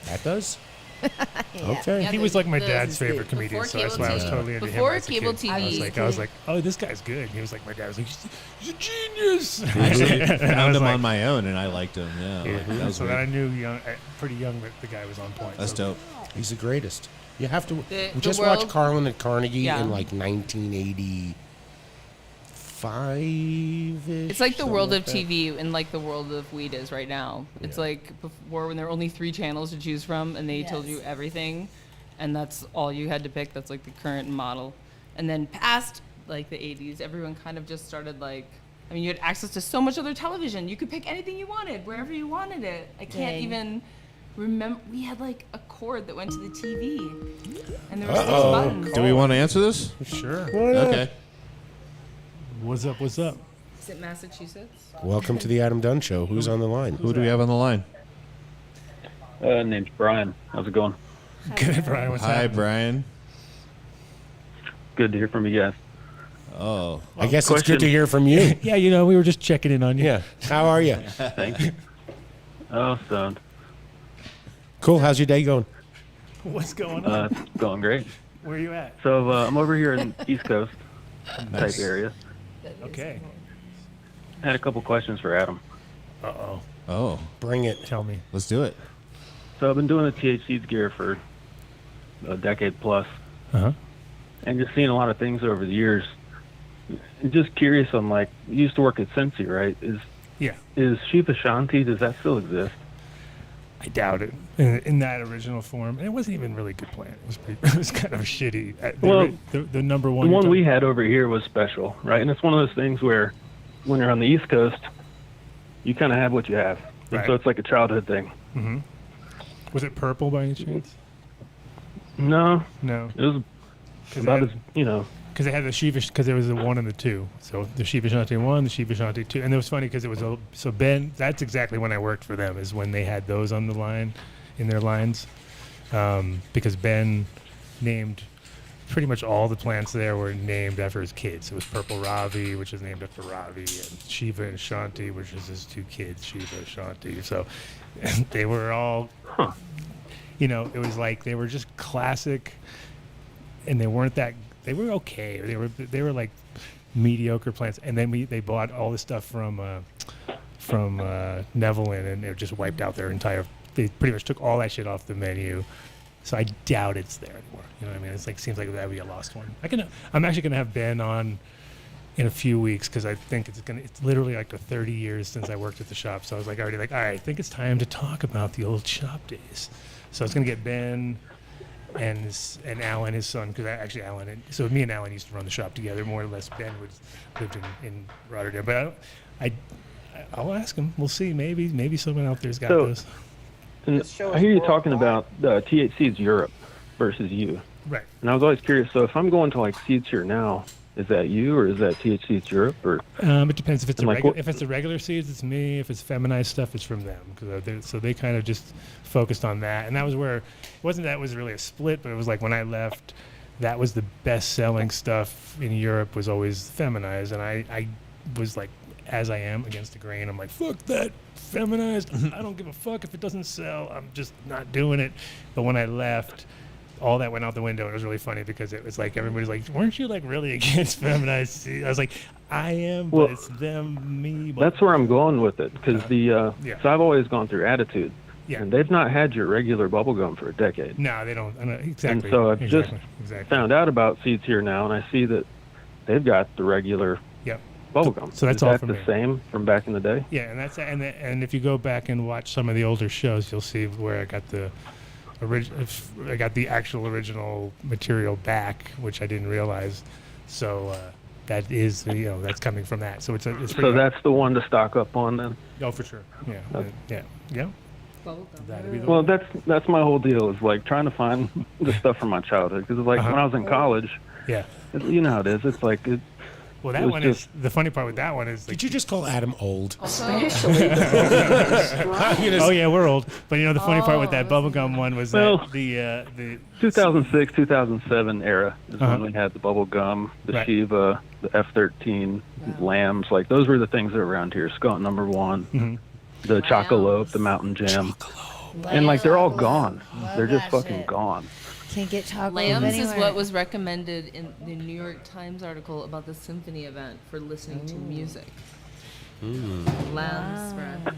that does. Yeah. Okay. Yeah, He was like my the- dad's favorite comedian, so that's why I was totally into him. Before as a cable kid. TV. I was like, oh, this guy's good. He was like, my dad was like, he's a genius. I I found was him like, on my own, and I liked him. Yeah, that was so then I weird. knew pretty young that the guy was on point. That's So- dope. He's the greatest. You have to The just watch world- Carlin at Carnegie Yeah. in like 1985. It's like the world of TV and like the world of weed is right now. It's like before when there were only 3 channels to choose from and they told you everything and that's all you had to pick. That's like the current model. And then past like the 80s, everyone kind of just started like, I mean, you had access to so much other television. You could pick anything you wanted, wherever you wanted it. I can't Dang. even remember. We had like a cord that went to the TV and there were 6 buttons. Do we want to answer this? Sure. Okay. What's up? What's up? Is it Massachusetts? Welcome to the Adam Dunn Show. Who's on the line? Who do we have on the line? Name's Brian. How's it going? Good, Brian. What's Hi, happening? Brian. Good to hear from you guys. Oh. I guess it's good to hear from you. Yeah, you know, we were just checking in on you. Yeah. How are you? Thank you. Oh, stoned. Cool. How's your day going? What's going on? It's going great. Where are you at? So I'm over here in East Coast type area. Okay. I had a couple questions for Adam. Uh-oh. Oh. Bring it. Tell me. Let's do it. So I've been doing the THC's gear for a decade plus, Uh-huh. and just seeing a lot of things over the years. And just curious on, like, you used to work at Cincy, right? Yeah. Is Shiva Shanti, does that still exist? I doubt it. In that original form. And it wasn't even really a good plan. It was kind of shitty. Well, the number one. The one we had over here was special, right? And it's one of those things where when you're on the East Coast, you kind of have what you have. And Right. so it's like a childhood thing. Mm-hmm. Was it purple by any chance? No. No. It was about as, you know. Because they had the Shiva, because there was the 1 and the 2. So the Shiva Shanti 1, the Shiva Shanti 2. And it was funny because it was, so Ben, that's exactly when I worked for them, is when they had those on the line, in their lines. Because Ben named, pretty much all the plants there were named after his kids. It was Purple Ravi, which is named after Ravi, and Shiva and Shanti, which is his 2 kids, Shiva and Shanti. So they were all, you know, it was like they were just classic, and they weren't that. They were okay. They were like mediocre plants, and then they bought all this stuff from Nevelin, and it just wiped out their entire. They pretty much took all that shit off the menu. So I doubt it's there anymore. You know what I mean? It's like seems like that would be a lost one. I'm actually gonna have Ben on in a few weeks because I think it's literally like the 30 years since I worked at the shop. So I was like already like, all right, I think it's time to talk about the old shop days. So it's gonna get Ben and Alan, his son, because actually Alan, so me and Alan used to run the shop together more or less. Ben lived in Rotterdam, but I'll ask him. We'll see. Maybe someone out there's got those. And I hear you talking about THC's Europe versus you. Right. And I was always curious. So if I'm going to like Seeds Here Now, is that you or is that THC's Europe? Or it depends. If it's like, if it's the regular seeds, it's me. If it's feminized stuff, it's from them. So they kind of just focused on that, and that was where it wasn't that it was really a split, but it was like when I left, that was the best selling stuff in Europe was always feminized, and I was like, as I am against the grain, I'm like, fuck that feminized. I don't give a fuck if it doesn't sell. I'm just not doing it. But when I left, all that went out the window. And it was really funny because it was like everybody's like, weren't you like really against feminized seeds? I was like, I am, but it's them, me. But that's where I'm going with it because so I've always gone through Attitude. Yeah. And they've not had your regular bubblegum for a decade. No, they don't. Exactly. And so I've just found out about Seeds Here Now, and I see that they've got the regular bubblegum. So that's Is all that from the me. same from back in the day? Yeah, and if you go back and watch some of the older shows, you'll see where I got the actual original material back, which I didn't realize. So that is, that's coming from that. So it's So that's the one to stock up on then. Oh, for sure. Yeah. Yeah. That'd be the Well, one. that's my whole deal is like trying to find the stuff from my childhood because like when I was in college, you know how it is. It's like Well, that one is the funny part with that one is. Did you just call Adam old? Especially. Oh yeah, we're old. But the funny part with that bubblegum one was that the 2006, 2007 era is when we had the bubblegum, the Shiva, the F-13, lambs. Like those were the things that were around here. Skunk number 1, the Chocolope, the Mountain Jam, and like they're all gone. They're just fucking gone. Can't get chocolate Lambs anywhere. is what was recommended in the New York Times article about the symphony event for listening to music. Lamb's Breath.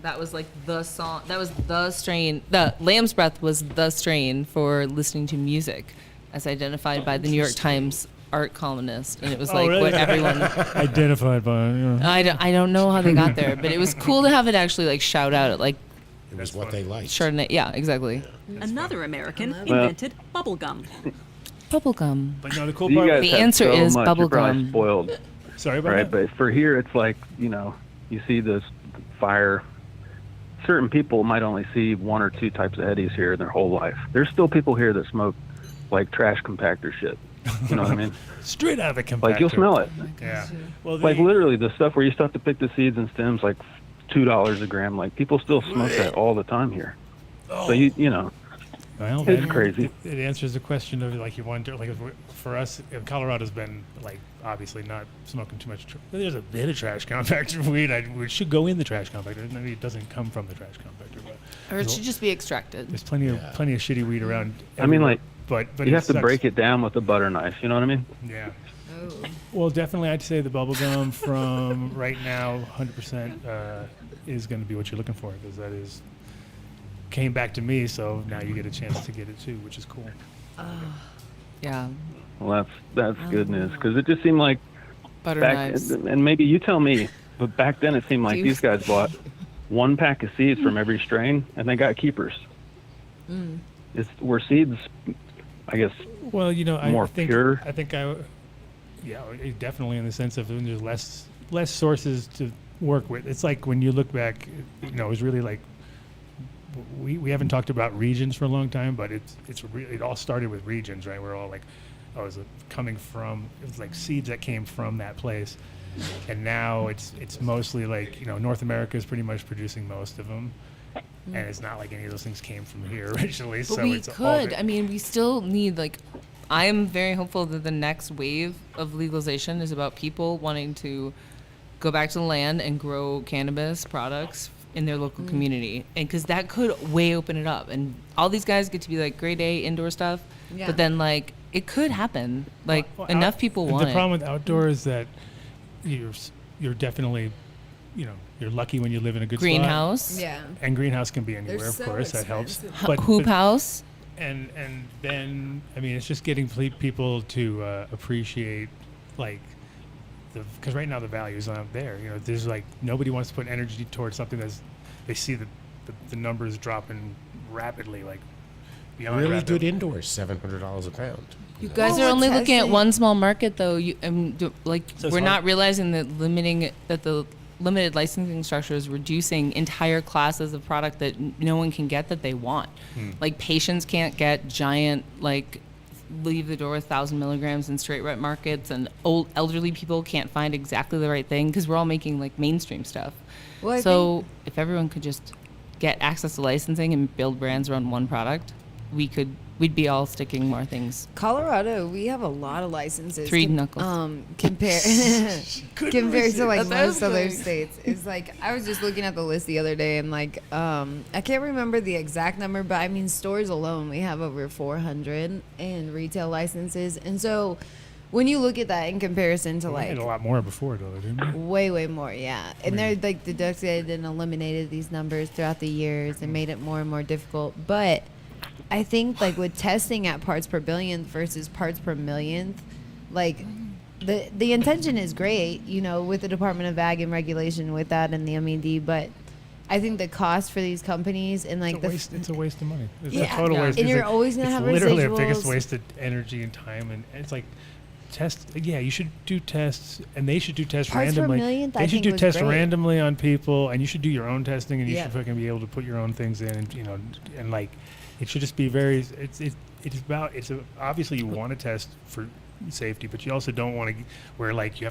That was like the song. That was the strain. The Lamb's Breath was the strain for listening to music, as identified by the New York Times art columnist, and it was like what everyone identified by. I don't know how they got there, but it was cool to have it actually like shout out at like. It was what they liked. Chardonnay, yeah, exactly. Another American invented bubblegum. Bubblegum. But no, the cool You part. guys The have answer so is much, you're probably bubblegum. spoiled. Sorry about right, that. but for here, it's like you see this fire. Certain people might only see 1 or 2 types of eddies here in their whole life. There's still people here that smoke like trash compactor shit. You know what I mean? Straight out of the compactor. Like you'll smell it. Yeah. Well, Like literally the stuff where you still have to pick the seeds and stems, like $2 a gram. Like people still smoke that all the time here. So you know, well, it's then crazy. It answers the question of like you wonder, like for us, Colorado's been like obviously not smoking too much. There's a bit of trash compactor weed. It should go in the trash compactor. Maybe it doesn't come from the trash compactor, but Or it should just be extracted. there's plenty of shitty weed around. I mean, like, but you it have to sucks. break it down with a butter knife. You know what I mean? Yeah. Well, definitely, I'd say the bubble gum from right now, 100% is going to be what you're looking for, because that came back to me. So now you get a chance to get it too, which is cool. Yeah. Well, that's good news, because it just seemed like Butter back, knives. and maybe you tell me, but back then it seemed like these guys bought one pack of seeds from every strain, and they got keepers. Were seeds, I guess, Well, you know, more I think, pure? Yeah, definitely in the sense of when there's less sources to work with. It's like when you look back, you know, it was really like we haven't talked about regions for a long time, but it all started with regions, right? We're all like, it was like seeds that came from that place, and now it's mostly like, you know, North America is pretty much producing most of them. And it's not like any of those things came from here originally. But so we it's all could. I mean, we still need, like, I am very hopeful that the next wave of legalization is about people wanting to go back to the land and grow cannabis products in their local community. And because that could way open it up. And all these guys get to be like grade A indoor stuff. Yeah. But then, like, it could happen. Like, enough people want The it. problem with outdoor is that you're definitely, you know, you're lucky when you live in a good Greenhouse. spot. Yeah. And greenhouse can be anywhere, They're of so course. That helps. expensive. Hoop house. And then, I mean, it's just getting people to appreciate, like, because right now the values aren't there. You know, there's like, nobody wants to put energy towards something they see the numbers dropping rapidly, like beyond Really rapid. good indoors, $700 a pound. You guys are only looking at one small market, though. So We're not realizing that the limited licensing structure is reducing entire classes of product that no one can get that they want. Like patients can't get giant, like, leave the door with 1,000 milligrams in straight wet markets, and elderly people can't find exactly the right thing because we're all making like mainstream stuff. Well, so if everyone could just get access to licensing and build brands around one product, we'd be all sticking more things. Colorado, we have a lot of licenses. Three knuckles. Compared to like That's most other okay. states. It's like, I was just looking at the list the other day, and like, I can't remember the exact number, but I mean, stores alone, we have over 400 in retail licenses. And so when you look at that in comparison to We like had a lot more before, though, didn't we? way more, yeah. And they're like deducted and eliminated these numbers throughout the years and made it more and more difficult. But I think like with testing at parts per billionth versus parts per millionth, like the intention is great, you know, with the Department of Ag and Regulation with that and the MED, but I think the cost for these companies and like it's a waste of money. It's Yeah. a total Yeah. waste. And It's you're like- always gonna have It's literally the residuals. biggest waste of energy and time, and it's like you should do tests, and they should do tests Parts per randomly. millionth, I They should think, do was tests great. randomly on people, and you should do your own testing, and you Yeah. should fucking be able to put your own things in, and, you know, and like it should just be very. Obviously you want to test for safety, but you also don't want to where like you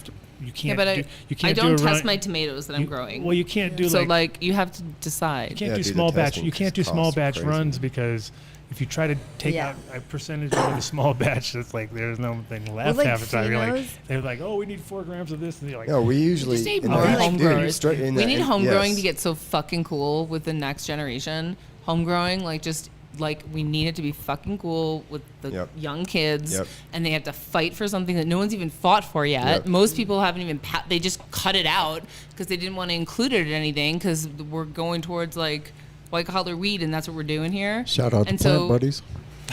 can't. But you I can't don't do a test run- my tomatoes that I'm growing. Well, you can't do so like you have to decide. you can't Yeah, do do the small batch. testing You can't do 'cause small costs are batch crazy. runs, because if you try to take Yeah. out a percentage of the small batch, it's like there's nothing left like half the time. You're like, phenos- they're like, oh, we need 4 grams of this, and you're like, No, we usually Just need in more the- home dude, growers. straight in We the- need in- home growing yes. to get so fucking cool with the next generation. Home growing, like, just like we need it to be fucking cool with the Yep. young kids, Yep. and they have to fight for something that no one's even fought for yet. Yep. Most people haven't even they just cut it out because they didn't want to include it in anything, because we're going towards like white collar weed, and that's what we're doing here. Shout out and to Plant Buddies.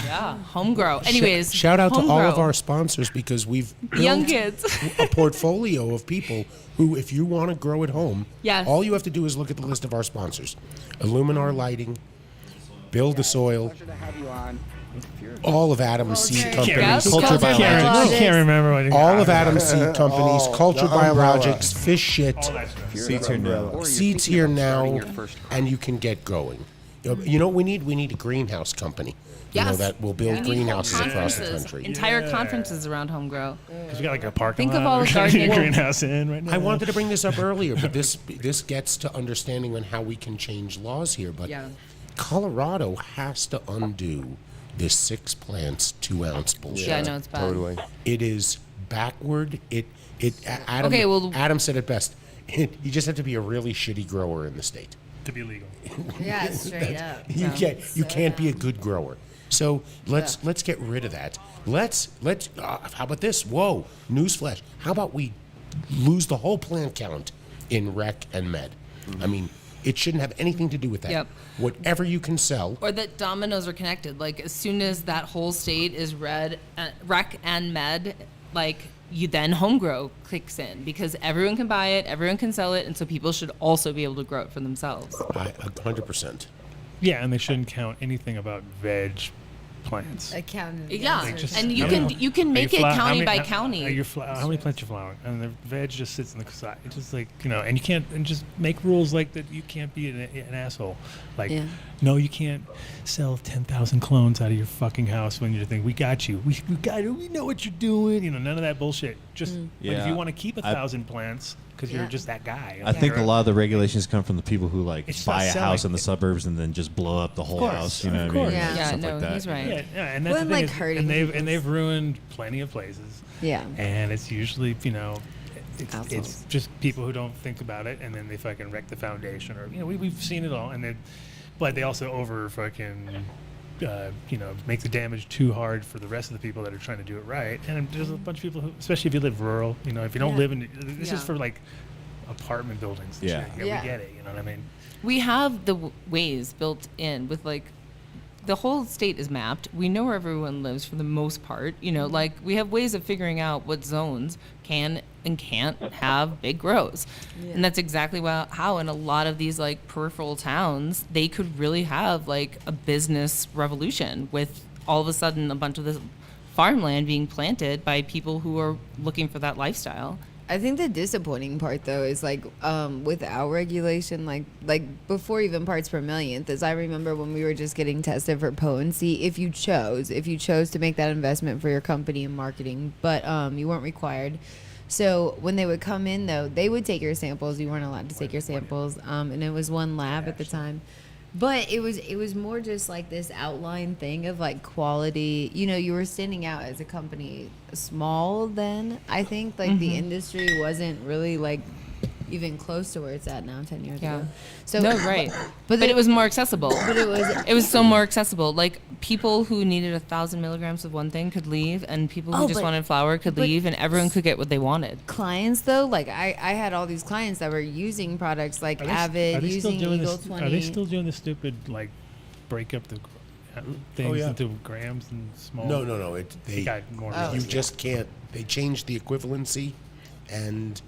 Yeah, home grow. Anyways, Shout out to home all grow. of our sponsors, because we've young built kids. a portfolio of people who, if you want to grow at home, Yes. all you have to do is look at the list of our sponsors: Illuminar Lighting, Build the Soil, all of Adam's seed companies, Culture Biologics. I can't remember what. all of Adam's seed companies, Oh, Culture the umbrella. Biologics, Fish Shit, Seeds here now. Seeds Here Now, and you can get going. You know what we need? We need a greenhouse company. Yes. that will build We need greenhouses whole across the conferences, country. Entire conferences around home grow. Because we got like a parking Think lot. of all the we're trying to get a gardening. greenhouse in right now. I wanted to bring this up earlier, but this gets to understanding on how we can change laws here. But Yeah. Colorado has to undo this 6 plants 2 ounce bullshit. Yeah, I know, it's bad. Totally. It is backward. Adam, Okay, well- Adam said it best. You just have to be a really shitty grower in the state. To be legal. Yeah, straight up. You can't be a good grower. So let's get rid of that. Let's how about this? Whoa, newsflash. How about we lose the whole plant count in rec and med? I mean, it shouldn't have anything to do with that. Yep. Whatever you can sell. Or that dominoes are connected. Like as soon as that whole state is rec and med, like you then home grow kicks in because everyone can buy it, everyone can sell it, and so people should also be able to grow it for themselves. 100%. Yeah, and they shouldn't count anything about veg plants. Yeah, Like, just- and you how can many- you can are make you it flower- how county many- by how- county. are you how many plants you flowering? And the veg just sits on the side. It's just like, and you can't, and just make rules like that. You can't be an asshole. Like, Yeah. no, you can't sell 10,000 clones out of your fucking house when you think we got you. We got it. We know what you're doing. None of that bullshit. Just like if Yeah. you want to keep 1,000 plants because you're just that guy. I think a lot of the regulations come from the people who It's buy not a selling. house in the suburbs and then just blow up the whole course, house. You of know what I mean? course. Yeah, Stuff no, like that. he's right. Yeah, and that's Well, the thing. like is- hurting and they've ruined plenty of places. Yeah. And it's usually it's Assholes. just people who don't think about it, and then they fucking wreck the foundation, or we've seen it all, but they also over fucking. Make the damage too hard for the rest of the people that are trying to do it right. And there's a bunch of people who, especially if you live rural, if you don't live in, this is for like apartment buildings. And Yeah. shit. Yeah. We get it. You know what I mean? We have the ways built in with like the whole state is mapped. We know where everyone lives for the most part. Like we have ways of figuring out what zones can and can't have big grows. And that's exactly how in a lot of these like peripheral towns, they could really have like a business revolution with all of a sudden a bunch of this farmland being planted by people who are looking for that lifestyle. I think the disappointing part though is like with our regulation, like before even parts per millionth, is I remember when we were just getting tested for potency, if you chose to make that investment for your company and marketing, but you weren't required. So when they would come in though, they would take your samples. You weren't allowed to take your samples, and it was one lab at the time. But it was more just like this outline thing of like quality. You were standing out as a company small then. I think like the industry wasn't really like even close to where it's at now 10 years ago. So no, right. But it it was more accessible. But it was so more accessible. Like people who needed 1,000 milligrams of one thing could leave, and people who just wanted flour could leave, and everyone could get what they wanted. Clients though, like I had all these clients that were using products like Avid, using Eagle 20. Are they still doing the stupid like break up the things yeah. into grams and small? No. They got more. You just can't. They changed the equivalency, and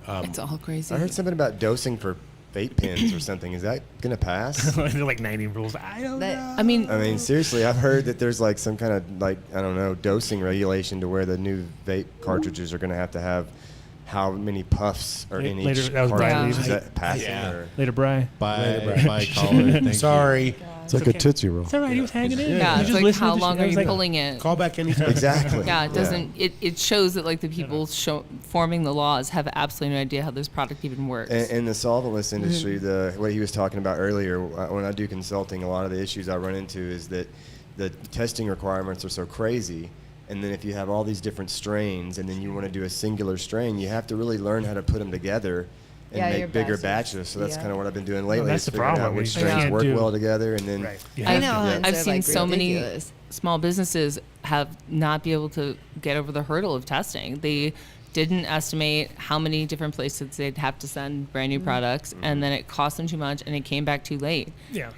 It's all crazy. I heard something about dosing for vape pens or something. Is that gonna pass? They're like 90 rules. I don't know. I mean, seriously, I've heard that there's like some kind of dosing regulation to where the new vape cartridges are gonna have how many puffs are in Later- each that was Brian cartridge. Lee's. Is that passing? Yeah. Or? Later, Bri. Bye, caller. Thank you. sorry. It's like a Tootsie Roll. It's all right. He was hanging in. Yeah, He it's just like listened how to long I are was you like, pulling it? Call back anytime. Exactly. Yeah, it doesn't. It shows that like the people forming the laws have absolutely no idea how this product even works. In the solventless industry, what he was talking about earlier, when I do consulting, a lot of the issues I run into is that the testing requirements are so crazy. And then if you have all these different strains and then you want to do a singular strain, you have to really learn how to put them together and Yeah, your make bigger batches. batches. So that's Yeah. kind of what I've been doing lately. that's is the figuring problem. out which You strains can't work do- well together, and then Right. You I have know. to- Hans I've are, seen like, so many ridiculous. small businesses have not be able to get over the hurdle of testing. They didn't estimate how many different places they'd have to send brand new products, and then it cost them too much, and it came back too late. Yeah.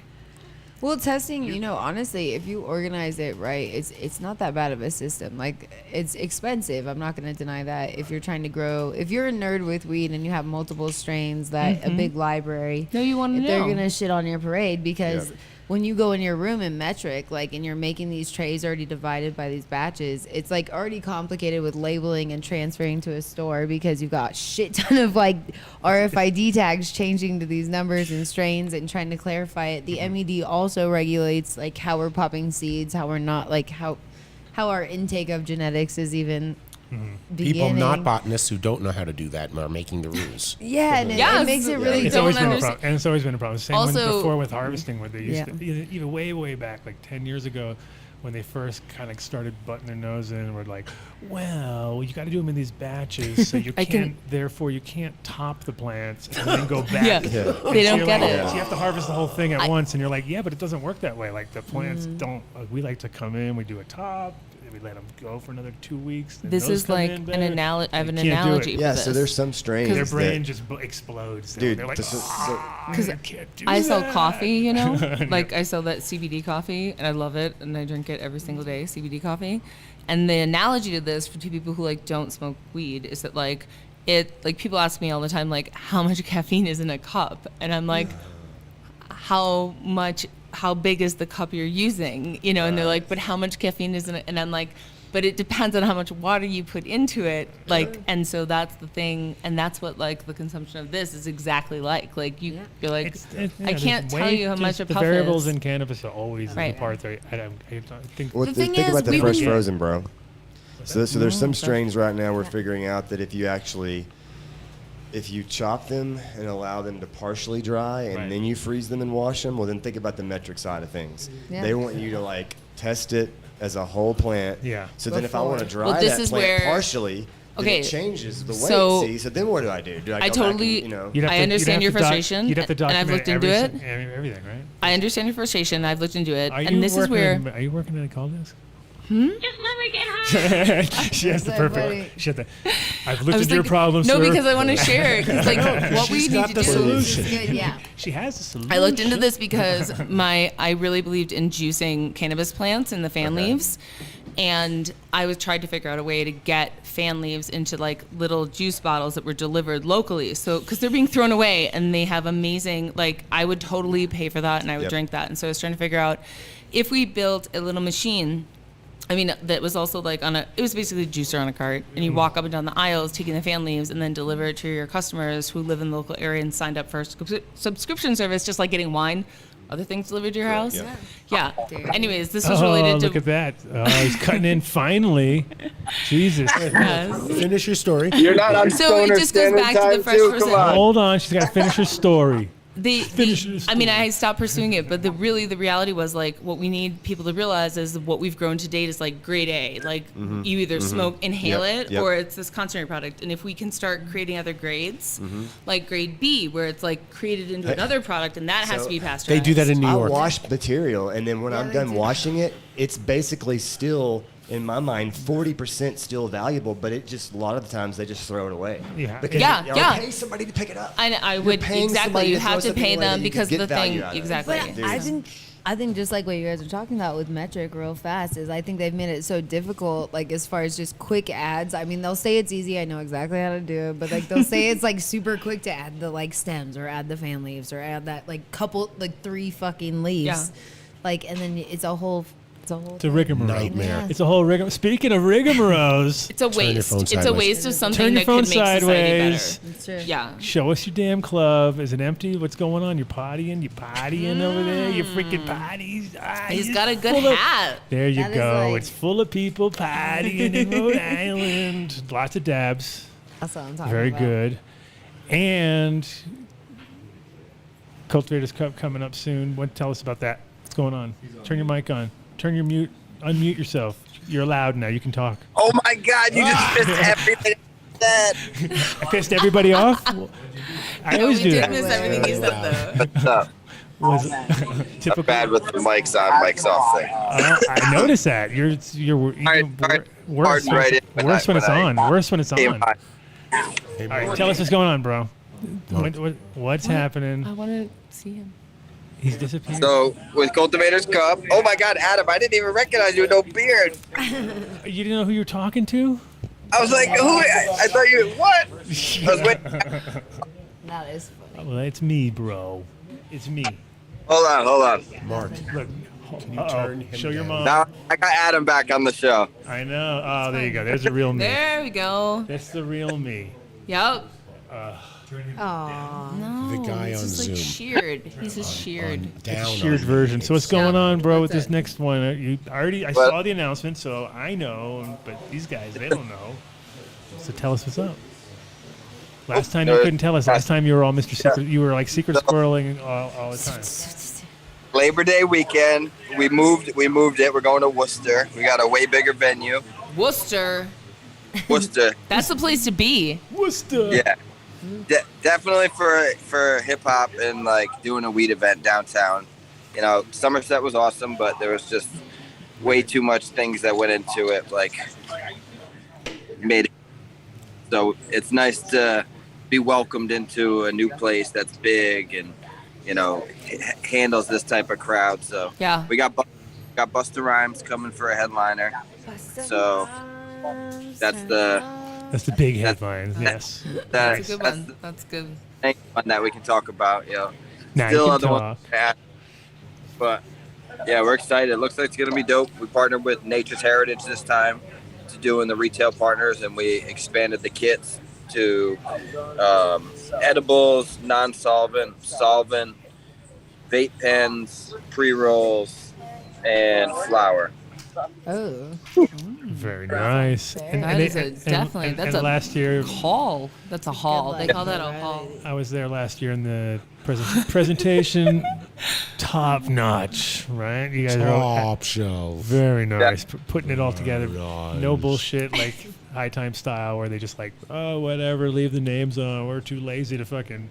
Well, testing, honestly, if you organize it right, it's not that bad of a system. Like, it's expensive. I'm not going to deny that. If you're trying to grow, if you're a nerd with weed and you have multiple strains, that a big library, No, you want to know. they're going to shit on your parade because when you go in your room in metric, like, and you're making these trays already divided by these batches, it's like already complicated with labeling and transferring to a store because you've got shit ton of like RFID tags changing to these numbers and strains and trying to clarify it. The MED also regulates like how we're popping seeds, how we're not, like how our intake of genetics is even People beginning. not botanists who don't know how to do that are making the rules. Yeah, and it makes it really it's always been a problem. And it's always been a problem. Same before with harvesting, where they used to, even way back, like 10 years ago, when they first kind of started butting their nose in, were like, well, you got to do them in these batches, so you therefore you can't top the plants and then go back. They don't get it. So you have to harvest the whole thing at once, and you're like, yeah, but it doesn't work that way. Like the plants don't. We like to come in, we do a top. We let them go for another 2 weeks. This is like an analogy. I have an analogy for this. So there's some strains. Their brain just explodes. Dude, they're like, because I sell coffee, you know, like I sell that CBD coffee, and I love it, and I drink it every single day, CBD coffee. And the analogy to this for two people who like don't smoke weed is that like people ask me all the time, like, how much caffeine is in a cup, and I'm like, how big is the cup you're using, you know? And they're like, but how much caffeine is in it? And I'm like, but it depends on how much water you put into it. Like, and so that's the thing. And that's what like the consumption of this is exactly like you're like, I can't tell you how much a puff is. The variables in cannabis are always the part that I don't think. Well, think about the first frozen, bro. So there's some strains right now we're figuring out that if you chop them and allow them to partially dry and then you freeze them and wash them, well, then think about the metric side of things. Yeah. They want you to like test it as a whole plant. Yeah. So then if I want to dry that plant partially, then it changes the weight. So then what do I do? Do I go totally, back and, I understand your frustration, you'd have to document and I've looked into it. Everything, right? I understand your frustration. I've looked into it, Are you working in a call desk? Just let me get high. She has the perfect. I've looked into your problems. No, because I want to share it. Because like what we need to do. Solution. Yeah. She has a solution. I looked into this because I really believed in juicing cannabis plants in the fan leaves, and I was trying to figure out a way to get fan leaves into like little juice bottles that were delivered locally. So because they're being thrown away and they have amazing, like I would totally pay for that and I would drink that. And so I was trying to figure out if we built a little machine. I mean, that was also like it was basically a juicer on a cart, and you walk up and down the aisles taking the fan leaves and then deliver it to your customers who live in the local area and signed up for a subscription service, just like getting wine, other things delivered to your house. Yeah. Anyways, this was related to. Look at that. He's cutting in finally. Jesus. Finish your story. You're not on So it just goes back to the fresh person. Hold on. She's got to finish her story. I mean, I stopped pursuing it, but the reality was like what we need people to realize is what we've grown to date is like grade A. Like you either inhale it, or it's this concentrated product. And if we can start creating other grades, like grade B, where it's like created into another product, and that has to be pasteurized. They do that in New York. I wash material, and then when I'm done washing it, it's basically still, in my mind, 40% still valuable, but it just a lot of the times they just throw it away. Because you pay somebody to pick it up. I would exactly. You have to pay them because the thing exactly. But I think just like what you guys are talking about with metric real fast is I think they've made it so difficult, like as far as just quick ads. I mean, they'll say it's easy. I know exactly how to do it, but like they'll say it's like super quick to add the like stems or add the fan leaves or add that like couple like 3 fucking leaves, like, and then it's a whole. It's a rigmarole. Nightmare. Yeah. It's a whole rigmarole. Speaking of rigmaroles, it's a waste. It's a waste of something that could make society better. That's true. Yeah. Show us your damn club. Is it empty? What's going on? You're partying. Over there. You freaking parties. He's got a good hat. There you go. It's full of people partying in Rhode Island. Lots of dabs. That's what I'm talking Very about. good. And Cultivators Cup coming up soon. Tell us about that. What's going on? Turn your mic on. Unmute yourself. You're allowed now. You can talk. Oh my God! You just pissed everything said. I pissed everybody off. I always do that. We did miss everything you said though. What's up? Typical. I'm bad with the mics on, mics off thing. I noticed that. You're worse when it's on. Worse when it's on. All right, tell us what's going on, bro. What's happening? I want to see him. He's disappeared. So with Cultivators Cup, oh my God, Adam, I didn't even recognize you with no beard. You didn't know who you're talking to? I was like, who? I thought you. What? I was waiting. That is funny. Well, it's me, bro. It's me. Hold on. Mark, Look, can you turn him show your down? mom. Now I got Adam back on the show. I know. Oh, there you go. There's the real me. There we go. That's the real me. Yep. Aw. No, The guy he's on just Zoom. like sheared. He's just sheared. Down Sheared on version. So what's going on, bro, with this it. next one? I saw the announcement, so I know, but these guys, they don't know. So tell us what's up. Last time you couldn't tell us. Last time you were all Mr. Secret. You were like secret squirreling all the time. Labor Day weekend, we moved it. We're going to Worcester. We got a way bigger venue. Worcester. That's the place to be. Worcester. Yeah. Definitely for hip hop and like doing a weed event downtown. You know, Somerset was awesome, but there was just way too much things that went into it, like made it. So it's nice to be welcomed into a new place that's big and, you know, handles this type of crowd. So Yeah. we got Busta Rhymes coming for a headliner. So that's the big headline. Yes. That's a good one. That's good. one that we can talk about. You know, Nah, still you can other talk. ones to add. But yeah, we're excited. It looks like it's gonna be dope. We partnered with Nature's Heritage this time to doing the retail partners, and we expanded the kits to edibles, non-solvent, solvent, vape pens, pre-rolls, and flour. Oh. Very nice. That is definitely. That's a last year haul. That's a haul. They call that a haul. I was there last year in the presentation. Top notch, right? You guys Top shelf. Very nice. Putting it all together. No bullshit like High Time style where they just like, oh, whatever, leave the names on. We're too lazy to fucking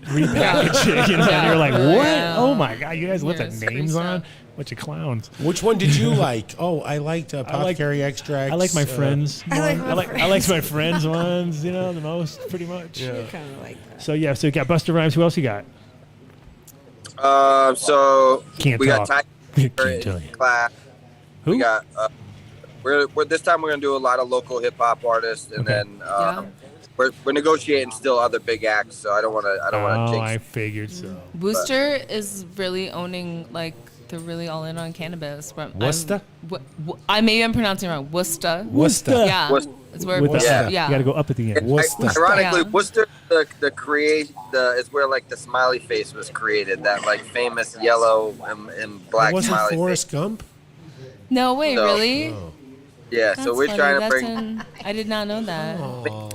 repackage it. You know? And you're like, what? Oh my God, you guys left the names on? Bunch of clowns. Which one did you like? Oh, I liked Apothecary Extracts. I like my friends. I like my friends ones, you know, the most, pretty much. Yeah. Kind of like that. So yeah, so you got Busta Rhymes. Who else you got? So Can't we got talk. Ty Can't tell you. class. Who? We got we're this time we're gonna do a lot of local hip hop artists, and then we're negotiating still other big acts. So I don't want to jinx. I figured so. Booster is really owning, like, they're really all in on cannabis. Worcester? Maybe I'm pronouncing it wrong. Worcester. Worcester. Yeah. Worcester. It's where With Worcester. the, Yeah. You got to go up at the end. Worcester. Ironically, Yeah. Worcester, is where like the smiley face was created. That like famous yellow and black Wasn't smiley Forrest face. Gump? No, wait, So- really? Yeah, That's so we're funny. trying to That's bring. I did not know that.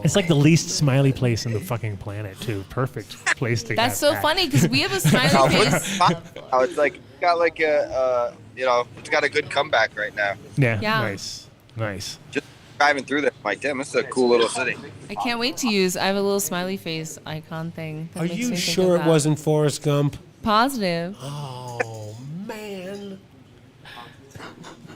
It's like the least smiley place in the fucking planet, too. Perfect place to That's have so that. funny because we have a smiley face. It's like got like a it's got a good comeback right now. Yeah. Yeah. Nice. Just driving through there, I'm like, damn, this is a cool little city. I can't wait to use. I have a little smiley face icon thing. That Are makes you me think sure of it that. wasn't Forrest Gump? Positive? Oh, man.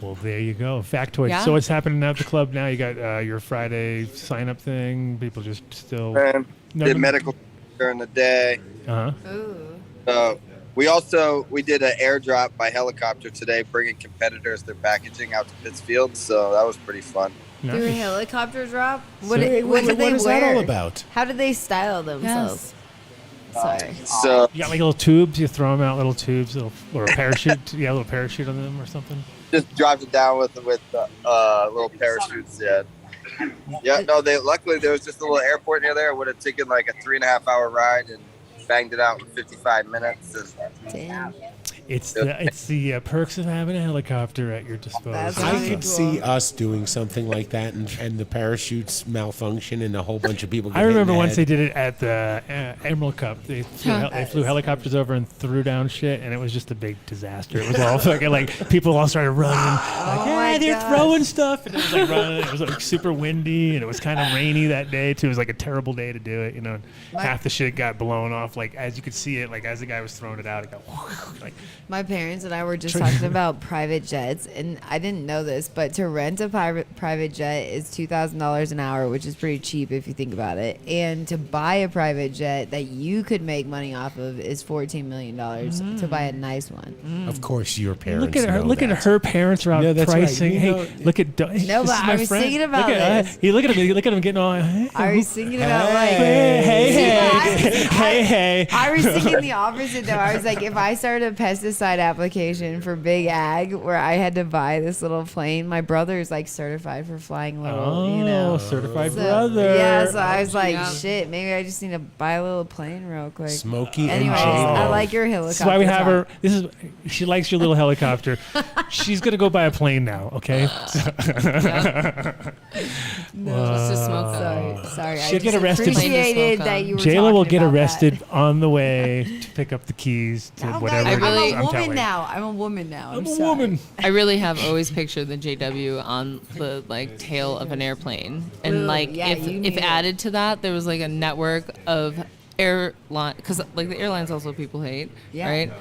Well, there you go. Factoid. Yeah. So what's happening at the club now? You got your Friday sign-up thing. People just still... And No, did no. medical during the day. Uh-huh. We did an airdrop by helicopter today, bringing competitors their packaging out to Pittsfield. So that was pretty fun. Through a helicopter drop? What is that all about? How did they style themselves? Sorry. So You got like little tubes. You throw them out, little tubes, or a parachute. You got a little parachute on them or something. just drives it down with little parachutes. Yeah. Yeah. No, luckily there was just a little airport near there. It would have taken like a 3.5 hour ride and banged it out in 55 minutes. And, Damn. It's the perks of having a helicopter at your disposal. That's I really could cool. see us doing something like that and the parachutes malfunction and a whole bunch of people get I remember hit in the once they head. did it at the Emerald Cup. They flew helicopters over and threw down shit, and it was just a big disaster. It was all fucking like people all started running, like, my they're gosh. throwing stuff, and it was like running. It was like super windy, and it was kind of rainy that day too. It was like a terrible day to do it. You know, half the shit got blown off. Like as you could see it, like as the guy was throwing it out, it got like. My parents and I were just talking about private jets, and I didn't know this, but to rent a private jet is $2,000 an hour, which is pretty cheap if you think about it. And to buy a private jet that you could make money off of is $14 million to buy a nice one. Of course, your parents. Look at her! know Look that. at her parents are out Yeah, that's right. pricing. You Hey, know- look at No, this but is I my was friend. thinking about look at, this. Look at him! Look at him getting all. I was thinking about like, Hey, See, hey. but I hey. I was thinking the opposite though. I was like, if I started a pesticide application for big ag where I had to buy this little plane, my brother is like certified for flying little, certified brother. Yeah, so I was like, shit, maybe I just need to buy a little plane real quick. Smokey Anyways, and J-Lo. I like your helicopter. That's why we have talk. her. She likes your little helicopter. She's gonna go buy a plane now. Okay. Just to smoke Sorry. She'll I get just arrested. appreciated that you were J-Lo will talking get about arrested that. on the way to pick up the keys to whatever. I'm a woman telling. now. I'm a woman now. I'm a sorry. woman. I really have always pictured the JW on the like tail of an airplane, and Ooh, like yeah, you need if it. added to that, there was like a network of airline, because like the airlines also people hate, Yeah. right?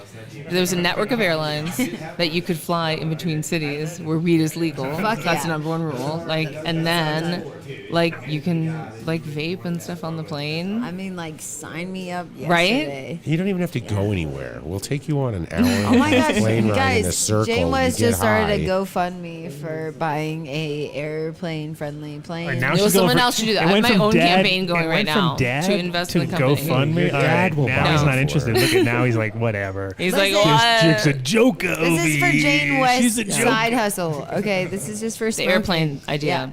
There's a network of airlines that you could fly in between cities where weed is legal. Fuck That's the yeah. number one rule. Like, and then like you can like vape and stuff on the plane. I mean, like, sign me up Right? yesterday. You don't even have to go anywhere. We'll take you on an hour Oh my gosh, plane ride in a guys! circle. Jane West you get just started high. a GoFundMe for buying a airplane-friendly plane. Right, now No, she's someone going else should do that. it I have went my from own dad- campaign going it right went from now dad to invest in the company. GoFundMe. Your dad All will right, now buy he's it not for interested. her. Look at now he's like whatever. He's like, Listen, what? This chick's a joke. This is for Jane She's a West's joke. side hustle. Okay, this is just for The smoking. airplane idea.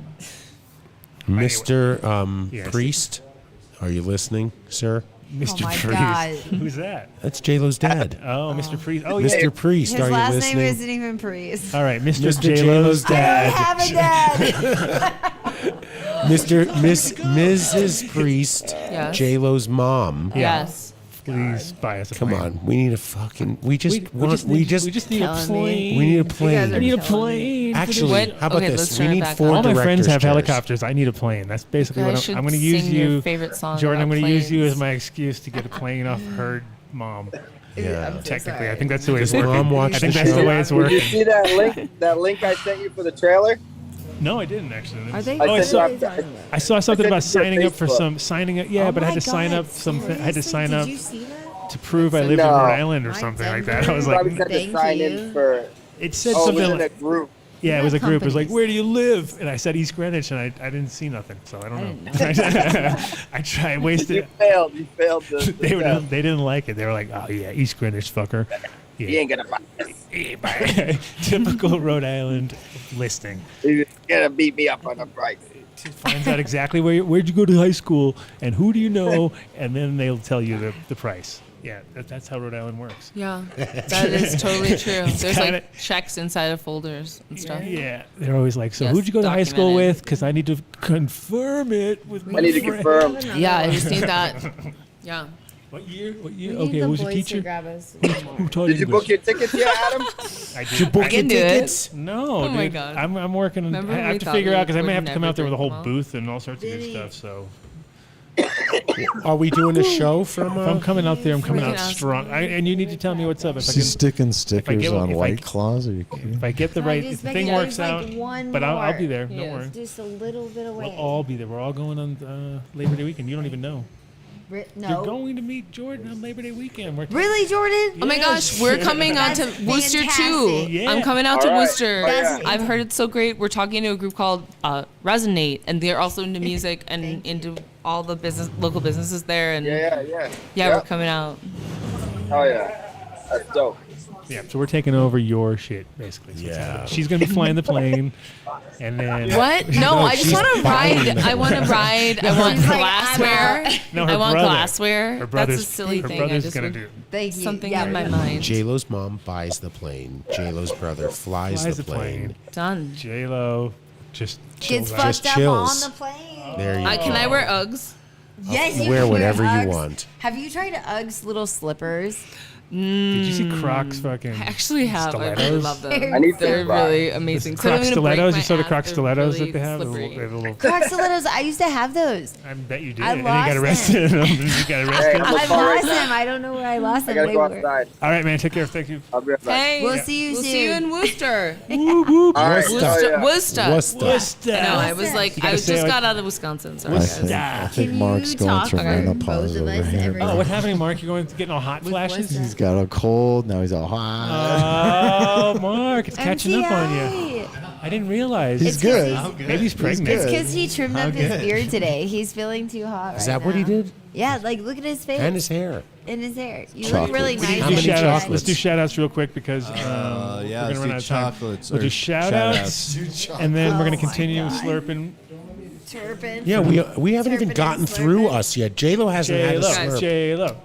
Mr. Yes. Priest, are you listening, sir? Mr. Oh my Priest. God. Who's that? That's J-Lo's dad. Oh, Mr. Priest. Oh, Mr. yeah. Priest, His are you last listening? name isn't even Priest. All right, Mr. Mr. J-Lo's I dad. don't have a dad. Mrs. Priest, Yes. J-Lo's mom. Yes. Please buy us a Come plane. on, we need a fucking. We just We want. just We need just. a Killing me. plane. We need a You guys plane. are I need a killing me. plane. Actually, What? how about Okay, this? let's We turn it need back 4 on. All my friends director's have chairs. helicopters. I need a plane. That's basically You what guys I'm should going to use sing your you, favorite song Jordan. I'm about going to use you planes. as my excuse to get a plane off her mom. Yeah. I'm so Technically, sorry. I think that's the way it's Does working. Mom watch I think the that's the show? way it's Did you working. see that link I sent you for the trailer? No, I didn't actually. Are they? Oh, I I saw. sent you- I saw something I about sent it to signing up for Facebook. some signing up. Yeah, Oh but I had my to sign God, up something. I had to seriously? sign Did up you see that? to prove I lived in No. Rhode Island or My something like Denver. that. I was Probably like, said to Thank sign you. in for. it said Oh, it was something. in a Like, group. yeah, it was a group. It was like, companies. where do you live? And I said East Greenwich, and I didn't see nothing, so I don't know. I tried, You wasted. failed. You failed. The They test. they didn't like it. They were like, oh yeah, East Greenwich fucker. He Yeah. ain't gonna buy this. Typical Rhode Island listing. He's gonna beat me up on the price. Finds out exactly where'd you go to high school and who do you know, and then they'll tell you the price. Yeah, that's how Rhode Island works. Yeah, that is totally true. It's There's kinda- like checks inside of folders and stuff. Yeah, they're always like, so Yes, who'd you go to high school documented. with? Because I need to confirm it with my I need to friend. confirm. Yeah, I just need that. Yeah. What year? What We year? need Okay, the who's your boys to teacher? grab us Who taught Did you book English? your tickets yet, Adam? I did. book I can do it. No, Oh dude. my God. I'm working. Remember I when have we to thought figure we out because I may would have to come never out there with a bring whole them out? booth and all sorts of good stuff. So Are we doing a show from? if I'm coming out there, I'm coming We out can ask strong. And you need to tell me what's up. If I She's can, sticking stickers get- on if I- White Claws. Are you kidding? if I get the Can I right, just if the make thing it works like out, one but I'll be more? there. Don't Yes. worry. Just a little bit away. We'll all be there. We're all going on Labor Day weekend. You don't even know. No. You're going to meet Jordan on Labor Day weekend. We're Really, Jordan? Oh my gosh, we're coming out to That's Worcester too. fantastic. Yeah. I'm coming out to All right. Worcester. That's- I've heard it's so great. We're talking to a group called Resonate, and they're also into music and into all the local businesses there. And Yeah. we're coming out. Oh yeah. That's dope. Yeah, so we're taking over your shit, basically. So it's Yeah. happening. She's going to be flying the plane, and then... What? No, I just she's want to buying ride. the I want to ride. I want She's like, glassware. No, her I want brother. glassware. Her That's brother's, a silly her thing. brother's I just going would- to do. Thank you. something Yeah, in my yeah. mind. J-Lo's mom buys the plane. J-Lo's brother flies the plane. Done. J-Lo just Gets chills out. fucked up chills. on the plane. There you Can go. I wear Uggs? Yes, you Wear can whatever you Uggs. want. Have you tried Uggs little slippers? Did you see Crocs fucking I actually have. I really stilettos? love them. I need They're to try. really amazing. So I'm Croc gonna break stilettos? my You saw the ass. Croc They're stilettos really that they have? The slippery. little, Croc stilettos. I used to have those. I bet you did. I And then you got lost arrested. You got Hey, arrested. I'm I gonna call right lost now. them. I don't know where I lost I them. gotta They go were- outside. All right, man. Take care. Thank you. I'll be right back. Hey, We'll see you we'll soon. see you in Worcester. Woo, woo. All right. Worcester. Oh, yeah. Worcester. Worcester. I know. I was like, gotta I say just it got out of Wisconsin. Sorry, I guys. think, I think Can Mark's you going talk through for menopause both of over us here. every- Oh, what's happening, Mark? You're going to getting all hot flashes? He's got a cold. Now he's all hot. Oh, Mark, it's catching up on you. MTI. I didn't realize. He's good. Maybe he's pregnant. It's because he trimmed up his beard today. He's feeling too hot. Is right that what he now. did? Yeah, like look at his face And his hair. and his hair. You Chocolate. look really We nice. need to How do many shout outs. chocolates? Let's do shout outs real quick because yeah, we're going to let's run do out of time. chocolates We'll or do shout outs, and then we're going to continue with slurping. Turpin. Yeah, we haven't even Turpin gotten and through slurping. us yet. J-Lo hasn't had a slurp.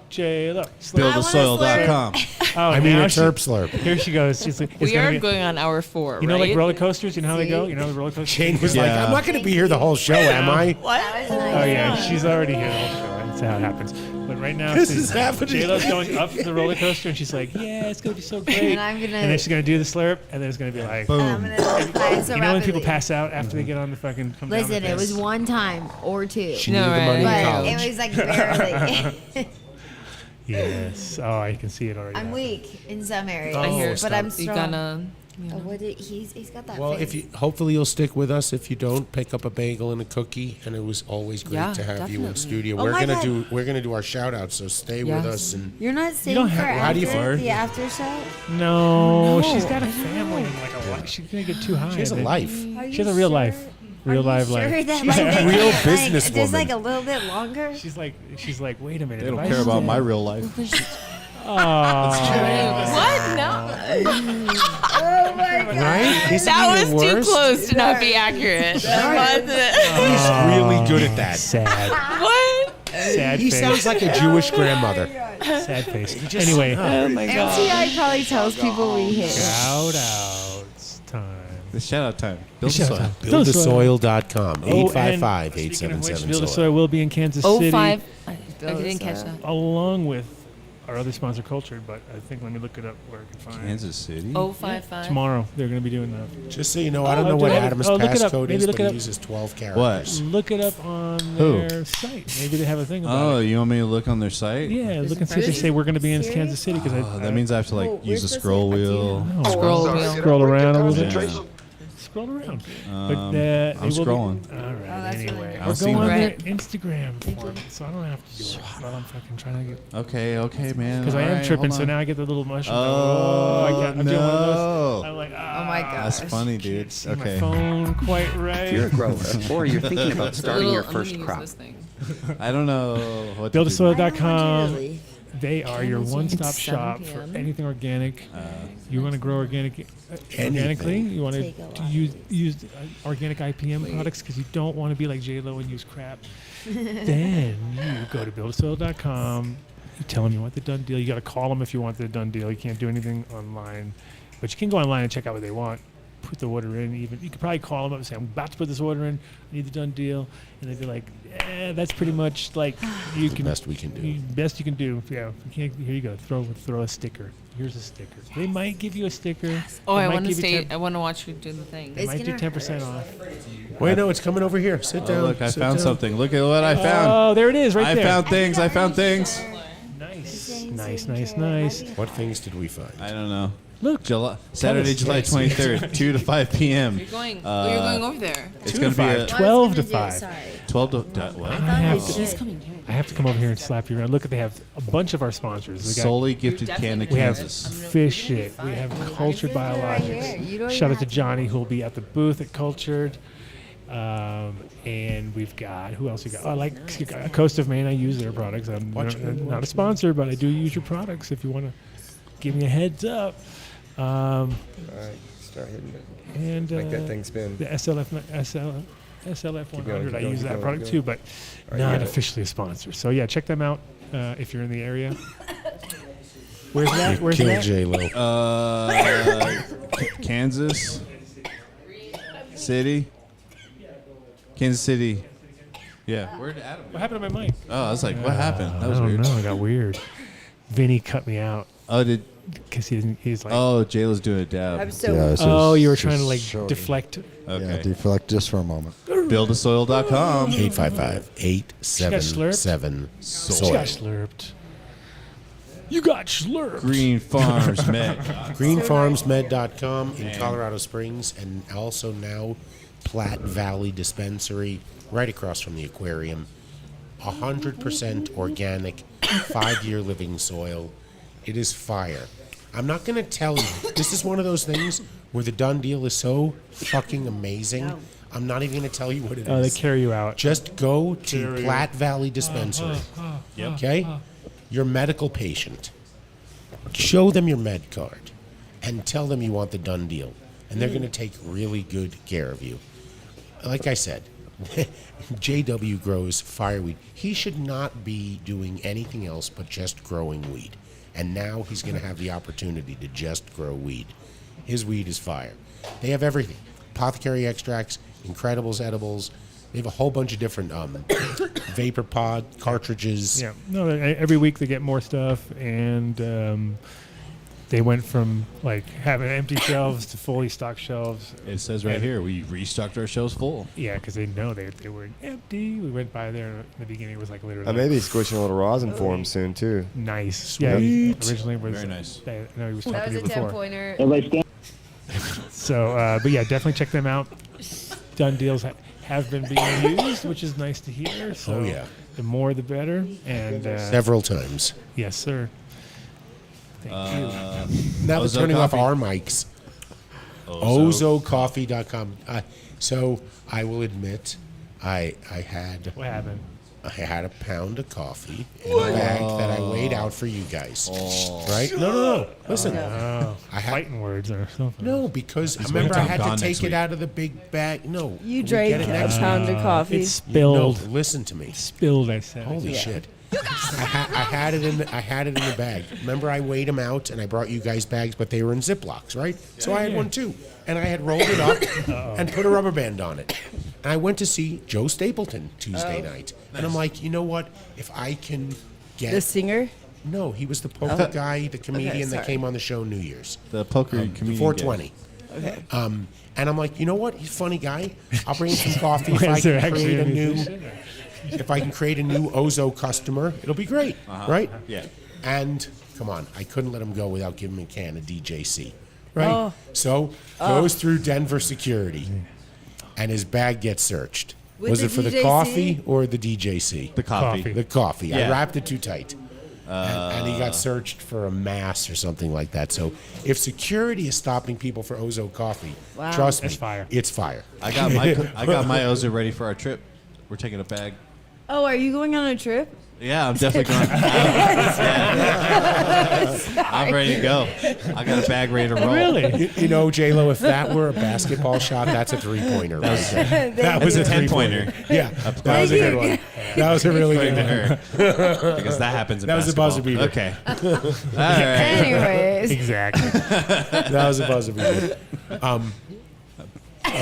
J-Lo. BuildASoil.com. Oh, I mean a now terp slurp. Here she goes. She's like, it's We gonna are be- going on hour 4, You know, right? like roller coasters. You know how they go. You know the roller coasters. Shane was like, Yeah. I'm not going to be here the whole show, am I? What? Oh yeah, she's already here the whole show. That's how it happens. But right now, This is happening. J-Lo's going up the roller coaster, and she's like, "Yeah, it's gonna be so great." And I'm gonna- And then she's gonna do the slurp, and then it's gonna be like, And I'm Boom. gonna fly so you know when people rapidly. pass out after they get on the fucking come down Listen, the it was thing? one time or two. She needed the money in But college. it was like barely. Yes. Oh, I can see it already. I'm now. weak in some areas, I hear but stuff. I'm You strong. gonna. Oh, what did, he's got that Well, face. if you hopefully you'll stick with us. If you don't, pick up a bagel and a cookie. And it was always great Yeah, to have you in definitely. studio. Oh we're my gonna God. we're gonna do our shout outs. So stay with Yes. us and You're not staying don't for have- how do you after feel? the after show? No, No. she's got a family and like a life. She's gonna get too high. she has a then. life. Are She you has a real sure? life. Are Real you life sure life. that She's might a make real it, businesswoman. Just like a little bit longer. She's like, wait a minute. They don't if I care about stay- my real life. Oh, What? No. Oh my god! Right? Isn't That he was the too worst? close to not be accurate. That wasn't. He's really good at that. sad. What? Sad He face. sounds like a Jewish grandmother. Sad face. Anyway, Oh my god. MTI probably tells people we hit. shout outs time. The shout out time. Build a Shout soil. out. BuildASoil.com. Oh, 855-877 Build a soil. Soil will be in Kansas City, 05. I didn't catch that. along with our other sponsor, Cultured. But I think let me look it up where I can find. Kansas City. 055. Tomorrow they're going to be doing that. Just so you know, I don't Oh, know what look it- Adam's look it up. passcode Maybe is, look but it he up. uses 12 characters. Look it up on Who? their site. Maybe they have a thing about Oh, it. you want me to look on their site? Yeah, look and see if they say we're going to be in Kansas City because Oh, that means I have to like use the scroll wheel. Scroll around a little bit. Yeah. Scroll around. I'm they will be- scrolling. All right. Anyway, I'll we're see going on them. their Instagram for it, so I don't have to do it. But I'm fucking trying to get. Okay, man. Because I am Alright, tripping, hold so on. now I get the little mushroom. Oh, I can't. I'm doing one of no. those. I'm like, Oh my god. That's funny, dude. can't see Okay. my phone quite right. If you're a grower or you're thinking about starting your first crop, I don't know what to do. BuildASoil.com. They are your Kansas one-stop City. shop 7 for p.m. anything organic. You want to grow organically. You want Take a to lot. use organic IPM products because you don't want to be like J-Lo and use crap. Then you go to BuildASoil.com. You tell them you want the done deal. You got to call them if you want the done deal. You can't do anything online, but you can go online and check out what they want. Put the order in. Even you could probably call them up and say, "I'm about to put this order in. I need the done deal," and they'd be like, "That's pretty much like you can best we can do. Best you can do. Yeah. You can't, here you go. Throw a sticker. Here's a sticker. They might give you a sticker. Oh, They I might want to give you stay. 10 I want to watch you do the thing. They might do 10% off. Wait, no, it's coming over here. Sit down. Oh, look, I sit found down. something. Look at what I found. Oh, there it is, right I there. found things. I found things. Nice. What things did we find? I don't know. Look, Saturday, July 23rd, 2 to 5 p.m. You're going. You're going over there. It's 2 going to to be 5. 12 to 5. 12 to what? I have to come over here and slap you around. Look, they have a bunch of our sponsors. We got, Solely gifted can of we have Kansas. Fish It. We have Cultured Biologics. Shout out to Johnny, who will be at the booth at Cultured. And we've got, who else we got? Oh, I like Coast of Maine. I use their products. I'm not a sponsor, but I do use your products if you want to give me a heads up. All right, start hitting it. And Make that thing spin. the SLF 100, I going, use keep that going, product keep too, going. but All right, you not got it. officially a sponsor. So yeah, check them out if you're in the area. Where's that? Where's Kill that? J-Lo. Kansas City. Kansas City. Yeah. Where did Adam? What happened to my mic? Oh, I was like, what happened? That was I don't weird. know. It got weird. Vinny cut me out Oh, because he's like. Oh, Jayla's doing a dab. I'm so. Yeah, Oh, you were just trying to like show you. deflect. Yeah, Okay. deflect just for a moment. BuildASoil.com. 855-877 She soil. got slurped. You got slurped. Green Farms Med. GreenFarmsMed.com in Colorado Springs, and also now Platte Valley Dispensary right across from the aquarium. 100% organic, 5-year living soil. It is fire. I'm not going to tell you. This is one of those things where the Dunn deal is so fucking amazing. I'm not even going to tell you what it is. Oh, they carry you out. Just go to Platte Valley Dispensary. Okay? Your medical patient. Show them your med card and tell them you want the Dunn deal. And they're going to take really good care of you. Like I said, JW grows fireweed. He should not be doing anything else but just growing weed. And now he's going to have the opportunity to just grow weed. His weed is fire. They have everything. Apothecary extracts, Incredibles edibles. They have a whole bunch of different vapor pod cartridges. Yeah. No, every week they get more stuff, and they went from like having empty shelves to fully stocked shelves. It says right here, we restocked our shelves full. Yeah, because they know they were empty. We went by there in the beginning. It was like literally. I may be squishing a little rosin for him soon too. Nice. Sweet. Yeah. He originally was very nice. I know he was talking That to you was a before. 10-pointer. So, but yeah, definitely check them out. Dunn deals have been being used, which is nice to hear. So the more the better. And several times. Yes, sir. Thank you. Now we're turning off our mics. OZOcoffee.com. So I will admit, I had. What happened? I had a pound of coffee in a bag that I weighed out for you guys. Right? No. Listen. I had fighting words or something. No, because remember I had to take it out of the big bag. No. You drank a pound of coffee. It spilled. No, listen to me. Spilled, I said. Holy shit. I had it in the bag. Remember, I weighed them out and I brought you guys bags, but they were in Ziplocs, right? So I had one too, and I had rolled it up and put a rubber band on it. And I went to see Joe Stapleton Tuesday night, and I'm like, you know what? If I can get the singer. No, he was the poker guy, the comedian that came on the show New Year's. The poker comedian. 420. Okay. And I'm like, you know what? He's a funny guy. I'll bring him some coffee if I can create a new. If I can create a new Ozo customer, it'll be great, right? Yeah. And come on, I couldn't let him go without giving him a can of DJC, right? Oh. So goes through Denver security, and his bag gets searched. With Was the it for the DJC? coffee or the DJC? The coffee. The coffee. Yeah. I wrapped it too tight. And he got searched for a mass or something like that. So if security is stopping people for Ozo coffee, trust me, That's fire. it's fire. I got my Ozo ready for our trip. We're taking a bag. Oh, are you going on a trip? Yeah, I'm definitely going. I'm ready to go. I got a bag ready to roll. Really? You know, J-Lo, if that were a basketball shot, that's a three-pointer. That was a 10-pointer. Yeah, that was a good one. That was a really good one. Because that happens in That was a basketball. buzzer beater. Okay. All right. Anyways. Exactly. That was a buzzer beater. I'm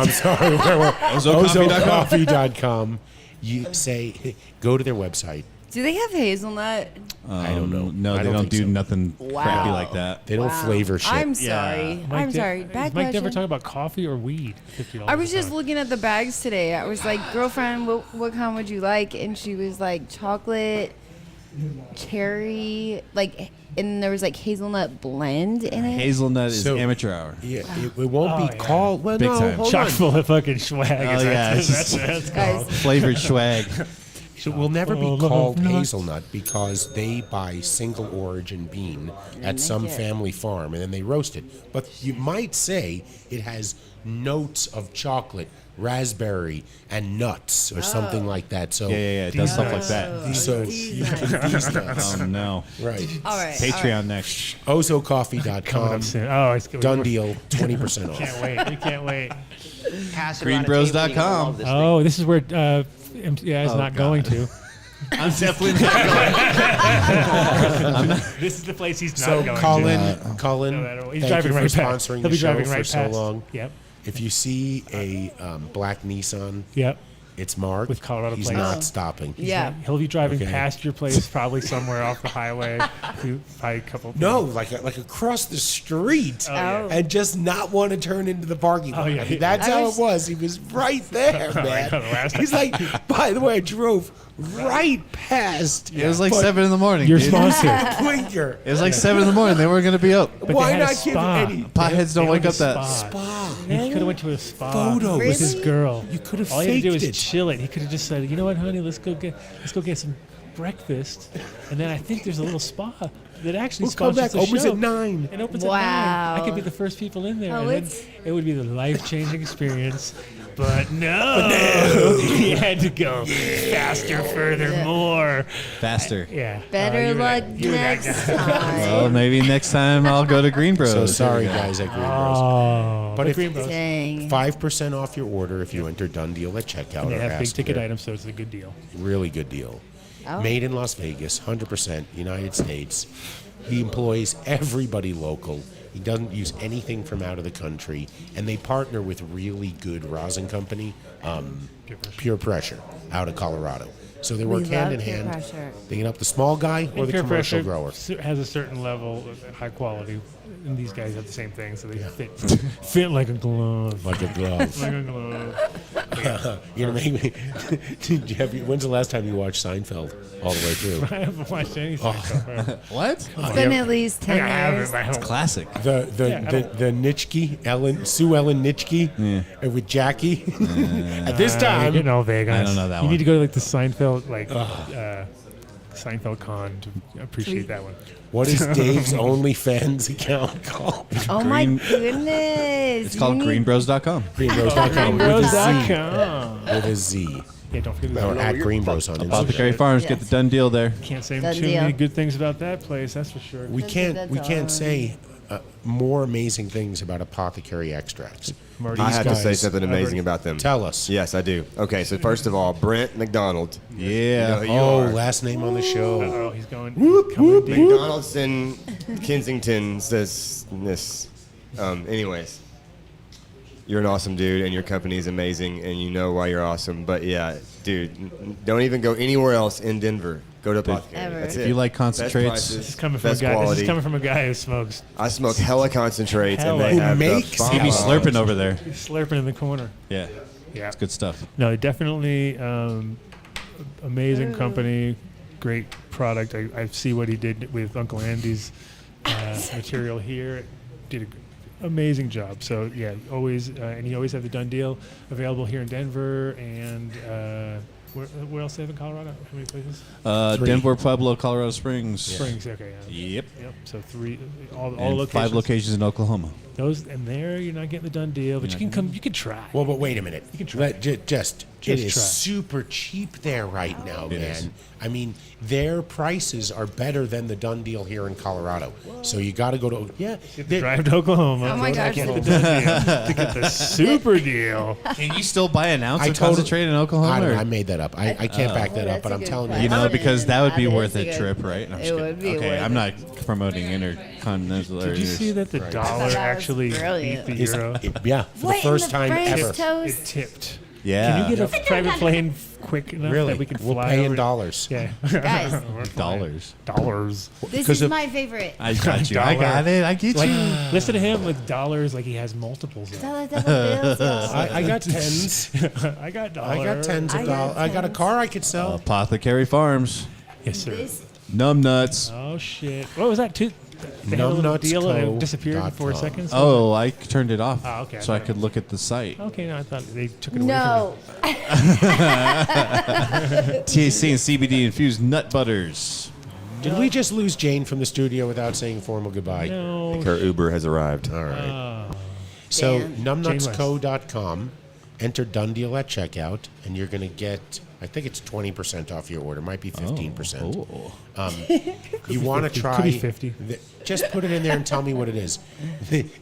sorry. OzoCoffee.com. OzoCoffee.com. You say, go to their website. Do they have hazelnut? I don't know. No, I they don't think do so. nothing crappy like that. They don't flavor shit. I'm sorry. I'm sorry. Bad Is Mike never question. talking about coffee or weed? $50 I was a just pound. looking at the bags today. I was like, girlfriend, what kind would you like? And she was like, chocolate, cherry, like, and there was like hazelnut blend in it. Hazelnut is So- amateur hour. Yeah, it won't be called. Well, Big no, time. hold Chock on. full of fucking swag. Oh, is yeah. that's what it's called. Flavored swag. It will never be Full of called nuts. hazelnut because they buy single origin bean at some family farm and then they roast it. But you might say it has notes of chocolate, raspberry, and nuts or something like that. So Yeah. It does stuff like that. So These these nuts. Oh, no. Right. All right. Patreon next. Coming OzoCoffee.com. up soon. Oh, it's good. Done deal, 20% off. Can't wait. We can't wait. Greenbros.com. Oh, this is where MTI is not going to. I'm definitely not going. This is the place he's not So going Colin, No matter what. He's thank driving you for right past. sponsoring He'll the be show driving for right so past. long. Yep. If you see a black Nissan, Yep. it's marked. With Colorado He's plates. not stopping. Yeah. He'll be driving Okay. past your place, probably somewhere off the highway. Probably a couple. No, like across the street, yeah. and just not want to turn into the parking lot. Oh, yeah. I mean, that's how it was. He was right there, man. He's like, by the way, I drove right past. It was like but 7 in the morning. Your dude. sponsor. Blinker. It was like 7 in the morning. They weren't going to be up. But Why they had not a give spa. any Potheads don't They wake had up a that. spa? He could have went to a spa Photos. with his Really? girl. You could have All he had to do faked was it. chill it. He could have just said, "You know what, honey? Let's go get some breakfast, and then I think there's a little spa that actually We'll come sponsors back. the Opens show. at 9. It opens at Wow. 9. I could be the first people in there. Oh, and then it's- it would be the life-changing experience. But no, he had to go faster, further, more. Faster. Yeah. Better luck next time. Well, maybe next time I'll go to Green Bros. So sorry, There we go. guys, at Green Bros. Oh, But if Green Bros. Dang. 5% off your order if you enter Done Deal at checkout. And they or have big ask ticket there. items, so it's a good deal. Really good deal. Oh. Made in Las Vegas, 100% United States. He employs everybody local. He doesn't use anything from out of the country. And they partner with really good rosin company, Pure Pressure, out of Colorado. So they We work hand in love Pure hand. Pressure. They can help the small guy or And the Pure commercial Pressure grower. has a certain level of high quality, and these guys have the same thing, so they fit like a glove. Like a glove. Like a glove. You know, maybe. When's the last time you watched Seinfeld all the way through? I haven't watched anything. What? It's been at least 10 years. It's classic. The Nitschke, Sue Ellen Nitschke, with Jackie. At this time, you know Vegas. I don't know that You one. need to go to like the Seinfeld, Seinfeld con to appreciate that one. what is Dave's OnlyFans account called? Oh my Green- goodness. It's called greenbros.com. Greenbros.com with a Z. Greenbros.com. With a Z. Yeah, don't forget Or that. at Greenbros on Instagram. Apothecary Farms, get the done deal there. Can't say Done too deal. many good things about that place, that's for sure. We can't say more amazing things about Apothecary Extracts. Marty, I These have to say guys- something amazing about them. Tell us. Yes, I do. Okay, so first of all, Brent McDonald. Yeah. You know who you Oh, are. last name on the show. Oh, he's going. Coming deep. McDonald's in Kensington says this. Anyways, you're an awesome dude, and your company is amazing, and you know why you're awesome. But yeah, dude, don't even go anywhere else in Denver. Go to Apothecary. Ever. That's If it. you like Best concentrates- prices, This is coming from a best guy. This quality. is coming from a guy who smokes. I smoke hella concentrates, and Hella. they have Who the makes bomb He'd be hella? bombs. slurping over there. He's slurping in the corner. Yeah. Yeah. It's good stuff. No, definitely amazing company, great product. I see what he did with Uncle Andy's material here. Did an amazing job. So yeah, always and you always have the done deal available here in Denver and where else do they have in Colorado? How many places? Denver, Pueblo, Colorado Springs. Springs. Okay. Yeah. Yep. Yep. So three, all And locations. 5 locations in Oklahoma. Those and there you're not getting the done deal, but you can come. You can try. Well, but wait a minute. You can try. Just Just it is try. super cheap there right now, It man. is. I mean, their prices are better than the done deal here in Colorado. So you got to go to Drive to Oklahoma. Oh my go to gosh. get the done deal, to get the super deal. Can you still buy an ounce I of told- concentrate in Oklahoma? I don't know. or- I made that up. I can't back that up, that's but a I'm good telling price. you. You know, because that would be That worth is a good- trip, right? No, I'm it just would kidding. be Okay, worth I'm it. not promoting intercontinental. Did you see that the dollar was actually beat brilliant. the It's- euro? yeah, for What, the in first the time French ever. toast? It tipped. Yeah. Can you get a private plane quick enough Really? that we can We'll fly pay in over? dollars. Yeah. Guys. We're flying. Dollars. This 'Cause is of- my favorite. I got you. I Dollar. got it. I get Like, you. listen to him with dollars like he has multiples of. Dollar bills, y'all. I got tens. I got dollars. I got tens I of got dollars. I got a tens. car I could sell. Apothecary Farms. Yes, sir. This- Numb nuts. Oh shit! What was that? They had a little deal and it disappeared in 4 seconds. Oh, I turned it off Oh, okay. so I could look at the site. Okay, no, I thought they took it away No. THC and CBD infused nut butters. Did we just lose Jane from the studio without saying formal goodbye? No. Her Uber has arrived. All right. Oh. So Damn. numbnutsco.com, enter done deal at checkout, and you're going to get, I think it's 20% off your order. Might be 15%. You want to try. Could be 50. Just put it in there and tell me what it is.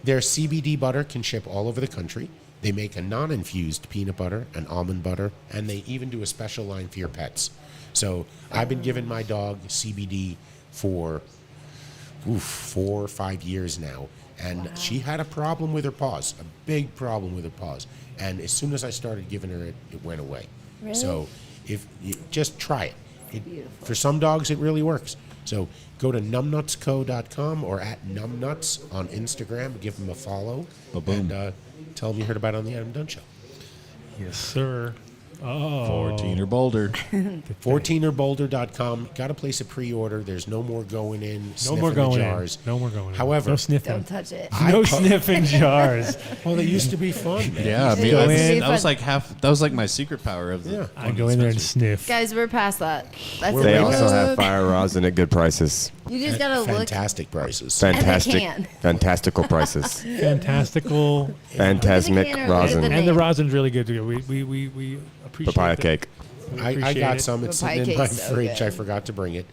Their CBD butter can ship all over the country. They make a non-infused peanut butter, an almond butter, and they even do a special line for your pets. So I've been giving my dog CBD for 4 or 5 years now. And she had a problem with her paws, a big problem with her paws. And as soon as I started giving her it, it went away. Really? So if you just try it. For some dogs, it really works. So go to numbnutsco.com or at numbnuts on Instagram. Give them a follow. Ba-boom. And tell them you heard about it on the Adam Dunn Show. Yes, sir. Oh. 14 or bolder. 14erbolder.com. Got to place a pre-order. There's no more going in. No more going jars. in. No more going in. However, no sniffing. Don't touch it. No sniffing jars. Well, they used to be fun, man. Yeah, I mean, that was like that was like my secret power of the. Yeah. I go in there and sniff. Guys, we're past that. That's They it. also have fire rosin at good prices. You just gotta look. Fantastic prices. Fantastical prices. Fantastical. Phantasmic rosin. And the rosin's really good too. We appreciate Papaya it. cake. I got some. It's Papaya sitting in my cake's so fridge. good. I forgot to bring it.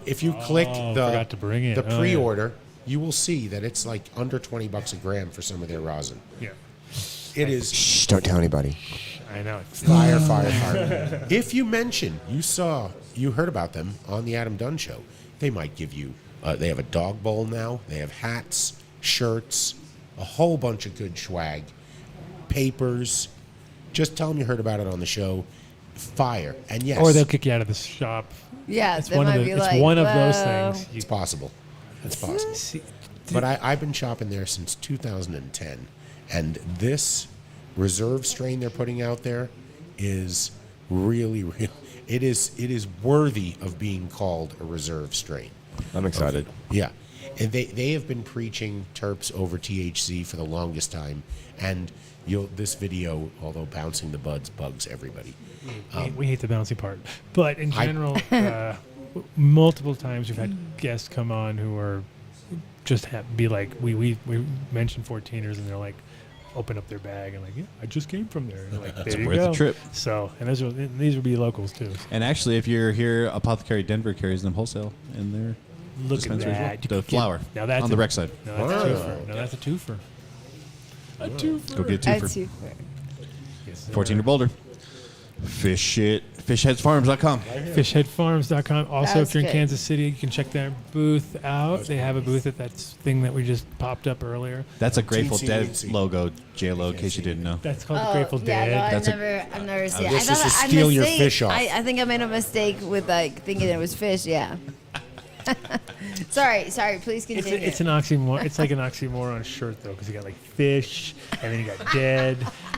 If you click forgot to bring it. the Oh, pre-order, you will see that it's like under $20 a gram for some of their rosin. Yeah. It is Shh, don't tell anybody. I know. fire. If you mention you heard about them on the Adam Dunn Show, they might give you. They have a dog bowl now. They have hats, shirts, a whole bunch of good swag, papers. Just tell them you heard about it on the show. Fire. And yes. Or they'll kick you out of the shop. Yeah, It's they one of might the- be it's like, one of those "Whoa." things. It's possible. It's possible. But I've been shopping there since 2010, and this reserve strain they're putting out there is really, really. It is worthy of being called a reserve strain. I'm excited. Yeah, and they have been preaching terps over THC for the longest time, and this video, although bouncing the buds, bugs everybody. We hate the bouncy part, but in general, multiple times we've had guests come on who are just be like, we mentioned 14ers, and they're like, open up their bag and like, yeah, I just came from there. And like, It's there you worth go. the trip. So, and these would be locals too. And actually, if you're here, Apothecary Denver carries them wholesale in their Look at dispensary as well. that. The flower Now that's on the rec side. No, that's a twofer. No, that's a twofer. A twofer. Go get a A twofer. twofer. Yes, sir. 14 or bolder. Fishheadsfarms.com. Fishheadfarms.com. Also, That's if you're in good. Kansas City, you can check their booth out. They have a booth at that thing that we just popped up earlier. That's a Grateful Teensy Dead weensy. logo, JLo, in case you didn't know. That's called the Oh, Grateful yeah, Dead. no, I've That's a- never seen it. This I is to thought steal your fish off. I think I made a mistake with like thinking it was fish. Yeah. sorry. Please continue. It's an oxymoron. It's like an oxymoron shirt though, because you got like fish, and then you got dead,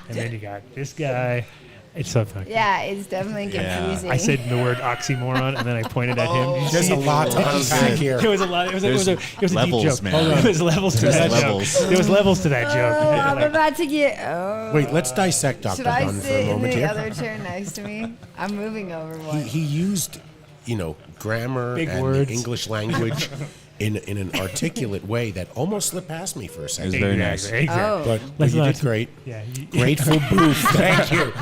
and then you got this guy. It's so fucking. Yeah, it's definitely confusing. I said the word oxymoron, and then I pointed at him. Did you There's see a lot to unpack here. There was a lot. It was a deep levels, joke. man. Hold on. There's levels to There's that levels. joke. There was levels to that joke. I'm Like, about to get. Oh. Wait, let's dissect Dr. Should I Dunn for a sit in moment the here. other chair next to me? I'm moving over one. He used, grammar Big and words. the English language in an articulate way that almost slipped past me for a It was second. very nice. Exactly. Oh. But Let's you not- did great. Yeah. Grateful booth. Thank you.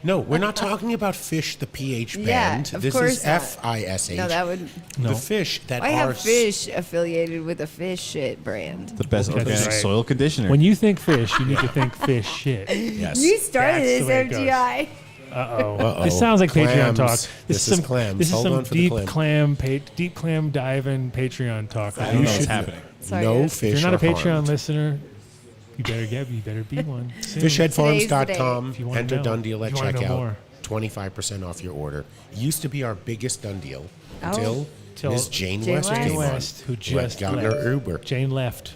No, we're not talking about Fish, the PH Yeah, band. of This course is not. FISH. No, that would. The fish that I are have fish affiliated with a fish shit brand. The best That's organic right. soil conditioner. When you think fish, you need to think fish shit. Yes. You started That's the way it this, goes. MGI. Uh-oh. This sounds like Patreon Clams. talk. This is clams. This is Hold some on for the deep clam. deep clam diving Patreon talk. I don't know what's happening. Sorry, No guys. fish If you're not a are Patreon harmed. listener, you better be one. soon. Fishheadfarms.com. If you wanna Enter know. Dunn Deal at If you wanna know checkout. more. 25% off your order. Used to be our biggest Dunn deal Oh. until Miss Jane Jane West West. came Jane on. West, who just got left. her Uber. Jane left.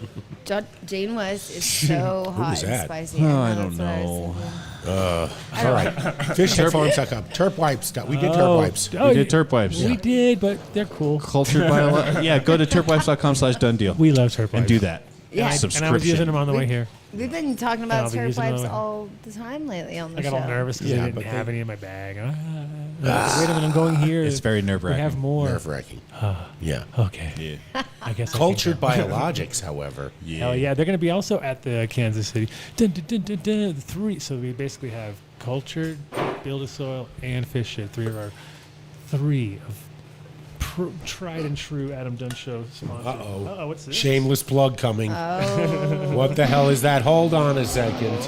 Jane West is so hot was and that? spicy. Oh, know I that's don't what I was know. thinking. All right. Fishheadfarms.com. Terp wipes. We did terp wipes. We did terp wipes. We did, but they're cool. Cultured by yeah, go to terpwipes.com/Dundeal. We love turp and wipes. do that. Yeah. And I was using them on the way here. We've been talking And I'll about be turf using wipes them. all the time lately on the I got show. all nervous because Yeah, I didn't but have any in my bag. Wait a minute, I'm going here. It's very We nerve-wracking. have more. Nerve-wracking. Yeah. Okay. Yeah. I guess Cultured I think Biologics, however. Hell yeah, they're going to be also at the Kansas City. Dun, dun, dun, dun, dun, the three. So we basically have Cultured, Build a Soil, and Fish Shit. Three of tried and true Adam Dunn Show sponsors. Uh-oh, what's this? Shameless plug coming. Oh. What the hell is that? Hold on a second.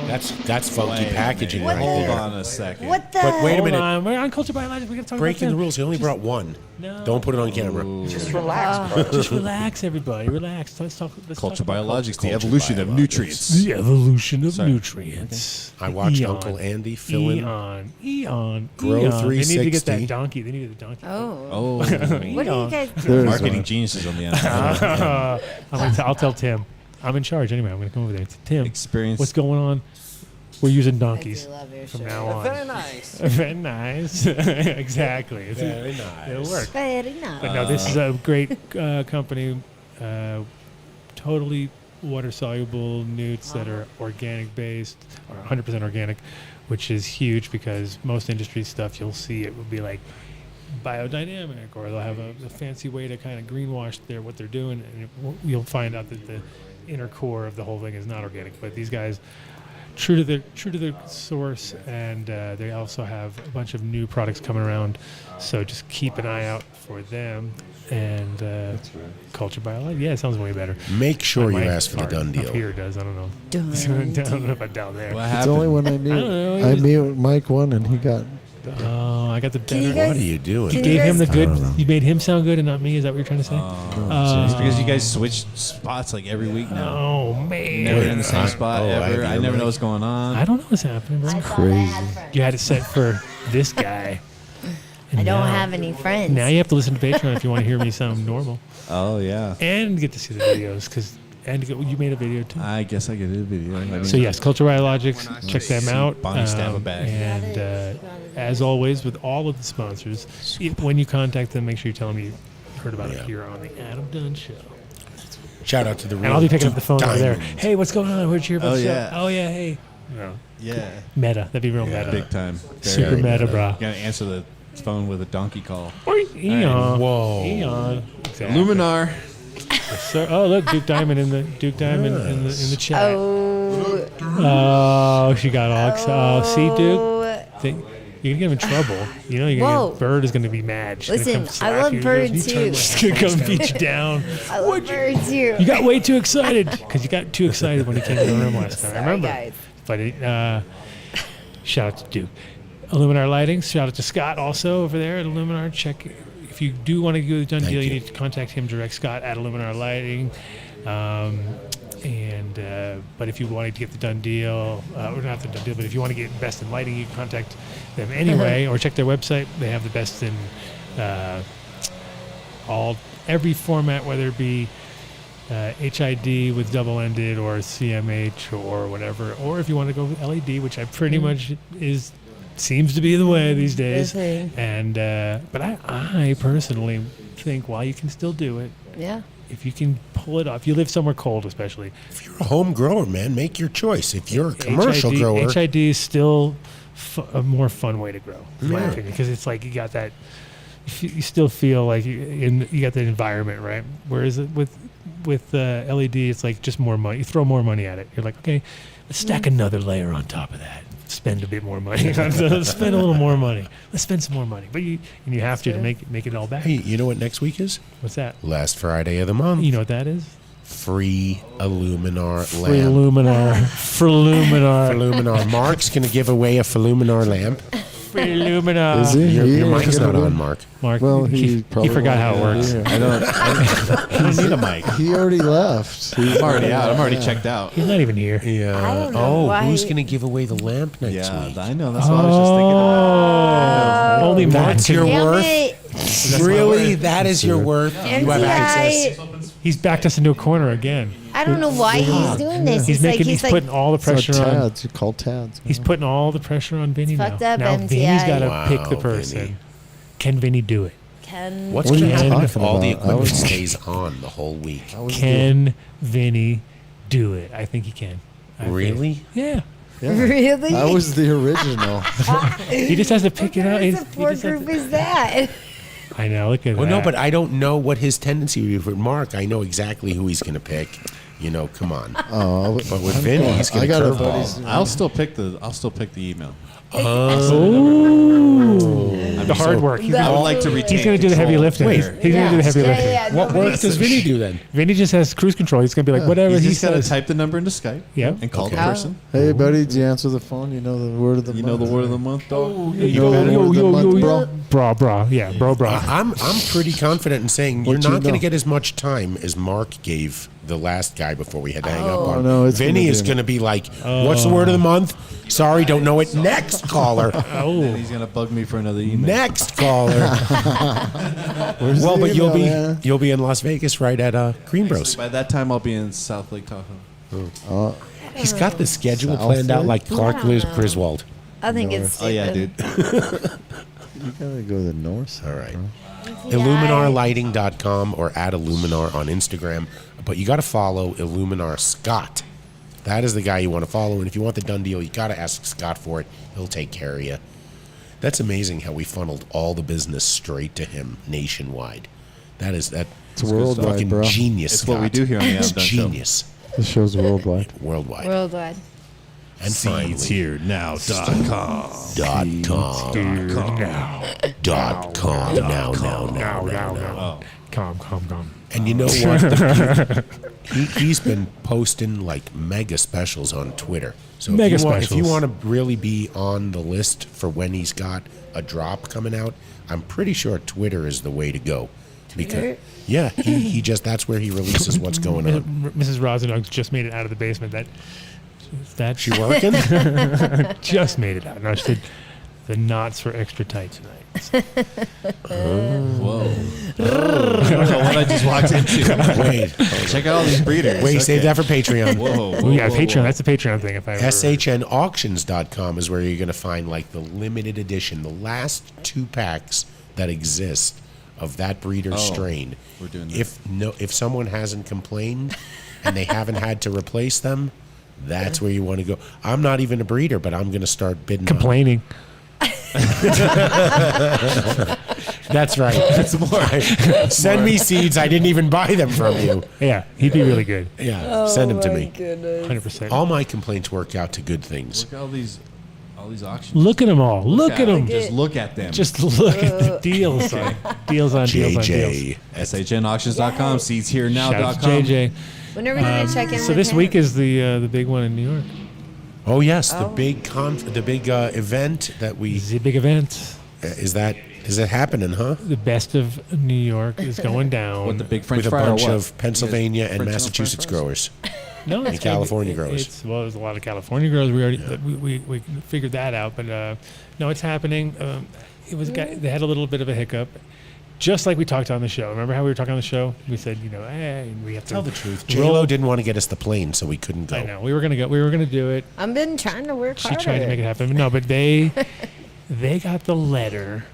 That's funky packaging right Hold there. on a second. What the? But wait a Hold minute. on, we're on Cultured Biologics. We got to talk Breaking about the them. rules. He only brought one. No. Don't put it on camera. Just relax, bro. Just relax, everybody. Relax. Let's talk. Cultured about Biologics, the Cultured evolution of Biologics. nutrients. the evolution of Sorry. nutrients. I watched Eon. Uncle Andy fill in. Eon. Grow Eon. They need to get 360. that donkey. They needed a donkey. Oh. Oh, What do you guys do? marketing geniuses on the outside. I'll tell Tim. I'm in charge anyway. I'm going to come over there. Tim, Experience. what's going on We're using donkeys love your from show. now on. Very nice. Very nice. Exactly. Very nice. It'll work. Very nice. But no, this is a great company. Totally water soluble newts that are organic based or 100% organic, which is huge because most industry stuff you'll see it will be like biodynamic, or they'll have a fancy way to kind of greenwash what they're doing, and you'll find out that the inner core of the whole thing is not organic. But these guys, true to their source, and they also have a bunch of new products coming around. So just keep an eye out for them. And culture biology. Yeah, it sounds way better. Make sure you My ask for the Dunn deal. Up here it does. I don't know. Dun, I don't know about down there. It's only when I meet. I meet Mike one, and he got. Oh, I got the better. What are you doing? You gave him the good. You made him sound good and not me. Is that what you're trying to say? It's because you guys switch spots like every week now. Oh man, Never in the same spot ever. I never know what's going on. I don't know what's happening, bro. It's crazy. You had it set for this guy. I don't now- have any friends. Now you have to listen to Patreon if you want to hear me sound normal. Oh yeah. And get to see the videos you made a video too. I guess I could do a video. I mean, So yes, Culture Biologics, check them out. Bonnie stab a bag. And as always, with all of the sponsors, when you contact them, make sure you tell them you heard about it here on the Adam Dunn Show. Shout out to the real And I'll be picking up the phone over there. diamonds. Hey, what's going on? Where'd you hear about the show? yeah. Oh yeah, hey. No. Yeah. Meta. That'd be real meta. Big time. Super Very meta, bro. You gotta answer the phone with a donkey call. Eon. Whoa. Eon. Exactly. Luminar. Yes, sir. Oh, look, Duke Diamond in the chat. Oh. Oh, she got all excited. Oh, see, Duke? You're going to get him in trouble. You know, Whoa. Bird is going to be mad. She's gonna Listen, come slap I love you. Bird You turn too. my She's going to come beat you down. I love Bird too. You got way too excited because you got too excited when he came to the room last time. I Sorry, remember. guys. But shout out to Duke. Illuminar Lighting. Shout out to Scott also over there at Illuminar. Check if you do want to do the Dunn deal. You need to contact him direct. Scott at Illuminar Lighting. But if you wanted to get the Dunn deal, or not the Dunn deal, but if you want to get best in lighting, you can contact them anyway, or check their website. They have the best in every format, whether it be HID with double-ended or CMH or whatever, or if you want to go with LED, which I pretty much seems to be the way these days. And but I personally think while you can still do it, Yeah. if you can pull it off, you live somewhere cold, especially. If you're a home grower, man, make your choice. If you're a commercial grower, HID is still a more fun way to grow, in my Yeah. opinion, because it's like you got that. You still feel like you got that environment, right? Whereas with LED, it's like just more money. You throw more money at it. You're like, okay, let's stack another layer on top of that. Spend a bit more money. Spend a little more money. Let's spend some more money. But you have to make it all back. hey, you know what next week is? What's that? Last Friday of the month. You know what that is? Free Illuminar For lamp. Luminar. For Luminar. Illuminar. Mark's going to give away a Illuminar lamp. For Luminar. Is he? Your mic is ain't not gonna on, do- Mark. Mark, Well, he probably forgot how it won't. works. Yeah. I don't need a mic. He already left. I'm already out. I'm already checked out. He's not even here. Yeah. I don't know why who's he- going to give away the lamp next Yeah, week? I know. That's what I was just thinking about. Only Mark That's can- your Damn worth? it. Really? That is your worth? You have access? He's backed us into a corner again. I don't know why he's doing this. He's He's putting all the It's not pressure on. Tads. You call Tads. He's putting all the pressure on Vinny now. fucked up, Now MTI. Vinny's got to Wow, pick the person. Vinny. Can Vinny do it? Can What's What are going you to happen talking if all the about? equipment I was- stays on the whole week? Can Vinny do it? I think he can. I think. Really? Yeah. Yeah. Really? I was the original. He just has to pick it What out. kind He of support just has group to- is that? I know. Look at Well, that. no, but I don't know what his tendency would be. For Mark, I know exactly who he's going to pick. You know, come on. Oh, But with Vinny, he's going I to got a curveball. buddy's. I'll still pick the email. The hard work. I would like to retain. He's going to do the heavy control lifting. there. He's going to do the heavy lifting. What work does Vinny do then? Vinny just has cruise control. He's going to be like, whatever He's he just got to says. type the number into Skype. Yeah. And call Okay. the person. Hey, buddy, did you answer the phone? You know the word of the month. You know the word of the month, dog. You know the word of the month, bro? Bra. Yeah, bro. I'm pretty confident in saying you're What you not going to know? get as much time as Mark gave the last guy before we had to hang up Oh, on. no, it's Vinny gonna is be- going to be like, "What's the word of the month? Sorry, don't know it. Next caller. And he's gonna bug me for another email. Next caller." Where's Well, the but email, you'll be in Las Vegas, right at Green Bros. By that time, I'll be in South Lake Tahoe. He's got the schedule planned out like Clark Griswold. I think it's Oh yeah, dude. You gotta go to the north. All right. IlluminarLighting.com or at Illuminar on Instagram. But you got to follow Illuminar Scott. That is the guy you want to follow. And if you want the done deal, you got to ask Scott for it. He'll take care of you. That's amazing how we funneled all the business straight to him nationwide. It's worldwide, fucking bro. genius. It's what we do here on the It's Adam Dunn Show. genius. This show's worldwide. Worldwide. Worldwide. And finally, SeedsHereNow.com. .com. Calm. And you know what? He's been posting like mega specials on Twitter. So if you want to really be on the list for when he's got a drop coming out, I'm pretty sure Twitter is the way to go. Because he just that's where he releases what's going on. Mrs. Rosin just made it out of the basement. That She working? just made it out. No, she said the knots were extra tight tonight. Whoa. What I just walked into. Wait. Check out all these breeders. Wait, save that for Patreon. Whoa. Yeah, Patreon. That's the Patreon thing. If I ever SHNauctions.com is where you're going to find like the limited edition, the last 2 packs that exist of that breeder strain. We're doing that. If someone hasn't complained and they haven't had to replace them, that's where you want to go. I'm not even a breeder, but I'm going to start bidding. complaining. That's right. That's more. Send me seeds. I didn't even buy them from you. Yeah, he'd be really good. Yeah, send them to me. 100%. All my complaints work out to good things. Look at all these auctions. Look at them all. Look at them. Just look at them. Just look at the deals. Deals on deals on JJ. deals. SHNauctions.com. Shout out SeedsHereNow.com. to JJ. When are we gonna check in? So with this him? week is the big one in New York. Oh yes, the big event that we. The big event. Is it happening, huh? The best of New York is going down. What, the big French With a fry or bunch what? of Pennsylvania and French Massachusetts fries? growers. No, And California growers. There's a lot of California growers. We already we figured that out, but no, it's happening. They had a little bit of a hiccup, just like we talked on the show. Remember how we were talking on the show? We said, we have to Tell the truth. J-Lo didn't want to get us the plane, so we couldn't go. I know we were gonna go. We were gonna do it. I've been trying to work She harder. tried to make it happen. No, but they got the letter.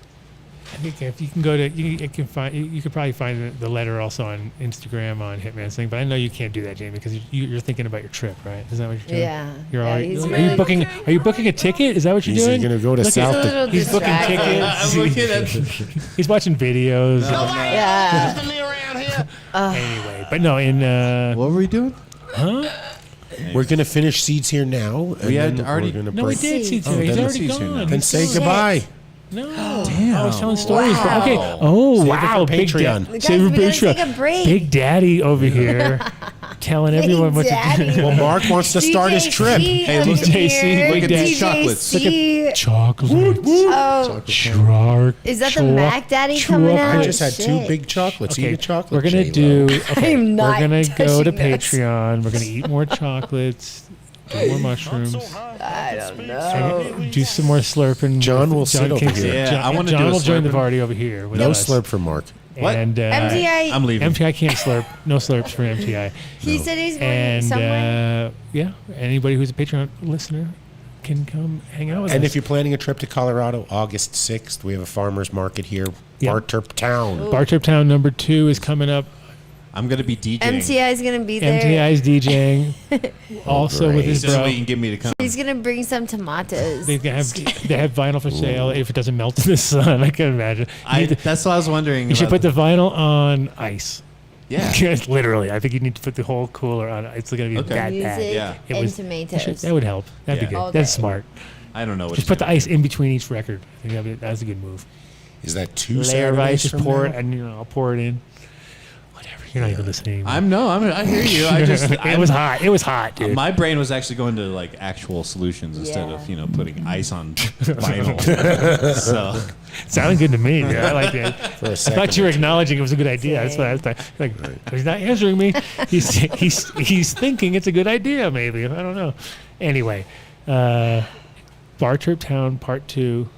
I think if you can go to you could probably find the letter also on Instagram on Hitman's thing. But I know you can't do that, Jamie, because you're thinking about your trip, right? Is that what you're doing? Yeah. You're Yeah, all, he's are really you booking? Are you booking a ticket? Is that what you're He's doing? gonna go to Look South. He's a little He's booking distracted. tickets. He's watching videos. Yeah. Anyway, but no, in What were we doing? huh? We're gonna finish seeds here now. We and had then already- we're gonna No, we break. did see Oh, He's then already Seeds here now. gone. Then He's say Shit. goodbye. No. Damn. I was telling stories. Wow. Okay. Oh, Save it wow. for Big Patreon. Guys, Save it we for gotta Patreon. take a break. Big Daddy over here telling everyone what to Daddy. do. Well, Mark wants to start his trip. Hey, look at JC, look at these DJC. chocolates. Chocolate. Oh, Shark. is that the Mac Daddy coming out? I just had Shit. 2 big chocolates. Okay, Eat a chocolate. we're gonna J-Lo. do. Okay, I'm not we're gonna go to touching this. Patreon. We're gonna eat more chocolates, do more mushrooms, I don't know. do some more slurping. John with will sit over Kingston. here. Yeah, I wanna John do a will join the slurping. party over here. With No us. slurp for Mark. What? And MTI. I'm leaving. MTI can't slurp. No slurps for MTI. He said he's going And somewhere. yeah, anybody who's a Patreon listener can come hang out with And us. if you're planning a trip to Colorado, August 6th, we have a farmer's market here, Yeah. Barterp Town. Barterp Town number 2 is coming up. I'm going to be DJing. MTI's gonna be there. MTI's DJing, also with his Just so bro. you can get me to come. He's gonna bring some tomatoes. They have vinyl for sale if it doesn't melt in the sun. I can imagine. That's what I was wondering. You should about put the vinyl on ice. Yeah. Literally. I think you need to put the whole cooler on. It's going to be Okay. that Music bad. Yeah. and tomatoes. That would help. That'd be Yeah. good. All That's day. smart. I don't know what Just put the ice in between each record. I think that's a good move. Is that 2 Layer of ice, Saturdays just from pour now? it, and I'll pour it in. Whatever. You're not even listening. I hear you. I just it was hot. It was hot, dude. My brain was actually going to like actual solutions instead of putting ice on vinyl. So Sounded good to me. Dude. I like it. For a I second. thought you were acknowledging it was a good idea. That's what I thought. Like, he's not answering me. He's thinking it's a good idea. Maybe I don't know. Anyway, Barterp Town Part 2.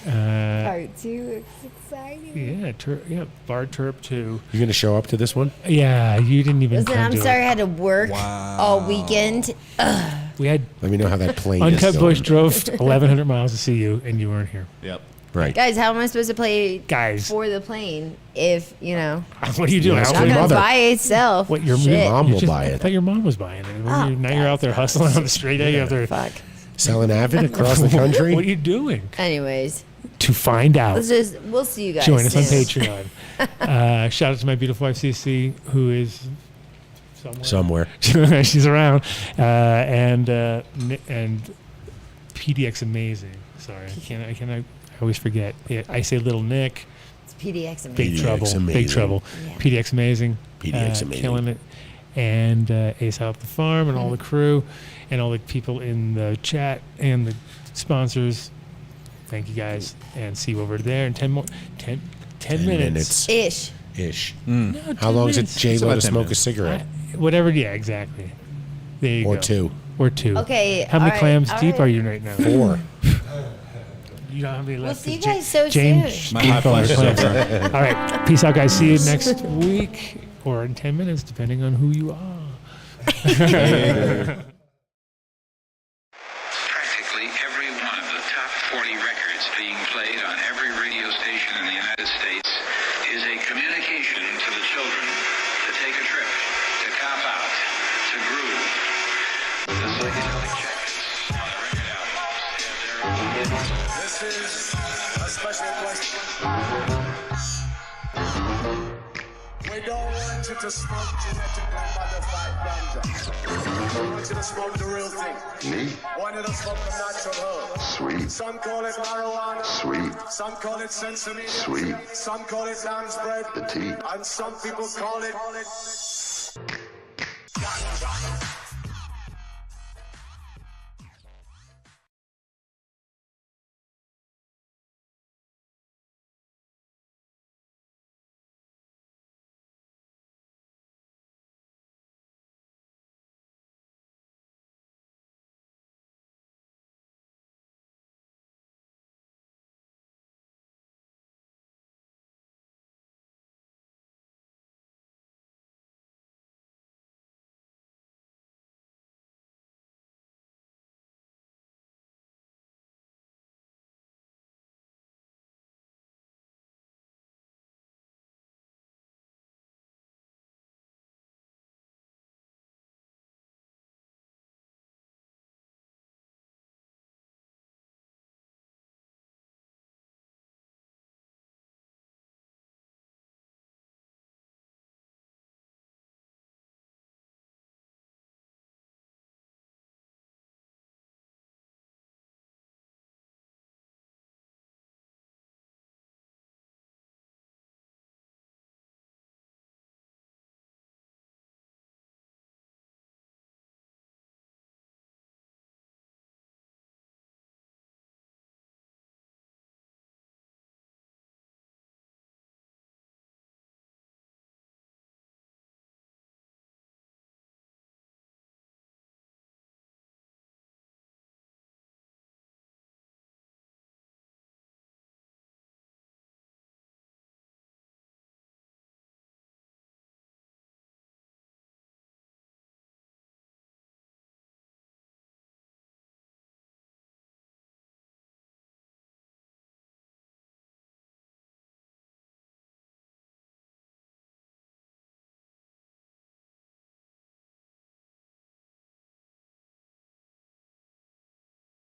Part 2, it's exciting. Yeah, Bar Terp 2. You going to show up to this one? Yeah, you didn't even Listen, come I'm to sorry it. I had to work all weekend. Ugh. We had Let me know how that plane Uncut is Bush going. drove 1,100 miles to see you, and you weren't here. Yep. Right. Guys, how am I supposed to play Guys. for the plane if, you know? What are you doing? It's not going to buy itself. What, your Shit. mom will buy I it. thought your mom was buying it. Oh, Now you're out there hustling on the street. You're out there. Fuck. Selling Avid across the country? What are you doing? Anyways. To find out. We'll see you guys Join us on soon. Patreon. Shout out to my beautiful wife, CC, who is Somewhere. She's around. And PDX Amazing. Sorry, I always forget. Yeah, I say Little Nick. It's PDX Amazing. Big Trouble. Amazing. Big Trouble. Yeah. PDX Amazing. PDX Amazing. Killing it. And Ace Out the Farm and all the crew and all the people in the chat and the sponsors. Thank you guys. And see you over there in 10 minutes. Ish. No, How 10 long is it, minutes. J-Lo, to 10 smoke a minutes. cigarette? Whatever, yeah, exactly. There you Or go. two. Or two. Okay, How many all right, clams all deep right. are you right now? 4. You don't have any left. see you 'cause guys so James soon. My hot flash is clams. over. All right. Peace out, guys. See you next week or in 10 minutes, depending on who you are. Later. Practically every one of the top 40 records being played on every radio station in the United States is a communication to the children to take a trip, to cop out, to groove. The psychedelic jackets on the record albums have their own. This is a special question. We don't want you to smoke genetically modified ganja. We want you to smoke the real thing. Me? Want you to smoke the natural herb. Sweet. Some call it marijuana. Sweet. Some call it sesame. Sweet. Some call it lamb's bread. The tea. And some people call it